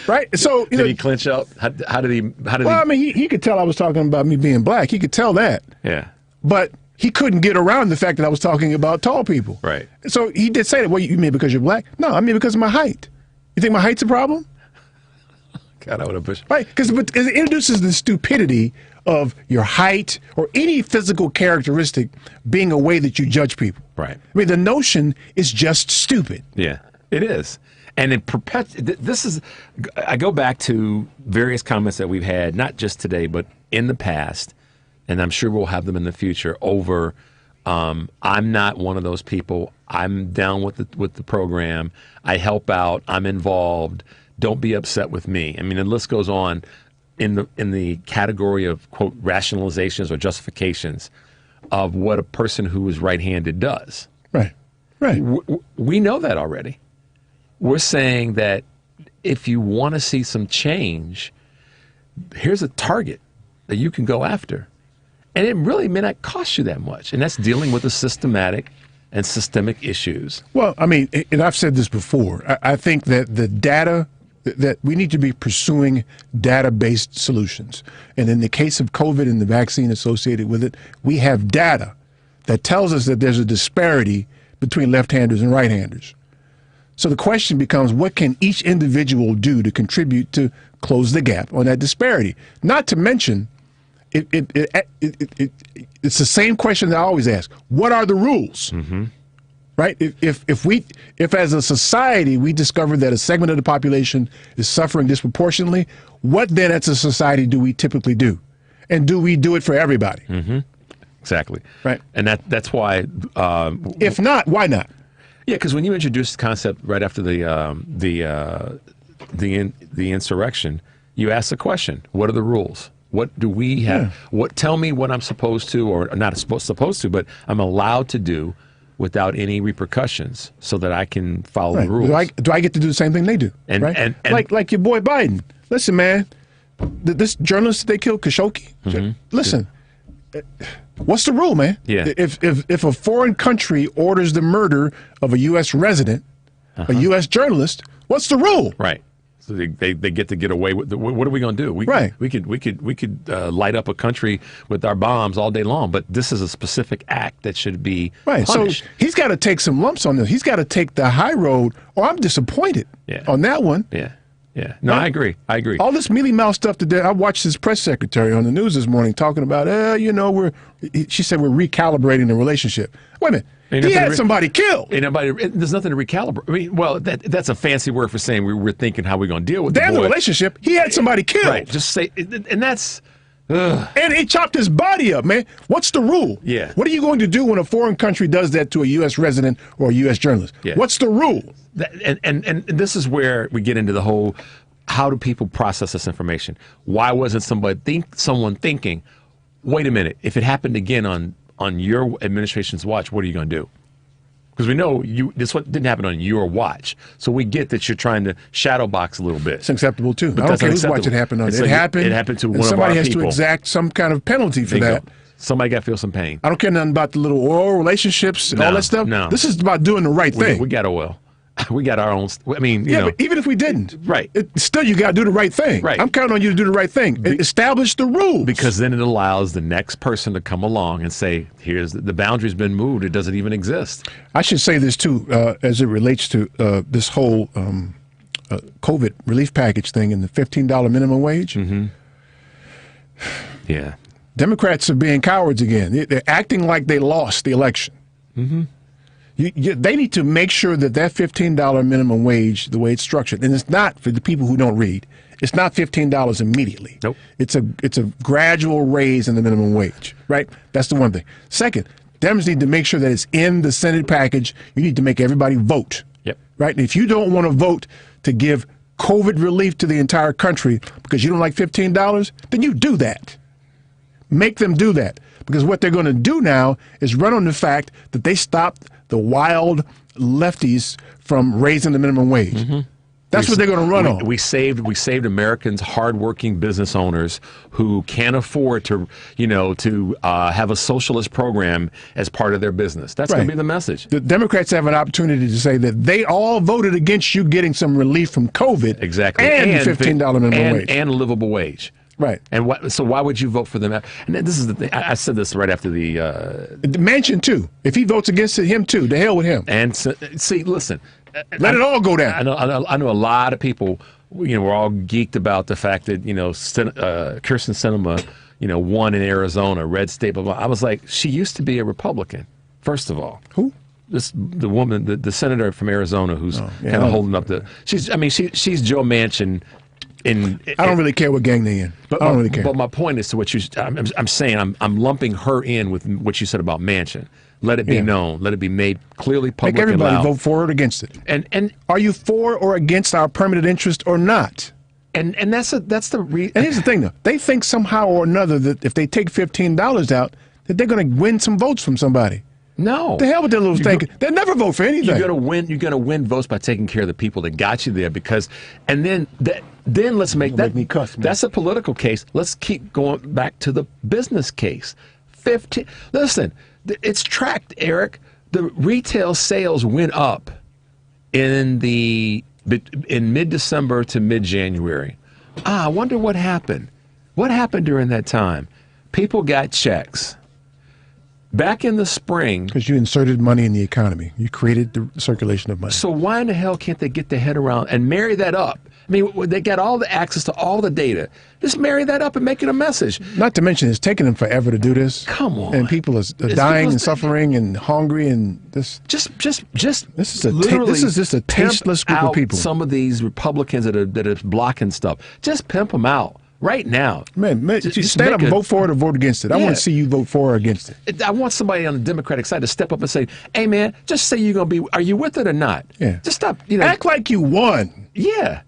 I: Right? So
A: did he clinch up? How did he?
I: Well, I mean, he could tell I was talking about me being black. He could tell that.
A: Yeah.
I: But he couldn't get around the fact that I was talking about tall people.
A: Right.
I: So he did say that. Well, you mean because you're black? No, I mean because of my height. You think my height's a problem?
A: God, I would have pushed.
I: Right, because it introduces the stupidity of your height or any physical characteristic being a way that you judge people.
A: Right.
I: I mean, the notion is just stupid.
A: Yeah, it is. And it I go back to various comments that we've had, not just today, but in the past, and I'm sure we'll have them in the future, over I'm not one of those people. I'm down with the program. I help out. I'm involved. Don't be upset with me. I mean, the list goes on in the category of, quote, rationalizations or justifications of what a person who is right-handed does.
I: Right, right.
A: We know that already. We're saying that if you want to see some change, here's a target that you can go after. And it really may not cost you that much. And that's dealing with the systematic and systemic issues.
I: Well, I mean, and I've said this before, I think that the data, that we need to be pursuing data-based solutions. And in the case of COVID and the vaccine associated with it, we have data that tells us that there's a disparity between left-handers and right-handers. So the question becomes, what can each individual do to contribute to close the gap on that disparity? Not to mention, it's the same question that I always ask. What are the rules? Right? If as a society we discover that a segment of the population is suffering disproportionately, what then as a society do we typically do? And do we do it for everybody?
A: Exactly.
I: Right.
A: And that's why.
I: If not, why not?
A: Yeah, because when you introduced the concept right after the insurrection, you asked the question: what are the rules? What do we have? Yeah. Tell me what I'm supposed to, or not supposed to, but I'm allowed to do without any repercussions, so that I can follow the rules.
I: Do I get to do the same thing they do?
A: And,
I: right?
A: and
I: like your boy Biden. Listen, man, this journalist that they killed, Khashoggi. Listen, what's the rule, man?
A: Yeah.
I: If a foreign country orders the murder of a U.S. resident, a U.S. journalist, what's the rule?
A: Right. So they get to get away with what are we going to do? We could light up a country with our bombs all day long, but this is a specific act that should be punished.
I: So he's got to take some lumps on this. He's got to take the high road, or I'm disappointed on that one.
A: Yeah. No, I agree.
I: All this mealy mouth stuff today. I watched his press secretary on the news this morning talking about, she said we're recalibrating the relationship. Wait a minute. He had somebody killed.
A: There's nothing to recalibrate. I mean, well, that's a fancy word for saying we're thinking how we're going to deal with
I: the relationship. He had somebody killed.
A: Right. Just say, and that's
I: And he chopped his body up, man. What's the rule?
A: Yeah.
I: What are you going to do when a foreign country does that to a U.S. resident or a U.S. journalist?
A: Yeah.
I: What's the rule?
A: And this is where we get into the whole, how do people process this information? Why wasn't someone thinking, wait a minute, if it happened again on your administration's watch, what are you going to do? Because we know this didn't happen on your watch. So we get that you're trying to shadow box a little bit.
I: It's acceptable, too.
A: But
I: I don't care whose
A: unacceptable.
I: watch it happened on.
A: It's
I: It
A: like
I: happened.
A: It happened to
I: and
A: one of our
I: somebody has
A: people.
I: to exact some kind of penalty for
A: Bingo.
I: that.
A: Somebody got to feel some pain.
I: I don't care nothing about the little oil relationships and all that stuff.
A: No.
I: This is about doing the right thing.
A: We got oil. We got our own. I mean, you know.
I: But even if we didn't,
A: right?
I: Still, you got to do the right thing.
A: Right.
I: I'm counting on you to do the right thing. Establish the rules.
A: Because then it allows the next person to come along and say, "Here's the boundary's been moved. It doesn't even exist."
I: I should say this too, as it relates to this whole COVID relief package thing and the $15 minimum wage.
A: Mm-hmm. Yeah.
I: Democrats are being cowards again. They're acting like they lost the election.
A: Mm-hmm.
I: They need to make sure that $15 minimum wage, the way it's structured, and it's not for the people who don't read. It's not $15 immediately.
A: Nope.
I: It's a gradual raise in the minimum wage, right? That's the one thing. Second, Dems need to make sure that it's in the Senate package. You need to make everybody vote.
A: Yep.
I: Right? And if you don't want to vote to give COVID relief to the entire country because you don't like $15, then you do that. Make them do that. Because what they're going to do now is run on the fact that they stopped the wild lefties from raising the minimum wage.
A: Mm-hmm.
I: That's what they're going to run on.
A: We saved Americans, hardworking business owners who can't afford to have a socialist program as part of their business. That's going to be the message.
I: The Democrats have an opportunity to say that they all voted against you getting some relief from COVID.
A: Exactly.
I: And the $15 minimum wage.
A: And a livable wage.
I: Right.
A: And so why would you vote for them? And this is the thing. I said this right after the
I: Manchin too. If he votes against it, him too. To hell with him.
A: And see, listen.
I: Let it all go down.
A: I know a lot of people. We're all geeked about the fact that Kyrsten Sinema, won in Arizona, red state. Blah, blah. I was like, she used to be a Republican. First of all,
I: who?
A: The woman, the senator from Arizona, who's kind of holding up the. She's Joe Manchin.
I: I don't really care what gang they're in. I don't really care.
A: But my point is to what I'm saying. I'm lumping her in with what you said about Manchin. Let it be known. Let it be made clearly public.
I: Make everybody
A: and loud.
I: vote for or against it.
A: And
I: are you for or against our permanent interest or not?
A: And that's the reason.
I: And here's the thing, though. They think somehow or another that if they take $15 out, that they're going to win some votes from somebody.
A: No.
I: The hell with their little thinking. They'll never vote for anything.
A: You're gonna win votes by taking care of the people that got you there then let's make that.
I: Make me cuss, man.
A: That's a political case. Let's keep going back to the business case. Listen, it's tracked, Eric. The retail sales went up in mid-December to mid-January. I wonder what happened. What happened during that time? People got checks. Back in the spring.
I: Because you inserted money in the economy. You created the circulation of money.
A: So why in the hell can't they get their head around and marry that up? I mean, they got all the access to all the data. Just marry that up and make it a message.
I: Not to mention, it's taking them forever to do this.
A: Come on.
I: And people are dying and suffering and hungry and this.
A: Just
I: this is just a tasteless group of people.
A: Some of these Republicans that are blocking stuff. Just pimp them out. Right now.
I: Man, just stand up and vote for it or vote against it. I want to see you vote for or against it.
A: I want somebody on the Democratic side to step up and say, hey, man, just say you're going to be, are you with it or not?
I: Yeah.
A: Just stop.
I: Act like you won.
A: Yeah.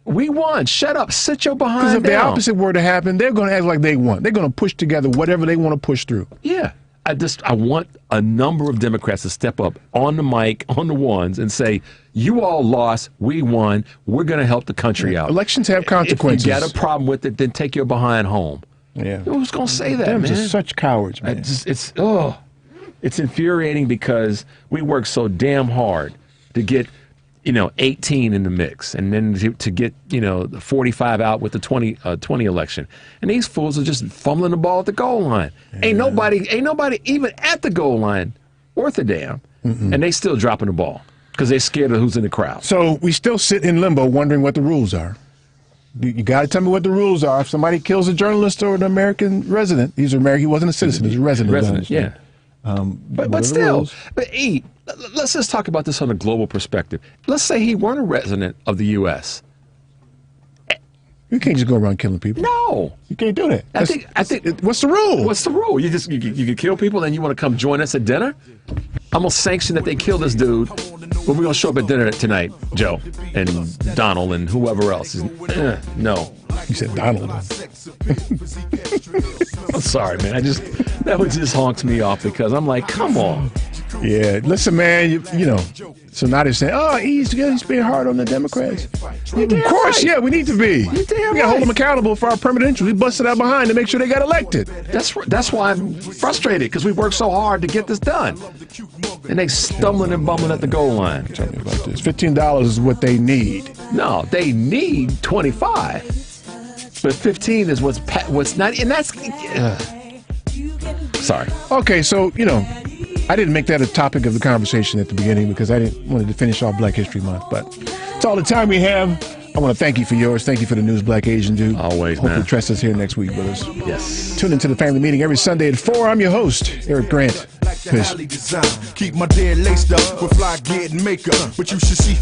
A: We won. Shut up. Sit your behind down.
I: Because if the opposite were to happen, they're going to act like they won. They're going to push together whatever they want to push through.
A: Yeah. I want a number of Democrats to step up on the mic, on the ones, and say, you all lost, we won, we're going to help the country out.
I: Elections have consequences.
A: If you got a problem with it, then take your behind home.
I: Yeah.
A: Who's going to say that,
I: Dems
A: man?
I: are such cowards, man.
A: It's infuriating because we work so damn hard to get 18 in the mix, and then to get, 45 out with the 20 election. And these fools are just fumbling the ball at the goal line. Yeah. Ain't nobody even at the goal line worth a damn. Mm-mm. And they still dropping the ball because they're scared of who's in the crowd.
I: So we still sit in limbo wondering what the rules are. You got to tell me what the rules are. If somebody kills a journalist or an American resident, he wasn't a citizen, he's a resident.
A: Yeah. But still, let's just talk about this on a global perspective. Let's say he weren't a resident of the U.S.
I: You can't just go around killing people.
A: No,
I: you can't do that.
A: I think.
I: What's the rule?
A: What's the rule? You can kill people, then you want to come join us at dinner? I'm gonna sanction that they kill this dude, but we're gonna show up at dinner tonight, Joe and Donald and whoever else. No.
I: You said Donald.
A: I'm sorry, man. That one just honks me off because I'm like, come on.
I: Yeah, listen, man. You know, so now they're saying, "Oh, he's being hard on the Democrats." Of course,
A: right.
I: Yeah, we need to be. We gotta hold them accountable for our permanent interests. We busted out behind to make sure they got elected.
A: That's why I'm frustrated because we worked so hard to get this done, and they stumbling and bumbling at the goal line.
I: Tell me about this. $15 is what they need.
A: No, they need 25, but 15 is what's not, and that's. Sorry.
I: Okay, so I didn't make that a topic of the conversation at the beginning because I didn't want to finish off Black History Month, but it's all the time we have. I want to thank you for yours. Thank you for the news, Black Asian Dude.
A: Always,
I: Hopefully
A: man.
I: Tresta's here next week with us.
A: Yes.
I: Tune into the family meeting every Sunday at 4. I'm your host, Eric Grant. Peace.
B: Keep my dead laced up with fly getting makeup, but you should see